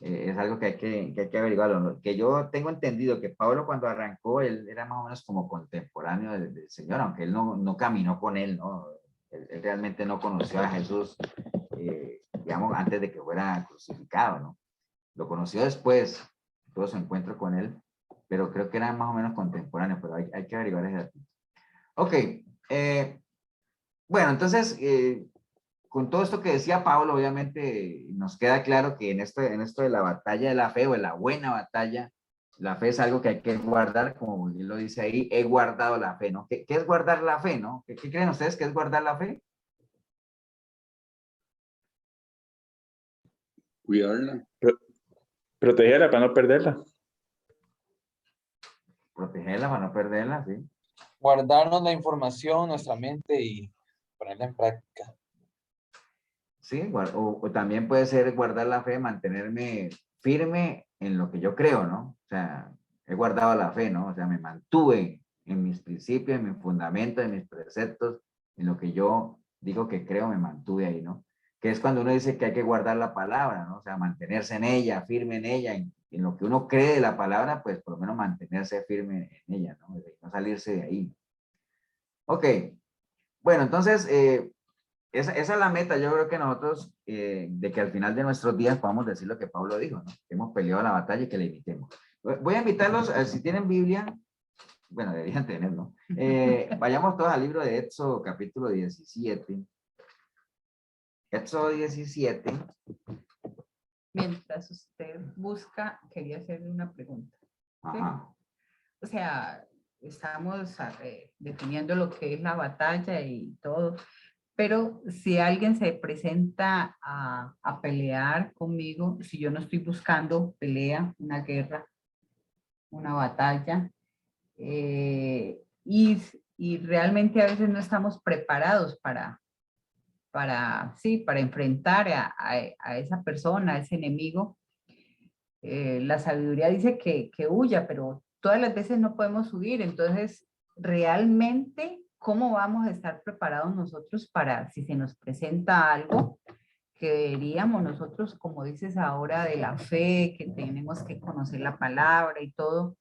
A: es algo que hay que averiguarlo, ¿no? Que yo tengo entendido que Pablo cuando arrancó, él era más o menos como contemporáneo del Señor, aunque él no caminó con él, ¿no? Él realmente no conoció a Jesús, digamos, antes de que fuera crucificado, ¿no? Lo conoció después, todo su encuentro con él, pero creo que eran más o menos contemporáneos, pero hay que averiguar ese dato. Ok, bueno, entonces, con todo esto que decía Pablo, obviamente nos queda claro que en esto de la batalla de la fe o de la buena batalla, la fe es algo que hay que guardar, como él lo dice ahí, he guardado la fe, ¿no? ¿Qué es guardar la fe, no? ¿Qué creen ustedes que es guardar la fe?
G: Cuidarla.
E: Protegerla para no perderla.
A: Protegerla para no perderla, sí.
K: Guardarnos la información en nuestra mente y ponerla en práctica.
A: Sí, o también puede ser guardar la fe, mantenerme firme en lo que yo creo, ¿no? O sea, he guardado la fe, ¿no? O sea, me mantuve en mis principios, en mis fundamentos, en mis preceptos, en lo que yo digo que creo, me mantuve ahí, ¿no? Que es cuando uno dice que hay que guardar la palabra, ¿no? O sea, mantenerse en ella, firme en ella, en lo que uno cree de la palabra, pues por lo menos mantenerse firme en ella, ¿no? No salirse de ahí. Ok, bueno, entonces, esa es la meta, yo creo que nosotros, de que al final de nuestros días podamos decir lo que Pablo dijo, ¿no? Que hemos peleado la batalla y que la evitemos. Voy a invitarlos, si tienen Biblia, bueno, deberían tener, ¿no? Vayamos todos al libro de Éxodo, capítulo 17. Éxodo 17.
H: Mientras usted busca, quería hacerle una pregunta. ¿Sí?
A: Ajá.
H: O sea, estamos definiendo lo que es la batalla y todo, pero si alguien se presenta a pelear conmigo, si yo no estoy buscando pelea, una guerra, una batalla, y realmente a veces no estamos preparados para enfrentar a esa persona, a ese enemigo, la sabiduría dice que huya, pero todas las veces no podemos huir. Entonces, realmente, ¿cómo vamos a estar preparados nosotros para si se nos presenta algo que deberíamos nosotros, como dices ahora, de la fe, que tenemos que conocer la palabra y todo?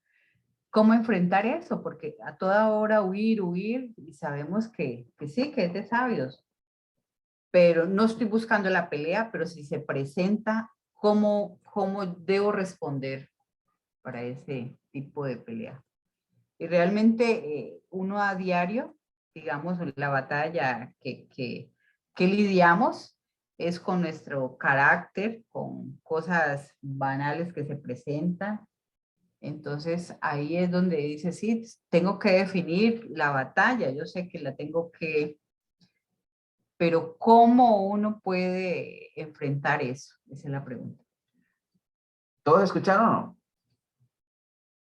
H: ¿Cómo enfrentar eso? Porque a toda hora huir, y sabemos que sí, que es de sabios, pero no estoy buscando la pelea, pero si se presenta, ¿cómo debo responder para ese tipo de pelea? Y realmente uno a diario, digamos, la batalla que lidiamos es con nuestro carácter, con cosas banales que se presentan. Entonces ahí es donde dice, sí, tengo que definir la batalla, yo sé que la tengo que, pero ¿cómo uno puede enfrentar eso? Esa es la pregunta.
A: ¿Todos escucharon o no?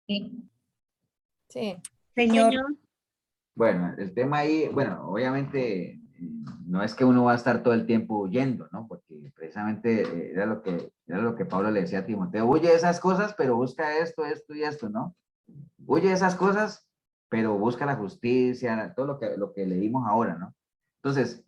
D: Sí. Sí.
F: Señor.
A: Bueno, el tema ahí, bueno, obviamente no es que uno va a estar todo el tiempo huyendo, ¿no? Porque precisamente era lo que Pablo le decía a Timoteo, huye de esas cosas, pero busca esto, esto y esto, ¿no? Huye de esas cosas, pero busca la justicia, todo lo que leímos ahora, ¿no? Entonces,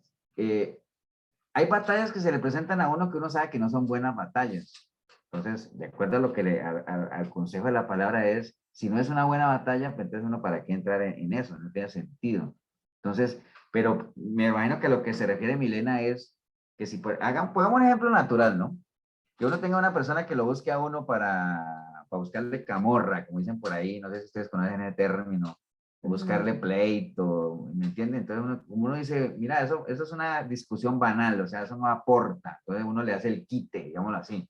A: hay batallas que se le presentan a uno que uno sabe que no son buenas batallas. Entonces, de acuerdo a lo que al consejo de la palabra es, si no es una buena batalla, pues entonces uno para qué entrar en eso, no tiene sentido. Entonces, pero me imagino que lo que se refiere Milena es que si pongamos un ejemplo natural, ¿no? Que uno tenga una persona que lo busque a uno para buscarle camorra, como dicen por ahí, no sé si ustedes conocen ese término, buscarle pleito, ¿me entienden? Entonces uno dice, mira, eso es una discusión banal, o sea, eso no aporta, entonces uno le hace el quite, digámoslo así.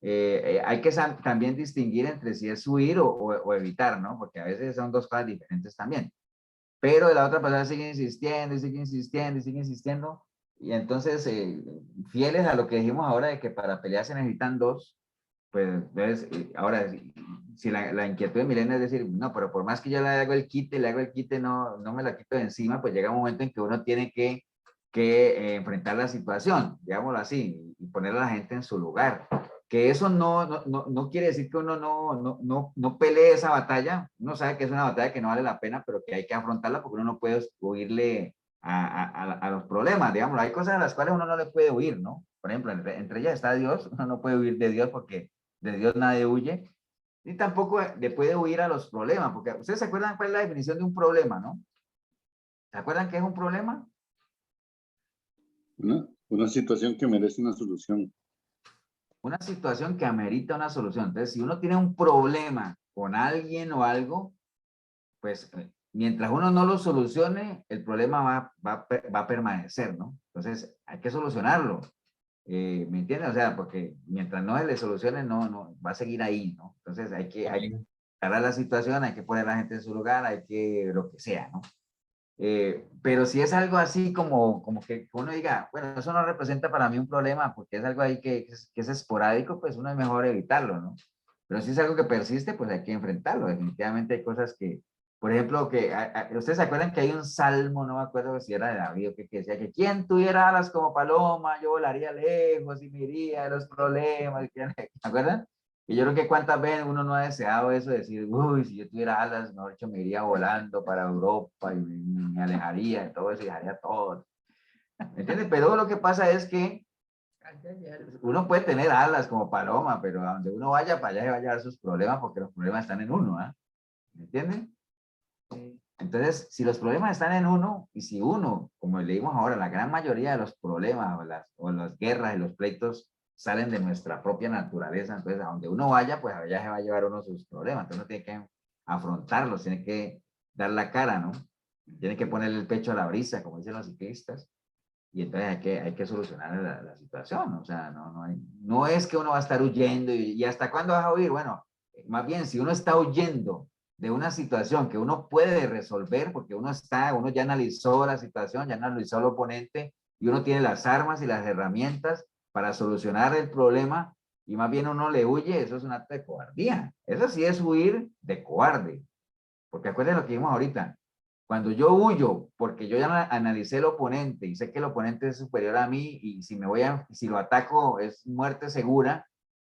A: Hay que también distinguir entre si es huir o evitar, ¿no? Porque a veces son dos cosas diferentes también. pero la otra persona sigue insistiendo y sigue insistiendo y sigue insistiendo. Y entonces, fieles a lo que dijimos ahora de que para pelear se necesitan dos, pues entonces, ahora, si la inquietud de Milena es decir, no, pero por más que yo le hago el quite, no me la quito de encima, pues llega un momento en que uno tiene que enfrentar la situación, digámoslo así, y poner a la gente en su lugar. Que eso no quiere decir que uno no pelee esa batalla. Uno sabe que es una batalla que no vale la pena, pero que hay que afrontarla porque uno no puede huirle a los problemas, digamos. Hay cosas a las cuales uno no le puede huir, ¿no? Por ejemplo, entre ellas está Dios. Uno no puede huir de Dios porque de Dios nadie huye. Y tampoco le puede huir a los problemas, porque ustedes se acuerdan cuál es la definición de un problema, ¿no? ¿Se acuerdan qué es un problema?
G: Una situación que merece una solución.
A: Una situación que amerita una solución. Entonces, si uno tiene un problema con alguien o algo, pues mientras uno no lo solucione, el problema va a permanecer, ¿no? Entonces, hay que solucionarlo. ¿Me entienden? O sea, porque mientras no se le solucione, no, va a seguir ahí, ¿no? Entonces, hay que aclarar la situación, hay que poner a la gente en su lugar, hay que lo que sea, ¿no? Pero si es algo así como que uno diga, bueno, eso no representa para mí un problema porque es algo ahí que es esporádico, pues uno es mejor evitarlo, ¿no? Pero si es algo que persiste, pues hay que enfrentarlo. Definitivamente hay cosas que, por ejemplo, que ustedes se acuerdan que hay un salmo, no me acuerdo si era de David o que decía que quien tuviera alas como paloma, yo volaría lejos y me iría de los problemas. ¿Se acuerdan? Y yo creo que cuántas veces uno no ha deseado eso, decir, uy, si yo tuviera alas, mejor dicho, me iría volando para Europa y me alejaría de todo eso y dejaría todo. ¿Me entiendes? Pero lo que pasa es que uno puede tener alas como paloma, pero a donde uno vaya, para allá se va a llevar sus problemas porque los problemas están en uno, ¿eh? ¿Me entienden? Entonces, si los problemas están en uno, y si uno, como leímos ahora, la gran mayoría de los problemas o las guerras y los pleitos salen de nuestra propia naturaleza, entonces a donde uno vaya, pues allá se va a llevar uno sus problemas, entonces uno tiene que afrontarlos, tiene que dar la cara, ¿no? Tiene que ponerle el pecho a la brisa, como dicen los ciclistas, y entonces hay que solucionar la situación, o sea, no es que uno va a estar huyendo y ¿hasta cuándo vas a huir? Bueno, más bien, si uno está huyendo de una situación que uno puede resolver, porque uno ya analizó la situación, ya analizó al oponente, y uno tiene las armas y las herramientas para solucionar el problema, y más bien uno le huye, eso es un acto de cobardía. Eso sí es huir de cobarde. Porque acuérdense lo que vimos ahorita. Cuando yo huyo, porque yo ya analicé el oponente y sé que el oponente es superior a mí, y si lo ataco es muerte segura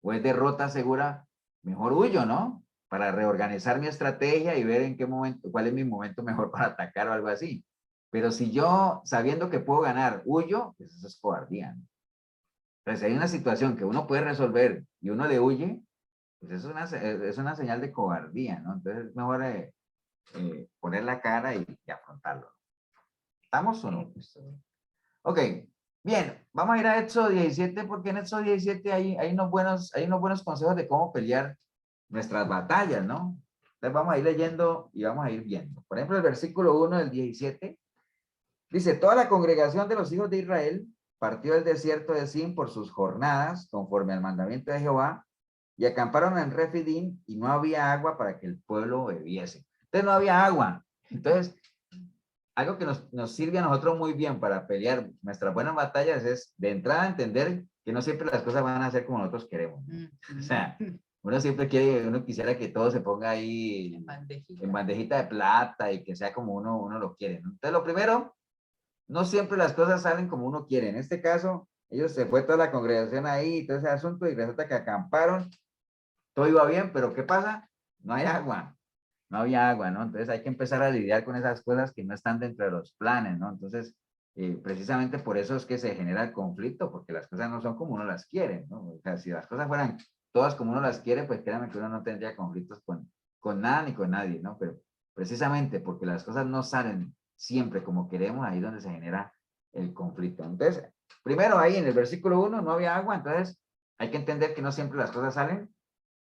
A: o es derrota segura, mejor huyo, ¿no? Para reorganizar mi estrategia y ver en qué momento, cuál es mi momento mejor para atacar o algo así. Pero si yo, sabiendo que puedo ganar, huyo, pues eso es cobardía, ¿no? Entonces, si hay una situación que uno puede resolver y uno le huye, pues eso es una señal de cobardía, ¿no? Entonces, es mejor poner la cara y afrontarlo. ¿Estamos o no? Ok, bien, vamos a ir a Éxodo 17 porque en Éxodo 17 hay unos buenos consejos de cómo pelear nuestras batallas, ¿no? Entonces vamos a ir leyendo y vamos a ir viendo. Por ejemplo, el versículo 1 del 17 dice, toda la congregación de los hijos de Israel partió del desierto de Sin por sus jornadas, conforme al mandamiento de Jehová, y acamparon en Refidim, y no había agua para que el pueblo bebiese. Entonces no había agua. Entonces, algo que nos sirve a nosotros muy bien para pelear nuestras buenas batallas es de entrada entender que no siempre las cosas van a ser como nosotros queremos, ¿no? O sea, uno quisiera que todo se ponga ahí en bandejita de plata y que sea como uno lo quiere, ¿no? Entonces, lo primero, no siempre las cosas salen como uno quiere. En este caso, se fue toda la congregación ahí y todo ese asunto, y resulta que acamparon, todo iba bien, pero ¿qué pasa? No hay agua. No había agua, ¿no? Entonces hay que empezar a lidiar con esas cosas que no están dentro de los planes, ¿no? Entonces, precisamente por eso es que se genera el conflicto, porque las cosas no son como uno las quiere, ¿no? O sea, si las cosas fueran todas como uno las quiere, pues créanme que uno no tendría conflictos con nada ni con nadie, ¿no? Pero precisamente porque las cosas no salen siempre como queremos, ahí es donde se genera el conflicto. Entonces, primero ahí en el versículo 1 no había agua, entonces hay que entender que no siempre las cosas salen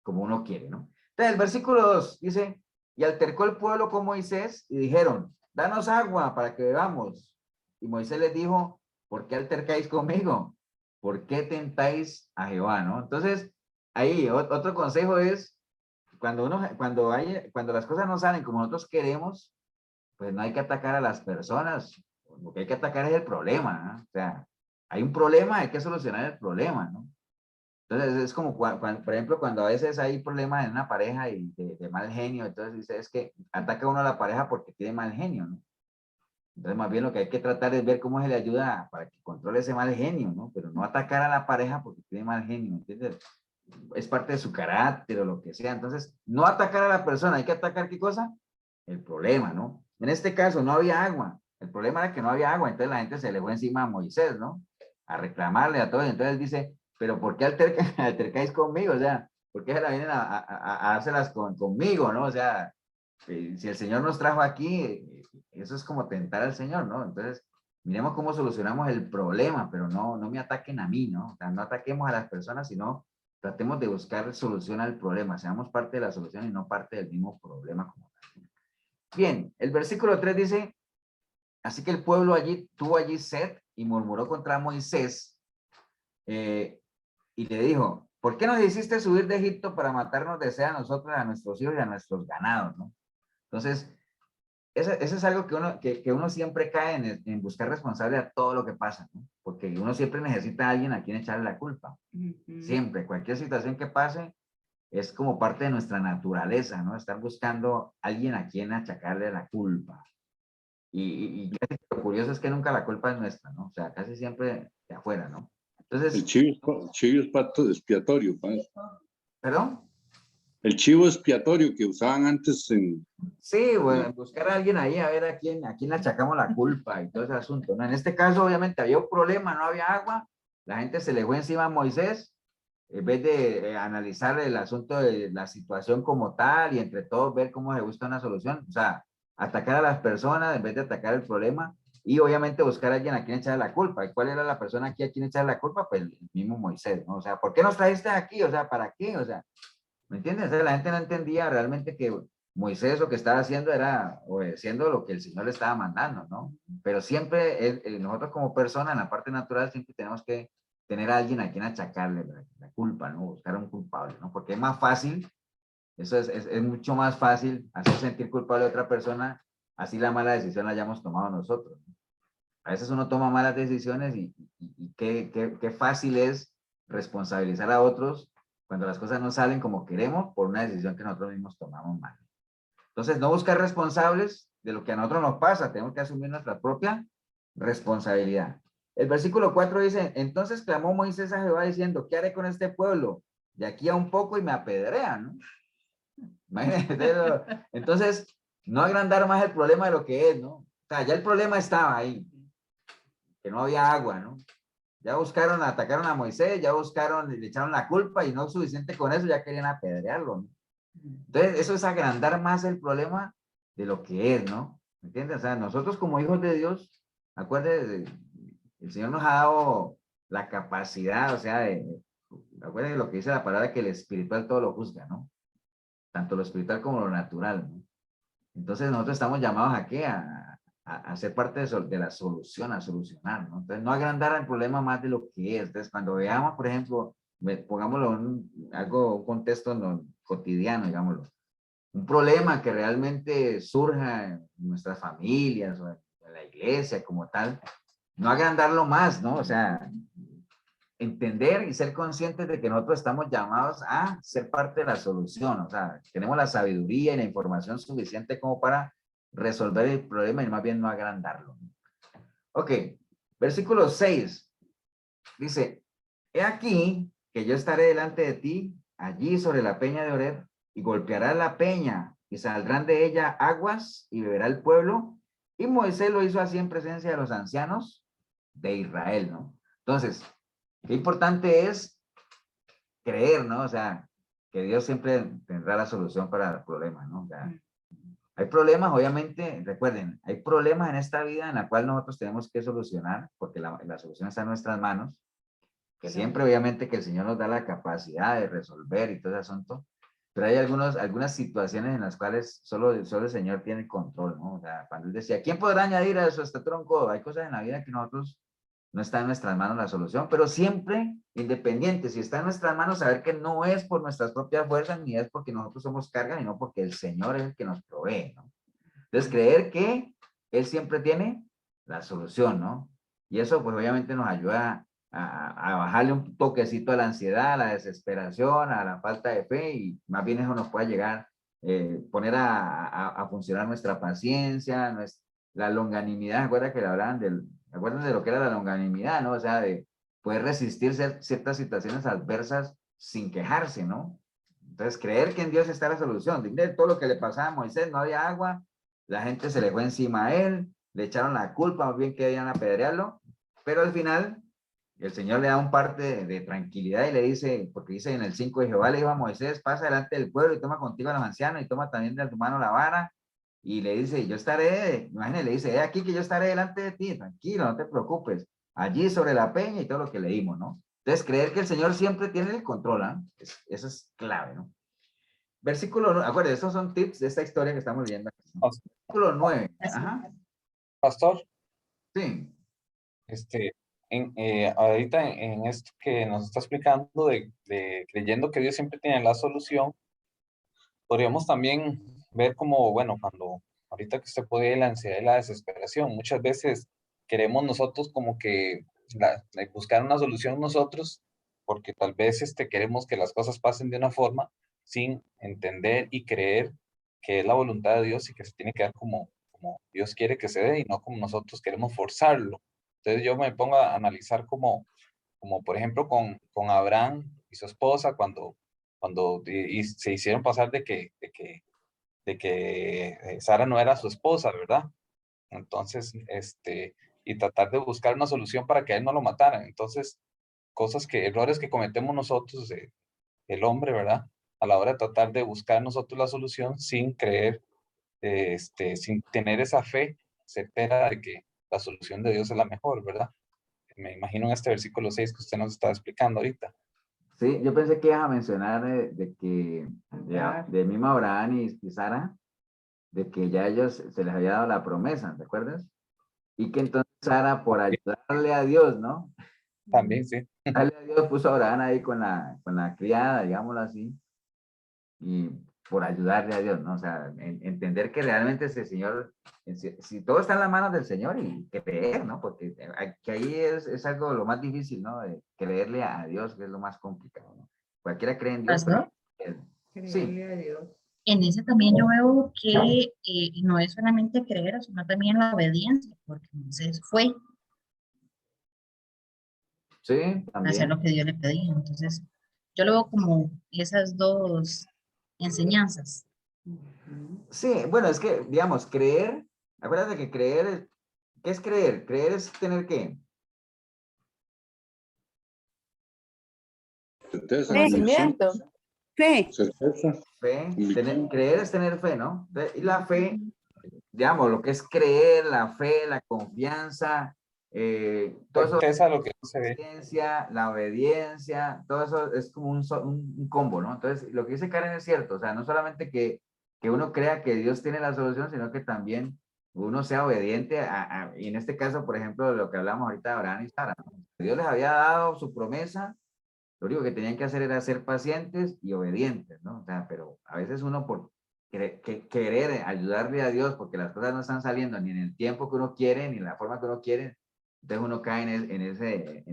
A: como uno quiere, ¿no? Entonces, el versículo 2 dice, y altercó el pueblo con Moisés y dijeron, danos agua para que bebamos. Y Moisés les dijo, ¿por qué altercáis conmigo? ¿Por qué tentáis a Jehová? ¿No? Entonces, ahí otro consejo es, cuando las cosas no salen como nosotros queremos, pues no hay que atacar a las personas, lo que hay que atacar es el problema, ¿no? O sea, hay un problema, hay que solucionar el problema, ¿no? Entonces es como, por ejemplo, cuando a veces hay problemas en una pareja y de mal genio, entonces dice, es que ataca uno a la pareja porque tiene mal genio, ¿no? Entonces más bien lo que hay que tratar es ver cómo se le ayuda para que controle ese mal genio, ¿no? Pero no atacar a la pareja porque tiene mal genio, ¿entiendes? Es parte de su carácter o lo que sea. Entonces, no atacar a la persona, hay que atacar ¿qué cosa? El problema, ¿no? En este caso no había agua. El problema era que no había agua, entonces la gente se le fue encima a Moisés, ¿no? A reclamarle a todos. Entonces dice, pero ¿por qué altercáis conmigo? O sea, ¿por qué se la vienen a dárselas conmigo, no? O sea, si el Señor nos trajo aquí, eso es como tentar al Señor, ¿no? Entonces, miremos cómo solucionamos el problema, pero no me ataquen a mí, ¿no? O sea, no ataquemos a las personas, sino tratemos de buscar solución al problema, seamos parte de la solución y no parte del mismo problema como tal. Bien, el versículo 3 dice, así que el pueblo tuvo allí sed y murmuró contra Moisés y le dijo, ¿por qué nos hiciste subir de Egipto para matarnos de sed a nosotros, a nuestros hijos y a nuestros ganados, ¿no? Entonces, eso es algo que uno siempre cae en buscar responsable a todo lo que pasa, ¿no? Porque uno siempre necesita a alguien a quien echarle la culpa. Siempre, cualquier situación que pase, es como parte de nuestra naturaleza, ¿no? Estar buscando a alguien a quien achacarle la culpa. Y lo curioso es que nunca la culpa es nuestra, ¿no? O sea, casi siempre de afuera, ¿no? Entonces...
G: El chivo expiatorio, padre.
A: ¿Perdón?
G: El chivo expiatorio que usaban antes en...
A: Sí, bueno, buscar a alguien ahí, a ver a quién le achacamos la culpa y todo ese asunto, ¿no? En este caso, obviamente, había un problema, no había agua, la gente se le fue encima a Moisés, en vez de analizar el asunto de la situación como tal y entre todos ver cómo se busca una solución, o sea, atacar a las personas en vez de atacar el problema y obviamente buscar a alguien a quien echarle la culpa. ¿Y cuál era la persona aquí a quien echarle la culpa? Pues el mismo Moisés, ¿no? O sea, ¿por qué nos trajiste aquí? O sea, ¿para qué? O sea, ¿me entiendes? O sea, la gente no entendía realmente que Moisés lo que estaba haciendo era obedeciendo lo que el Señor le estaba mandando, ¿no? Pero siempre nosotros como personas en la parte natural siempre tenemos que tener a alguien a quien achacarle la culpa, ¿no? Buscar a un culpable, ¿no? Porque es más fácil, eso es mucho más fácil hacer sentir culpable a otra persona, así la mala decisión la hayamos tomado nosotros, ¿no? A veces uno toma malas decisiones y qué fácil es responsabilizar a otros cuando las cosas no salen como queremos por una decisión que nosotros mismos tomamos mal. Entonces, no buscar responsables de lo que a nosotros nos pasa, tenemos que asumir nuestra propia responsabilidad. El versículo 4 dice, entonces clamó Moisés a Jehová diciendo, ¿qué haré con este pueblo? De aquí a un poco y me apedrean, ¿no? Imagínate, entonces, no agrandar más el problema de lo que es, ¿no? O sea, ya el problema estaba ahí, que no había agua, ¿no? Ya buscaron, atacaron a Moisés, ya buscaron, le echaron la culpa y no es suficiente con eso, ya querían apedrearlo, ¿no? Entonces, eso es agrandar más el problema de lo que es, ¿no? ¿Me entiendes? O sea, nosotros como hijos de Dios, acuérdense, el Señor nos ha dado la capacidad, o sea, acuérdense de lo que dice la palabra, que el espiritual todo lo juzga, ¿no? Tanto lo espiritual como lo natural, ¿no? Entonces, nosotros estamos llamados ¿a qué? A ser parte de la solución, a solucionar, ¿no? Entonces, no agrandar el problema más de lo que es. Entonces, cuando veamos, por ejemplo, pongámoslo en un contexto cotidiano, digámoslo, un problema que realmente surja en nuestras familias o en la iglesia como tal, no agrandarlo más, ¿no? O sea, entender y ser conscientes de que nosotros estamos llamados a ser parte de la solución, o sea, tenemos la sabiduría y la información suficiente como para resolver el problema y más bien no agrandarlo. Ok, versículo 6 dice, he aquí que yo estaré delante de ti, allí sobre la peña de Oreb, y golpeará la peña, y saldrán de ella aguas, y beberá el pueblo. Y Moisés lo hizo así en presencia de los ancianos de Israel, ¿no? Entonces, qué importante es creer, ¿no? O sea, que Dios siempre tendrá la solución para el problema, ¿no? O sea, hay problemas, obviamente, recuerden, hay problemas en esta vida en la cual nosotros tenemos que solucionar, porque la solución está en nuestras manos, que siempre obviamente que el Señor nos da la capacidad de resolver y todo ese asunto, pero hay algunas situaciones en las cuales solo el Señor tiene el control, ¿no? O sea, cuando Él decía, ¿quién podrá añadir a eso este tronco? Hay cosas en la vida que nosotros no está en nuestras manos la solución, pero siempre independiente, si está en nuestras manos, saber que no es por nuestras propias fuerzas, ni es porque nosotros somos carga, sino porque el Señor es el que nos provee, ¿no? Entonces, creer que Él siempre tiene la solución, ¿no? Y eso, pues, obviamente nos ayuda a bajarle un toquecito a la ansiedad, a la desesperación, a la falta de fe, y más bien eso nos puede llegar, poner a funcionar nuestra paciencia, la longanimidad. ¿Recuerda que le hablaban acuerdan de lo que era la longanimidad, ¿no? O sea, de poder resistir ciertas situaciones adversas sin quejarse, ¿no? Entonces, creer que en Dios está la solución. De todo lo que le pasaba a Moisés, no había agua, la gente se le fue encima a él, le echaron la culpa, más bien querían apedrearlo, pero al final el Señor le da un parte de tranquilidad y le dice, porque dice en el 5, de Jehová le dijo a Moisés, pasa delante del pueblo y toma contigo a los ancianos y toma también de tu mano la vara, y le dice, yo estaré, imagínate, le dice, aquí que yo estaré delante de ti, tranquilo, no te preocupes, allí sobre la peña y todo lo que leímos, ¿no? Entonces, creer que el Señor siempre tiene el control, ¿eh? Eso es clave, ¿no? Versículo, acuérdense, estos son tips de esta historia que estamos viendo. Versículo 9. Ajá.
K: Pastor,
A: Sí.
K: Ahorita en esto que nos está explicando de creyendo que Dios siempre tiene la solución, podríamos también ver como, bueno, cuando ahorita que usted puede la ansiedad y la desesperación, muchas veces queremos nosotros como que buscar una solución nosotros, porque tal vez queremos que las cosas pasen de una forma sin entender y creer que es la voluntad de Dios y que se tiene que dar como Dios quiere que se dé y no como nosotros queremos forzarlo. Entonces yo me pongo a analizar como por ejemplo con Abraham y su esposa cuando se hicieron pasar de que Sara no era su esposa, ¿verdad? Entonces, y tratar de buscar una solución para que a él no lo mataran. Entonces, errores que cometemos nosotros, el hombre, ¿verdad? A la hora de tratar de buscar nosotros la solución sin creer, sin tener esa fe certera de que la solución de Dios es la mejor, ¿verdad? Me imagino en este versículo 6 que usted nos está explicando ahorita.
A: Sí, yo pensé que ibas a mencionar de que de mismo Abraham y Sara, de que ya ellos se les había dado la promesa, ¿te acuerdas? Y que entonces Sara, por ayudarle a Dios, ¿no?
K: También, sí.
A: Ayudarle a Dios, puso a Abraham ahí con la criada, digámoslo así, y por ayudarle a Dios, ¿no? O sea, entender que realmente ese Señor, si todo está en las manos del Señor y creer, ¿no? Porque que ahí es algo lo más difícil, ¿no? De creerle a Dios, que es lo más complicado, ¿no? Cualquiera cree en Dios, pero sí.
H: Creerle a Dios.
N: En ese también yo veo que no es solamente creer, sino también la obediencia, porque Moisés fue
A: Sí,
N: a hacer
A: también.
N: lo que Dios le pedía. Entonces, yo lo veo como esas dos enseñanzas.
A: Sí, bueno, es que, digamos, creer, acuérdate que creer, ¿qué es creer? Creer es tener ¿qué?
G: Certeza,
I: Conocimiento. Fe.
G: certeza.
A: Fe, creer es tener fe, ¿no? Y la fe, digamos, lo que es creer, la fe, la confianza, todo eso,
K: Certeza de lo que no se ve.
A: la obediencia, todo eso es como un combo, ¿no? Entonces, lo que dice Karen es cierto, o sea, no solamente que uno crea que Dios tiene la solución, sino que también uno sea obediente y en este caso, por ejemplo, de lo que hablamos ahorita de Abraham y Sara, ¿no? Dios les había dado su promesa, lo único que tenían que hacer era ser pacientes y obedientes, ¿no? O sea, pero a veces uno por querer ayudarle a Dios porque las cosas no están saliendo ni en el tiempo que uno quiere, ni en la forma que uno quiere, entonces uno cae en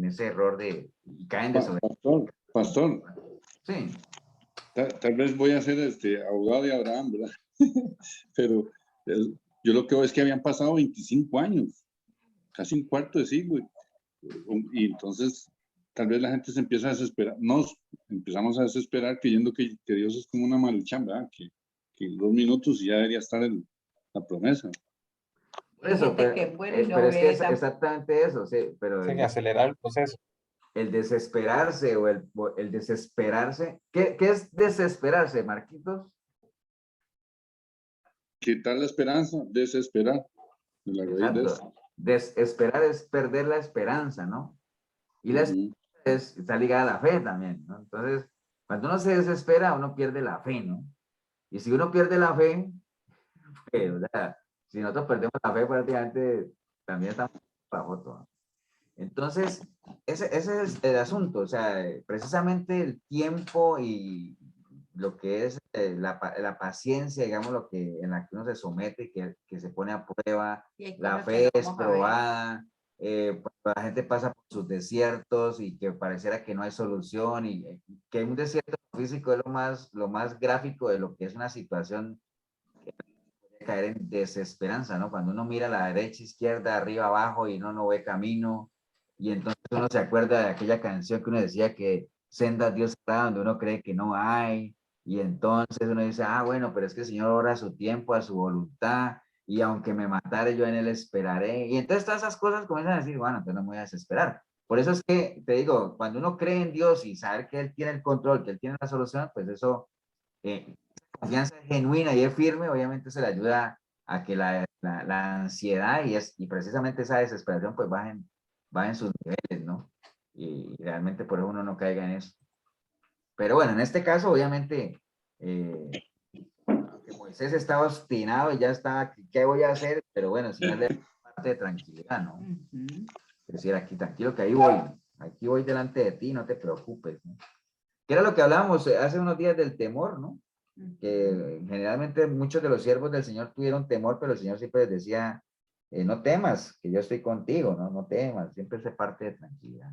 A: ese error y cae en desobediencia.
G: Pastor,
A: Sí.
G: tal vez voy a ser abogado de Abraham, ¿verdad? Pero yo lo que veo es que habían pasado 25 años, casi un cuarto de siglo, y entonces tal vez la gente se empieza a desesperar, nos empezamos a desesperar creyendo que Dios es como una maluchán, ¿verdad? Que en 2 minutos ya debería estar la promesa.
A: Por eso, pero es que es exactamente eso, sí, pero
K: Sí, acelerar el proceso.
A: El desesperarse o el desesperarse, ¿qué es desesperarse, Marquitos?
G: Quitar la esperanza, desesperar. La raíz de eso.
A: Desesperar es perder la esperanza, ¿no? Y la esperanza está ligada a la fe también, ¿no? Entonces, cuando uno se desespera, uno pierde la fe, ¿no? Y si uno pierde la fe, pues, o sea, si nosotros perdemos la fe, prácticamente también estamos bajo todo. Entonces, ese es el asunto, o sea, precisamente el tiempo y lo que es la paciencia, digamos, lo que, en la que uno se somete, que se pone a prueba,
H: Y hay
A: la
H: cosas que
A: fe
H: no
A: es
H: vamos a ver.
A: probada, cuando la gente pasa por sus desiertos y que pareciera que no hay solución y que un desierto físico es lo más gráfico de lo que es una situación que puede caer en desesperanza, ¿no? Cuando uno mira a la derecha, izquierda, arriba, abajo y uno no ve camino y entonces uno se acuerda de aquella canción que uno decía que sendas Dios está donde uno cree que no hay y entonces uno dice, ah, bueno, pero es que el Señor obra a su tiempo, a su voluntad y aunque me matare, yo en él esperaré. Y entonces todas esas cosas comienzan a decir, bueno, entonces no me voy a desesperar. Por eso es que, te digo, cuando uno cree en Dios y saber que Él tiene el control, que Él tiene la solución, pues eso, confianza es genuina y es firme, obviamente se le ayuda a que la ansiedad y precisamente esa desesperación pues bajen sus niveles, ¿no? Y realmente por eso uno no caiga en eso. Pero bueno, en este caso, obviamente, aunque Moisés estaba obstinado y ya estaba, ¿qué voy a hacer? Pero bueno, el Señor le da parte de tranquilidad, ¿no? Es decir, aquí tranquilo que aquí voy delante de ti, no te preocupes, ¿no? Que era lo que hablábamos hace unos días del temor, ¿no? Que generalmente muchos de los siervos del Señor tuvieron temor, pero el Señor siempre les decía, no temas, que yo estoy contigo, ¿no? No temas, siempre se parte de tranquilidad.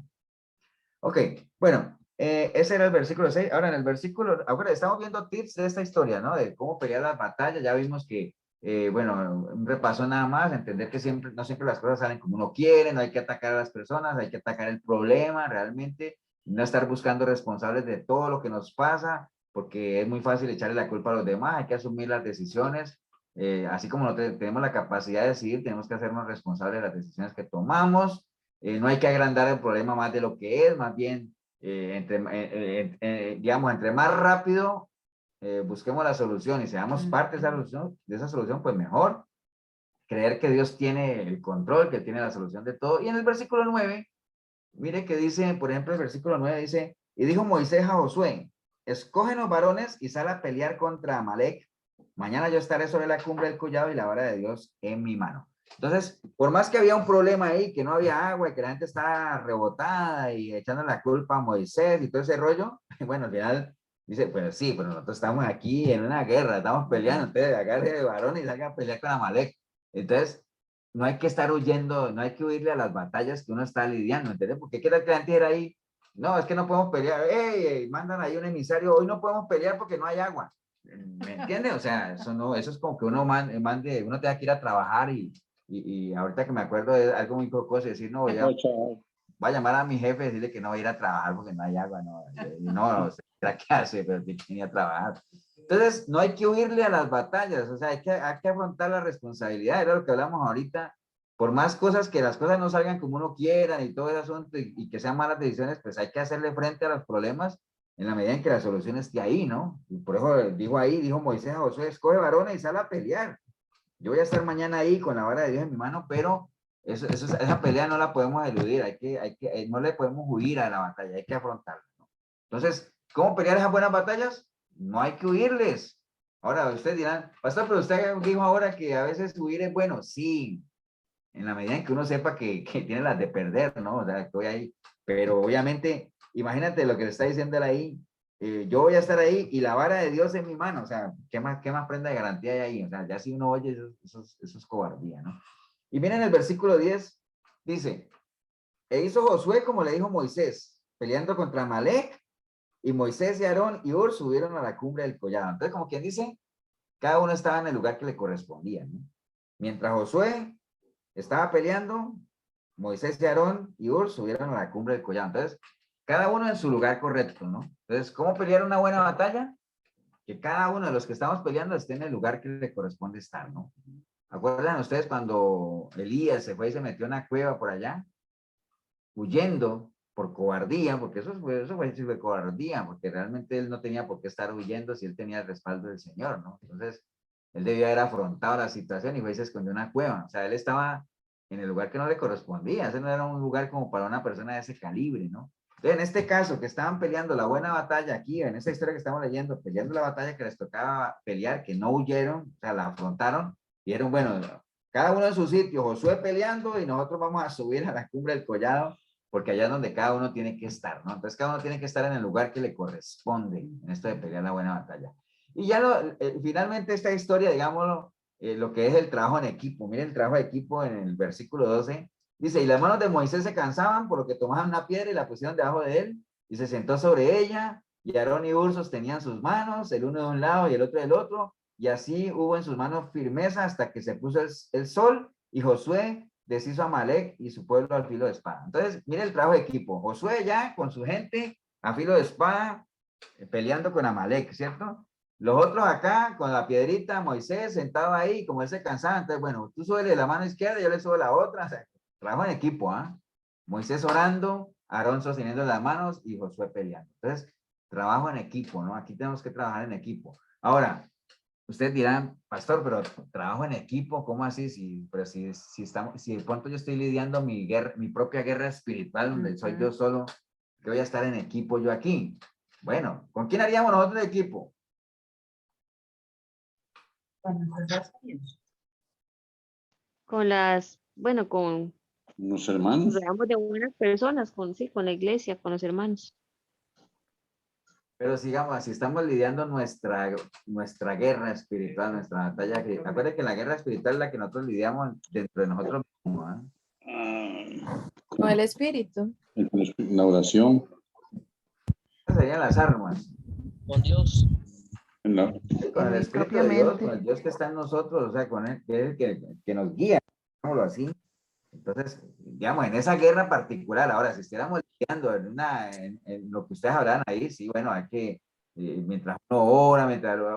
A: Ok, bueno, ese era el versículo 6. Ahora en el versículo, ahora estamos viendo tips de esta historia, ¿no? De cómo pelear las batallas. Ya vimos que, bueno, un repaso nada más, entender que no siempre las cosas salen como uno quiere, no hay que atacar a las personas, hay que atacar el problema realmente, no estar buscando responsables de todo lo que nos pasa, porque es muy fácil echarle la culpa a los demás, hay que asumir las decisiones. Así como no tenemos la capacidad de decidir, tenemos que hacernos responsables de las decisiones que tomamos. No hay que agrandar el problema más de lo que es, más bien, digamos, entre más rápido busquemos la solución y seamos parte de esa solución, pues mejor. Creer que Dios tiene el control, que tiene la solución de todo. Y en el versículo 9, mire que dice, por ejemplo, el versículo 9 dice, y dijo Moisés a Josué, escógenos varones y sal a pelear contra Amalek. Mañana yo estaré sobre la cumbre del collado y la vara de Dios en mi mano. Entonces, por más que había un problema ahí, que no había agua y que la gente estaba rebotada y echando la culpa a Moisés y todo ese rollo, bueno, al final dice, pues sí, pero nosotros estamos aquí en una guerra, estamos peleando, entonces agarre de varón y salga a pelear con Amalek. Entonces, no hay que estar huyendo, no hay que huirle a las batallas que uno está lidiando, ¿entiendes? Porque qué tal que la gente era ahí, no, es que no podemos pelear, hey, mandan ahí un emisario, hoy no podemos pelear porque no hay agua. ¿Me entiendes? O sea, eso no, eso es como que uno uno tenga que ir a trabajar y ahorita que me acuerdo de algo muy cocoso, decir, no, voy a llamar a mi jefe y decirle que no voy a ir a trabajar porque no hay agua, no, no, ¿será qué hace? Pero tiene que ir a trabajar. Entonces, no hay que huirle a las batallas, o sea, hay que afrontar la responsabilidad, era lo que hablamos ahorita, por más cosas que las cosas no salgan como uno quiera y todo ese asunto y que sean malas decisiones, pues hay que hacerle frente a los problemas en la medida en que la solución esté ahí, ¿no? Y por eso dijo Moisés a Josué, escoge varones y sal a pelear. Yo voy a estar mañana ahí con la vara de Dios en mi mano, pero esa pelea no la podemos eludir, no le podemos huir a la batalla, hay que afrontarla, ¿no? Entonces, ¿cómo pelear esas buenas batallas? No hay que huirles. Ahora, ustedes dirán, pastor, pero usted dijo ahora que a veces huir es bueno. Sí, en la medida en que uno sepa que tiene las de perder, ¿no? O sea, estoy ahí, pero obviamente, imagínate lo que le está diciendo él ahí, yo voy a estar ahí y la vara de Dios en mi mano, o sea, qué más prenda de garantía hay ahí? O sea, ya si uno oye, eso es cobardía, ¿no? Y miren el versículo 10, dice, e hizo Josué como le dijo Moisés, peleando contra Amalek, y Moisés y Aarón y Hur subieron a la cumbre del collado. Entonces, como quien dice, cada uno estaba en el lugar que le correspondía, ¿no? Mientras Josué estaba peleando, Moisés y Aarón y Hur subieron a la cumbre del collado. Entonces, cada uno en su lugar correcto, ¿no? Entonces, ¿cómo pelear una buena batalla? Que cada uno de los que estamos peleando esté en el lugar que le corresponde estar, ¿no? ¿Acuerdan ustedes cuando Elías se fue y se metió en una cueva por allá? Huyendo por cobardía, porque eso fue cobardía, porque realmente él no tenía por qué estar huyendo si él tenía el respaldo del Señor, ¿no? Entonces, él debía haber afrontado la situación y fue y se escondió en una cueva. O sea, él estaba en el lugar que no le correspondía. Ese no era un lugar como para una persona de ese calibre, ¿no? Entonces, en este caso, que estaban peleando la buena batalla aquí, en esta historia que estamos leyendo, peleando la batalla que les tocaba pelear, que no huyeron, o sea, la afrontaron, y dijeron, bueno, cada uno en su sitio, Josué peleando y nosotros vamos a subir a la cumbre del collado, porque allá es donde cada uno tiene que estar, ¿no? Entonces, cada uno tiene que estar en el lugar que le corresponde en esto de pelear la buena batalla. Y ya finalmente esta historia, digámoslo, lo que es el trabajo en equipo. Miren el trabajo de equipo en el versículo 12. Dice, y las manos de Moisés se cansaban, por lo que tomaban una piedra y la pusieron debajo de él, y se sentó sobre ella, y Aarón y Hur sostenían sus manos, el uno de un lado y el otro del otro, y así hubo en sus manos firmeza hasta que se puso el sol, y Josué deshizo a Amalek y su pueblo al filo de espada. Entonces, miren el trabajo de equipo. Josué ya con su gente a filo de espada, peleando con Amalek, ¿cierto? Los otros acá con la piedrita, Moisés sentado ahí, como él se cansaba, entonces, bueno, tú súbele la mano izquierda, yo le subo la otra, o sea, trabajo en equipo, ¿ah? Moisés orando, Aarón sosteniendo las manos y Josué peleando. Entonces, trabajo en equipo, ¿no? Aquí tenemos que trabajar en equipo. Ahora, ustedes dirán, pastor, pero trabajo en equipo, ¿cómo así? Si de pronto yo estoy lidiando mi propia guerra espiritual, donde soy yo solo, que voy a estar en equipo yo aquí. Bueno, ¿con quién haríamos nosotros de equipo?
F: Con las, bueno, con
G: Los
F: nos
G: hermanos.
F: rodeamos de buenas personas, con, sí, con la iglesia, con los hermanos.
A: Pero sigamos, si estamos lidiando nuestra guerra espiritual, nuestra batalla, acuérdense que la guerra espiritual es la que nosotros lidiamos dentro de nosotros mismos, ¿eh?
D: Con el espíritu.
G: La oración.
A: Esas serían las armas.
L: Con Dios.
A: Con el Espíritu de Dios, con el Dios que está en nosotros, o sea, con él, que es el que nos guía, digámoslo así. Entonces, digamos, en esa guerra particular, ahora, si estuviéramos lidiando en lo que ustedes hablan ahí, sí, bueno, hay que, mientras uno ora,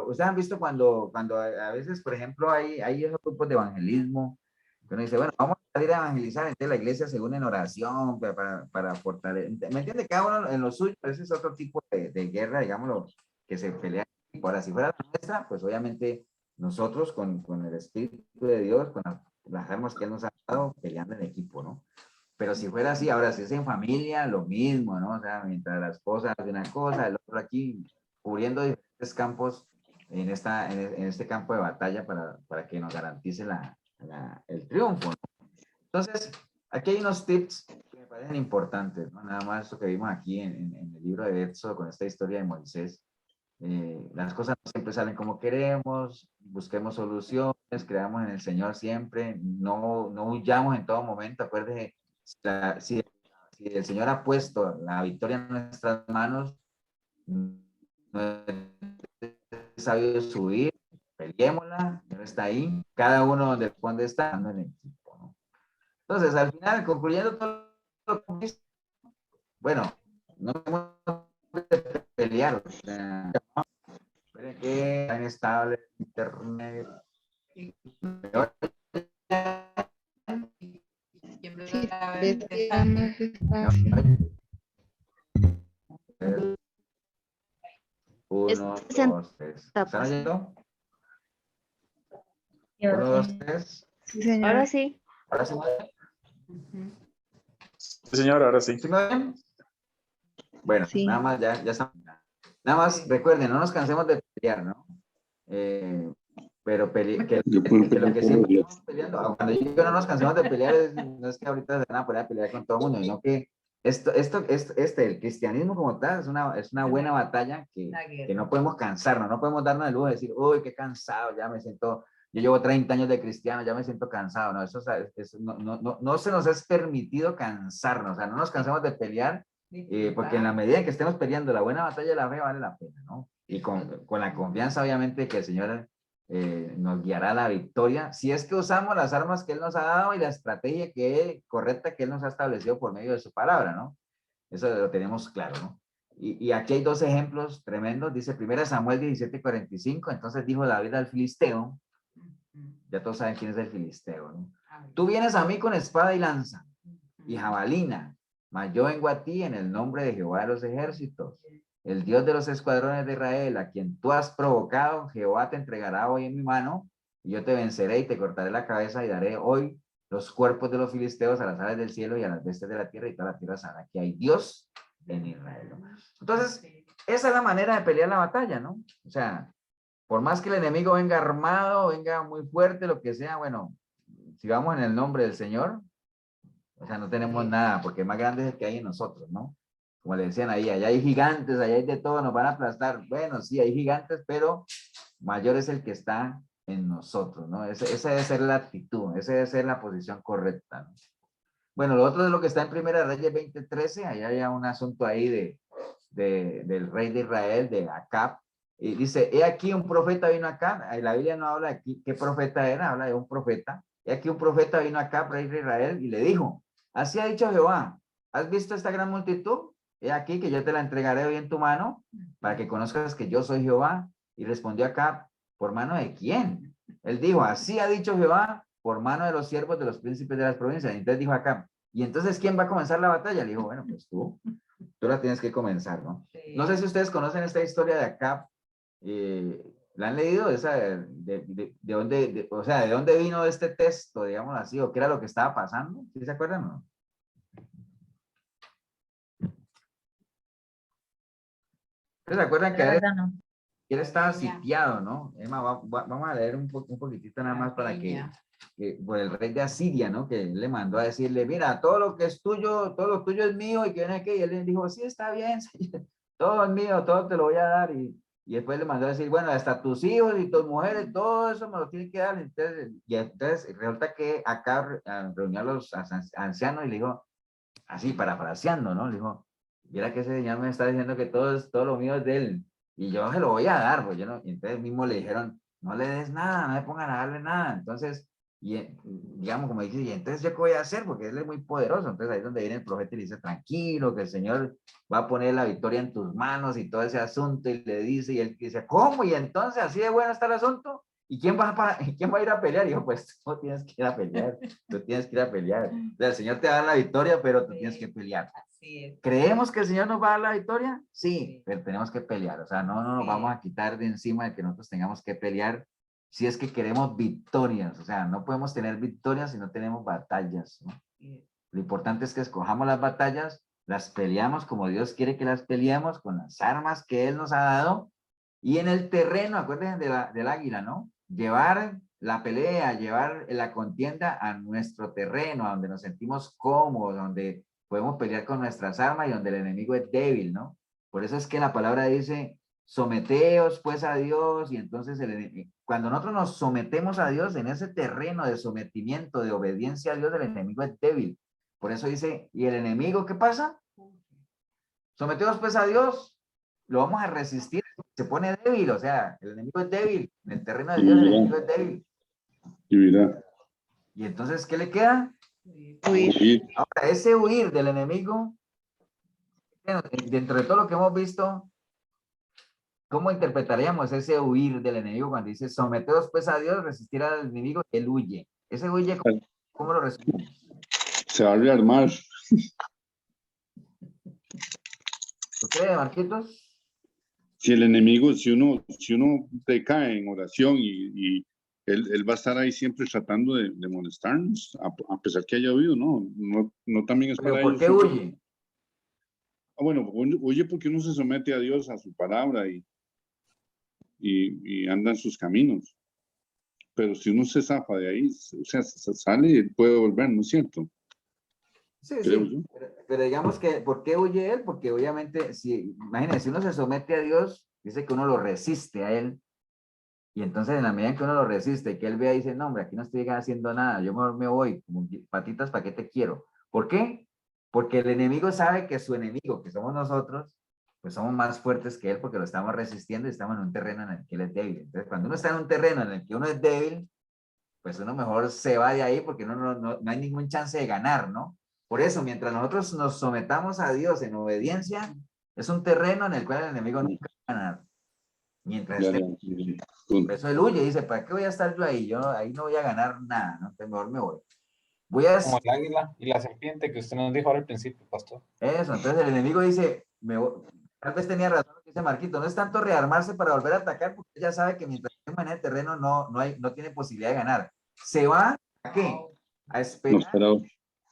A: ustedes han visto cuando a veces, por ejemplo, hay esos grupos de evangelismo, que uno dice, bueno, vamos a salir a evangelizar, entonces la iglesia se une en oración para fortalecer, ¿me entiende? Cada uno en lo suyo, ese es otro tipo de guerra, digámoslo, que se pelea. Ahora, si fuera la nuestra, pues obviamente nosotros con el Espíritu de Dios, con las armas que Él nos ha dado, peleando en equipo, ¿no? Pero si fuera así, ahora si es en familia, lo mismo, ¿no? O sea, mientras la esposa hace una cosa, el otro aquí, cubriendo diferentes campos en este campo de batalla para que nos garantice el triunfo, ¿no? Entonces, aquí hay unos tips que me parecen importantes, ¿no? Nada más esto que vimos aquí en el libro de Éxodo con esta historia de Moisés. Las cosas no siempre salen como queremos, busquemos soluciones, creamos en el Señor siempre, no huyamos en todo momento. Acuérdese, si el Señor ha puesto la victoria en nuestras manos, no es sabio subir, peleémosla, Él está ahí, cada uno donde está dando en equipo, ¿no? Entonces, al final, concluyendo todo lo que dice, bueno, no tenemos que pelear, o sea, que está inestable internet. Uno, dos, tres. ¿Están oyendo? Uno, dos, tres.
B: Sí, señor.
F: Ahora sí.
A: Ahora sí.
E: Sí, señor, ahora sí.
A: ¿Sí me oyen? Bueno,
B: Sí.
A: nada más, ya estamos. Nada más, recuerden, no nos cansemos de pelear, ¿no? Pero que lo que siempre estamos peleando, cuando yo digo no nos cansemos de pelear, no es que ahorita se van a poner a pelear con todo el mundo, sino que el cristianismo como tal es una buena batalla que no podemos cansarnos, no podemos darnos el lujo de decir, uy, qué cansado, ya me siento, yo llevo 30 años de cristiano, ya me siento cansado, no, no se nos es permitido cansarnos, o sea, no nos cansamos de pelear, porque en la medida en que estemos peleando la buena batalla de la fe vale la pena, ¿no? Y con la confianza, obviamente, que el Señor nos guiará a la victoria, si es que usamos las armas que Él nos ha dado y la estrategia correcta que Él nos ha establecido por medio de su palabra, ¿no? Eso lo tenemos claro, ¿no? Y aquí hay dos ejemplos tremendos, dice 1 Samuel 17:45, entonces dijo David al filisteo, ya todos saben quién es el filisteo, ¿no? Tú vienes a mí con espada y lanza y jabalina, mas yo vengo a ti en el nombre de Jehová de los ejércitos, el Dios de los escuadrones de Israel, a quien tú has provocado. Jehová te entregará hoy en mi mano, y yo te venceré y te cortaré la cabeza y daré hoy los cuerpos de los filisteos a las aves del cielo y a las bestias de la tierra, y toda la tierra sabrá que hay Dios en Israel, ¿no? Entonces, esa es la manera de pelear la batalla, ¿no? O sea, por más que el enemigo venga armado, venga muy fuerte, lo que sea, bueno, si vamos en el nombre del Señor, o sea, no tenemos nada, porque más grande es el que hay en nosotros, ¿no? como le decían ahí, allá hay gigantes, allá hay de todo, nos van a aplastar. Bueno, sí, hay gigantes, pero mayor es el que está en nosotros, ¿no? Esa debe ser la actitud, esa debe ser la posición correcta, ¿no? Bueno, lo otro es lo que está en Primera Reyes 20:13, allá hay un asunto ahí del rey de Israel, de Acab, y dice, he aquí un profeta vino acá, la Biblia no habla aquí qué profeta era, habla de un profeta, he aquí un profeta vino acá, rey de Israel, y le dijo, así ha dicho Jehová, ¿has visto esta gran multitud? He aquí que yo te la entregaré hoy en tu mano, para que conozcas que yo soy Jehová. Y respondió Acab, ¿por mano de quién? Él dijo, así ha dicho Jehová, por mano de los siervos de los príncipes de las provincias. Y entonces dijo Acab, ¿y entonces quién va a comenzar la batalla? Le dijo, bueno, pues tú la tienes que comenzar, ¿no?
H: Sí.
A: No sé si ustedes conocen esta historia de Acab. ¿La han leído? Esa de dónde, o sea, ¿de dónde vino este texto, digamos así, o qué era lo que estaba pasando? ¿Sí se acuerdan o no? ¿Se acuerdan que
N: La verdad no.
A: él estaba sitiado, ¿no? Emma, vamos a leer un poquitito nada más para que por el rey de Asiria, ¿no? Que le mandó a decirle, mira, todo lo que es tuyo, todo lo tuyo es mío, y que viene aquí, y él le dijo, sí, está bien, señor. Todo es mío, todo te lo voy a dar, y después le mandó a decir, bueno, hasta tus hijos y tus mujeres, todo eso me lo tienes que dar. Entonces resulta que acá reunió a los ancianos y le dijo, así parafraseando, ¿no? Le dijo, mira que ese señor me está diciendo que todo lo mío es de él, y yo se lo voy a dar, pues yo no, y entonces mismo le dijeron, no le des nada, no le pongan a darle nada. Entonces, digamos, como dice, y entonces yo qué voy a hacer, porque él es muy poderoso. Entonces ahí es donde viene el profeta y le dice, tranquilo, que el Señor va a poner la victoria en tus manos y todo ese asunto, y le dice, y él dice, ¿cómo? Y entonces así de bueno está el asunto. ¿Y quién va a ir a pelear? Y yo, pues tú tienes que ir a pelear, tú tienes que ir a pelear. O sea, el Señor te va a dar la victoria, pero tú tienes que pelear.
H: Así es.
A: ¿Creemos que el Señor nos va a dar la victoria? Sí, pero tenemos que pelear. O sea, no nos vamos a quitar de encima de que nosotros tengamos que pelear si es que queremos victorias. O sea, no podemos tener victorias si no tenemos batallas, ¿no? Lo importante es que escojamos las batallas, las peleamos como Dios quiere que las peleemos, con las armas que Él nos ha dado, y en el terreno, acuérdense del águila, ¿no? Llevar la pelea, llevar la contienda a nuestro terreno, a donde nos sentimos cómodos, donde podemos pelear con nuestras armas y donde el enemigo es débil, ¿no? Por eso es que la palabra dice, someteos pues a Dios, y entonces cuando nosotros nos sometemos a Dios en ese terreno de sometimiento, de obediencia a Dios, el enemigo es débil. Por eso dice, ¿y el enemigo qué pasa? Someteos pues a Dios, lo vamos a resistir, se pone débil, o sea, el enemigo es débil, en el terreno de Dios el enemigo es débil. Y entonces, ¿qué le queda?
G: Huir.
A: Ahora, ese huir del enemigo, dentro de todo lo que hemos visto, ¿cómo interpretaríamos ese huir del enemigo cuando dice, someteos pues a Dios, resistir al enemigo, él huye? Ese huye, ¿cómo lo resumimos?
G: Se va a rearmar.
A: ¿Usted, Marquitos?
G: Si el enemigo, si uno decae en oración y él va a estar ahí siempre tratando de molestarnos, a pesar que haya oído, no también es para
A: ¿Por qué huye?
G: Bueno, huye porque uno se somete a Dios, a su palabra y anda en sus caminos. Pero si uno se zafa de ahí, o sea, se sale y puede volver, ¿no es cierto?
A: Sí, sí, pero digamos que, ¿por qué huye él? Porque obviamente, imagínense, si uno se somete a Dios, dice que uno lo resiste a él, y entonces en la medida en que uno lo resiste, y que él vea y dice, no, hombre, aquí no estoy haciendo nada, yo mejor me voy, como patitas, ¿para qué te quiero? ¿Por qué? Porque el enemigo sabe que su enemigo, que somos nosotros, pues somos más fuertes que él porque lo estamos resistiendo y estamos en un terreno en el que él es débil. Entonces, cuando uno está en un terreno en el que uno es débil, pues uno mejor se va de ahí porque no hay ningún chance de ganar, ¿no? Por eso, mientras nosotros nos sometamos a Dios en obediencia, es un terreno en el cual el enemigo nunca va a ganar. Mientras por eso él huye, dice, ¿para qué voy a estar yo ahí? Yo ahí no voy a ganar nada, ¿no? Entonces mejor me voy.
K: Como el águila y la serpiente que usted nos dijo ahora al principio, pastor.
A: Eso, entonces el enemigo dice, tal vez tenía razón lo que dice Marquito, no es tanto rearmarse para volver a atacar, porque ella sabe que mientras esté en el terreno no tiene posibilidad de ganar. Se va, ¿a qué? A esperar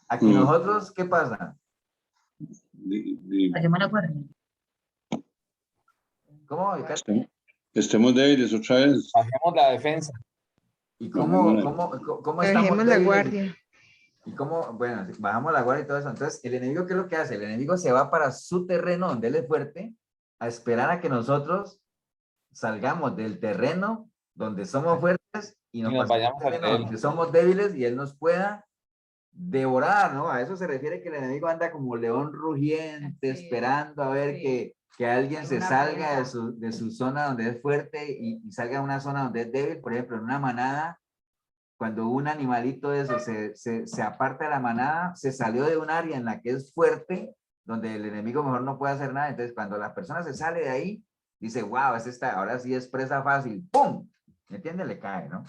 A: a que nosotros, ¿qué pasa? ¿Cómo?
G: Estemos débiles otra vez.
K: Hacemos la defensa.
A: ¿Y cómo estamos
B: Bajemos la
A: débiles?
B: guardia.
A: Y como, bueno, bajamos la guardia y todo eso. Entonces, el enemigo, ¿qué es lo que hace? El enemigo se va para su terreno donde él es fuerte a esperar a que nosotros salgamos del terreno donde somos fuertes y nos
K: Y nos
A: pasemos
K: vayamos
A: al
K: al
A: terreno
K: de él.
A: donde somos débiles y él nos pueda devorar, ¿no? A eso se refiere que el enemigo anda como león rugiente,
H: Sí,
A: esperando a ver
H: sí.
A: que alguien se
H: Alguna
A: salga
H: presa.
A: de su zona donde es fuerte y salga a una zona donde es débil. Por ejemplo, en una manada, cuando un animalito de eso se aparta de la manada, se salió de un área en la que es fuerte, donde el enemigo mejor no puede hacer nada. Entonces, cuando la persona se sale de ahí, dice, wow, ahora sí es presa fácil, ¡pum! ¿Me entiende? Le cae, ¿no?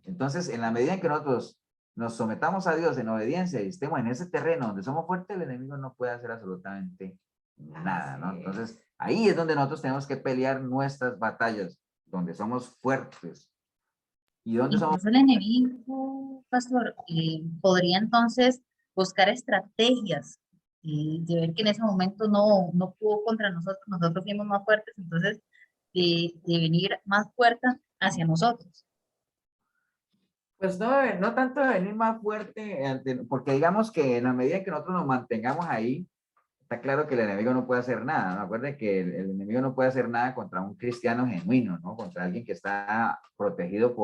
A: Entonces, en la medida en que nosotros nos sometamos a Dios en obediencia y estemos en ese terreno donde somos fuertes, el enemigo no puede hacer absolutamente nada, ¿no? Entonces, ahí es donde nosotros tenemos que pelear nuestras batallas, donde somos fuertes. ¿Y dónde somos?
N: Incluso el enemigo, pastor, podría entonces buscar estrategias de ver que en ese momento no pudo contra nosotros, nosotros fuimos más fuertes, entonces de venir más fuerte hacia nosotros.
A: Pues no, no tanto de venir más fuerte, porque digamos que en la medida en que nosotros nos mantengamos ahí, está claro que el enemigo no puede hacer nada, ¿no? Acuérdense que el enemigo no puede hacer nada contra un cristiano genuino, ¿no? Contra alguien que está protegido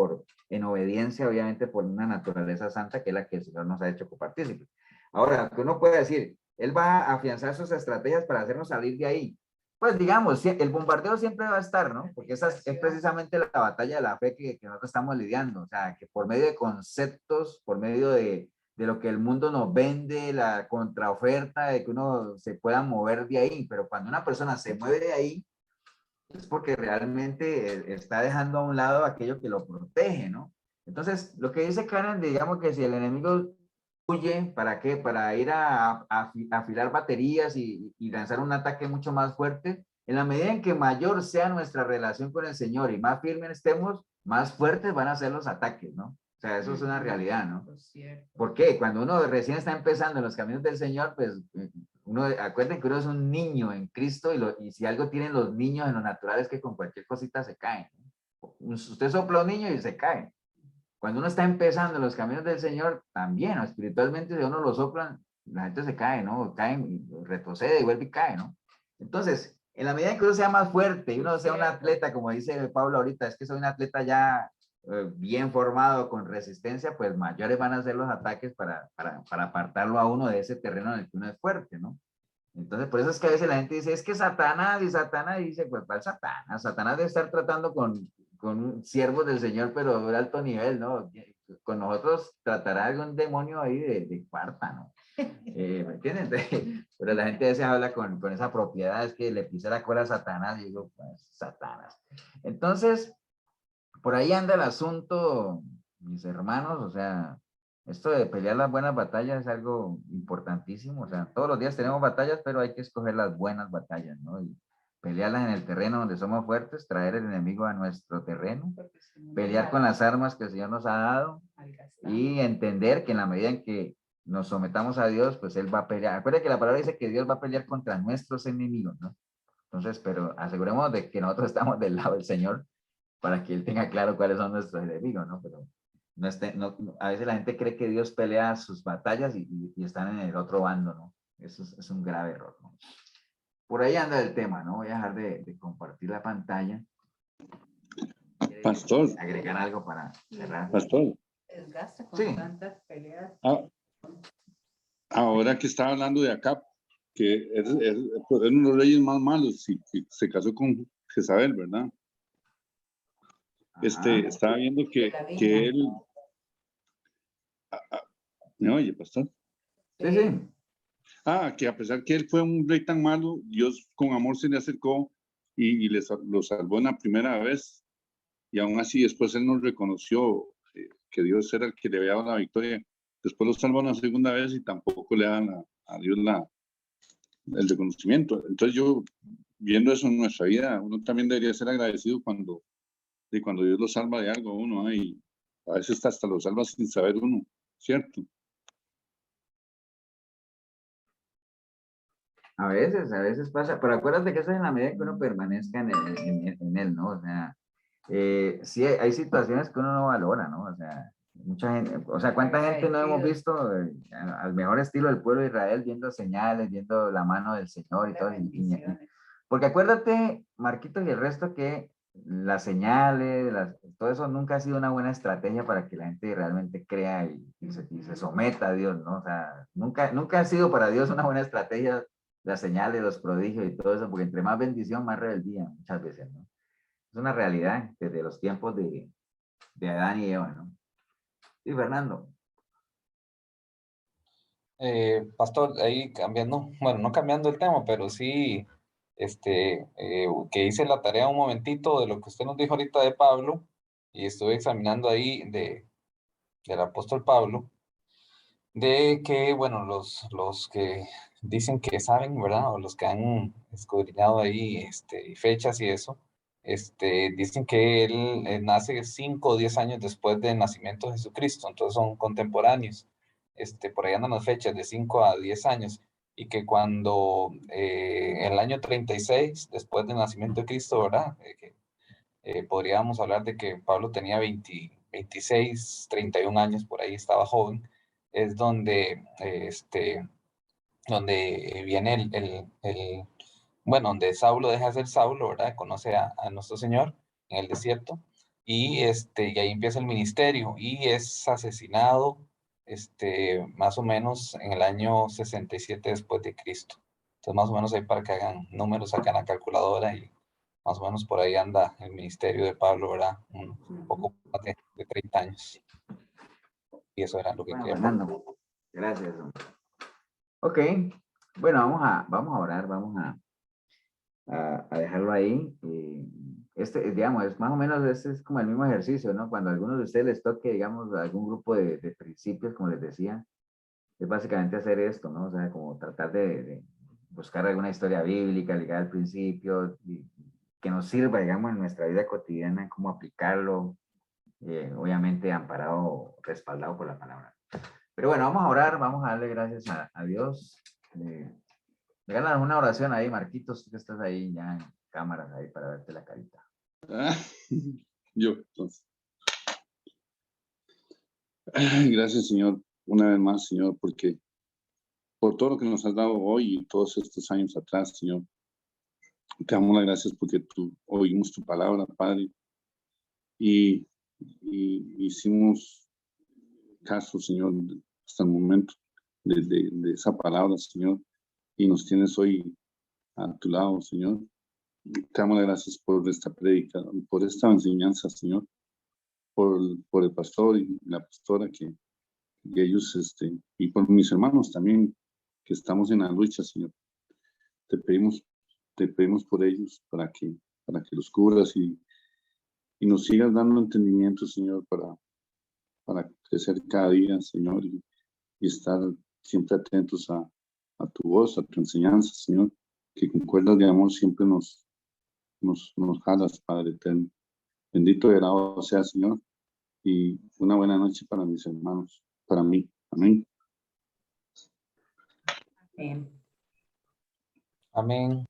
A: en obediencia, obviamente, por una naturaleza santa que es la que el Señor nos ha hecho copartícipes. Ahora, que uno puede decir, Él va a afianzar sus estrategias para hacernos salir de ahí. Pues digamos, el bombardeo siempre va a estar, ¿no? Porque esa es precisamente la batalla de la fe que nosotros estamos lidiando. O sea, que por medio de conceptos, por medio de lo que el mundo nos vende, la contraoferta, de que uno se pueda mover de ahí. Pero cuando una persona se mueve de ahí, es porque realmente está dejando a un lado aquello que lo protege, ¿no? Entonces, lo que dice Karen, digamos que si el enemigo huye, ¿para qué? Para ir a afilar baterías y lanzar un ataque mucho más fuerte. En la medida en que mayor sea nuestra relación con el Señor y más firmes estemos, más fuertes van a ser los ataques, ¿no? O sea, eso es una realidad, ¿no? ¿Por qué? Cuando uno recién está empezando en los caminos del Señor, pues acuérdense que uno es un niño en Cristo y si algo tienen los niños en lo natural es que con cualquier cosita se caen, ¿no? Usted sopla un niño y se cae. Cuando uno está empezando en los caminos del Señor, también, ¿no? Espiritualmente, si uno lo soplan, la gente se cae, ¿no? Caen, retrocede y vuelve y cae, ¿no? Entonces, en la medida en que uno sea más fuerte y uno sea un atleta, como dice Pablo ahorita, es que soy un atleta ya bien formado, con resistencia, pues mayores van a ser los ataques para apartarlo a uno de ese terreno en el que uno es fuerte, ¿no? Entonces, por eso es que a veces la gente dice, es que Satanás, y Satanás dice, pues, ¿cuál Satanás? Satanás debe estar tratando con siervos del Señor, pero de alto nivel, ¿no? Con nosotros tratará algún demonio ahí de cuarta, ¿no? ¿Me entienden? Pero la gente a veces habla con esa propiedad, es que le pisa la cola a Satanás, y digo, pues, Satanás. Entonces, por ahí anda el asunto, mis hermanos, o sea, esto de pelear las buenas batallas es algo importantísimo, o sea, todos los días tenemos batallas, pero hay que escoger las buenas batallas, ¿no? Y pelearlas en el terreno donde somos fuertes, traer el enemigo a nuestro terreno, pelear con las armas que el Señor nos ha dado y entender que en la medida en que nos sometamos a Dios, pues Él va a pelear. Acuérdense que la palabra dice que Dios va a pelear contra nuestros enemigos, ¿no? Entonces, pero aseguremos de que nosotros estamos del lado del Señor para que Él tenga claro cuáles son nuestros enemigos, ¿no? Pero a veces la gente cree que Dios pelea sus batallas y están en el otro bando, ¿no? Eso es un grave error, ¿no? Por ahí anda el tema, ¿no? Voy a dejar de compartir la pantalla.
G: Pastor.
A: Agregar algo para cerrar.
G: Pastor.
H: Desgasta con
A: Sí.
H: tantas peleas.
G: Ahora que estaba hablando de Acab, que es uno de los reyes más malos, y que se casó con Jezabel, ¿verdad? Estaba viendo que él... ¿Me oye, pastor?
A: Sí, sí.
G: Que a pesar que él fue un rey tan malo, Dios con amor se le acercó y lo salvó en la primera vez. Y aún así después él no reconoció que Dios era el que le había dado la victoria. Después lo salvó una segunda vez y tampoco le dan a Dios el reconocimiento. Entonces yo, viendo eso en nuestra vida, uno también debería ser agradecido cuando Dios lo salva de algo a uno, ¿eh? Y a veces hasta lo salva sin saber uno, ¿cierto?
A: A veces pasa, pero acuérdate que eso es en la medida que uno permanezca en él, ¿no? O sea, sí hay situaciones que uno no valora, ¿no? O sea, Mucha gente, o sea, ¿cuánta gente no hemos visto al mejor estilo del pueblo de Israel viendo señales, viendo la mano del Señor y todo? Porque acuérdate, Marquitos y el resto, que las señales, todo eso nunca ha sido una buena estrategia para que la gente realmente crea y se someta a Dios, ¿no? O sea, nunca ha sido para Dios una buena estrategia las señales, los prodigios y todo eso, porque entre más bendición, más rebeldía, muchas veces, ¿no? Es una realidad desde los tiempos de Adán y Eva, ¿no? Sí, Fernando.
K: Pastor, ahí cambiando, bueno, no cambiando el tema, pero sí, que hice la tarea un momentito de lo que usted nos dijo ahorita de Pablo, y estuve examinando ahí del apóstol Pablo, de que, bueno, los que dicen que saben, ¿verdad? O los que han escudriñado ahí fechas y eso, dicen que él nace 5 o 10 años después del nacimiento de Jesucristo, entonces son contemporáneos. Por ahí andan las fechas de 5 a 10 años, y que cuando en el año 36, después del nacimiento de Cristo, ¿verdad? Podríamos hablar de que Pablo tenía 26, 31 años, por ahí estaba joven, es donde viene bueno, donde Saulo deja de ser Saulo, ¿verdad? Conoce a nuestro Señor en el desierto, y ahí empieza el ministerio, y es asesinado, más o menos en el año 67 después de Cristo. Entonces, más o menos ahí para que hagan números, sacan la calculadora, y más o menos por ahí anda el ministerio de Pablo, ¿verdad? Un poco más de 30 años. Y eso era lo que
A: Bueno,
K: quería.
A: Fernando, gracias. Ok, bueno, vamos a orar, vamos a dejarlo ahí. Digamos, es más o menos, este es como el mismo ejercicio, ¿no? Cuando a algunos de ustedes les toque, digamos, algún grupo de principios, como les decía, es básicamente hacer esto, ¿no? O sea, como tratar de buscar alguna historia bíblica ligada al principio, y que nos sirva, digamos, en nuestra vida cotidiana, cómo aplicarlo, obviamente amparado, respaldado por la palabra. Pero bueno, vamos a orar, vamos a darle gracias a Dios. Regálanos una oración ahí, Marquitos, tú que estás ahí ya en cámaras ahí para verte la carita.
G: Yo, entonces. Gracias, Señor, una vez más, Señor, porque por todo lo que nos has dado hoy y todos estos años atrás, Señor, te damos las gracias porque oímos tu palabra, Padre, y hicimos caso, Señor, hasta el momento de esa palabra, Señor, y nos tienes hoy a tu lado, Señor. Te damos las gracias por esta prédica, por esta enseñanza, Señor, por el pastor y la pastora y ellos, y por mis hermanos también, que estamos en la lucha, Señor. Te pedimos por ellos para que los cubras y nos sigas dando entendimiento, Señor, para crecer cada día, Señor, y estar siempre atentos a tu voz, a tu enseñanza, Señor, que con cuerdas de amor siempre nos jalas, Padre eterno. Bendito y alabado sea, Señor, y una buena noche para mis hermanos, para mí. Amén.
H: Amén.
K: Amén.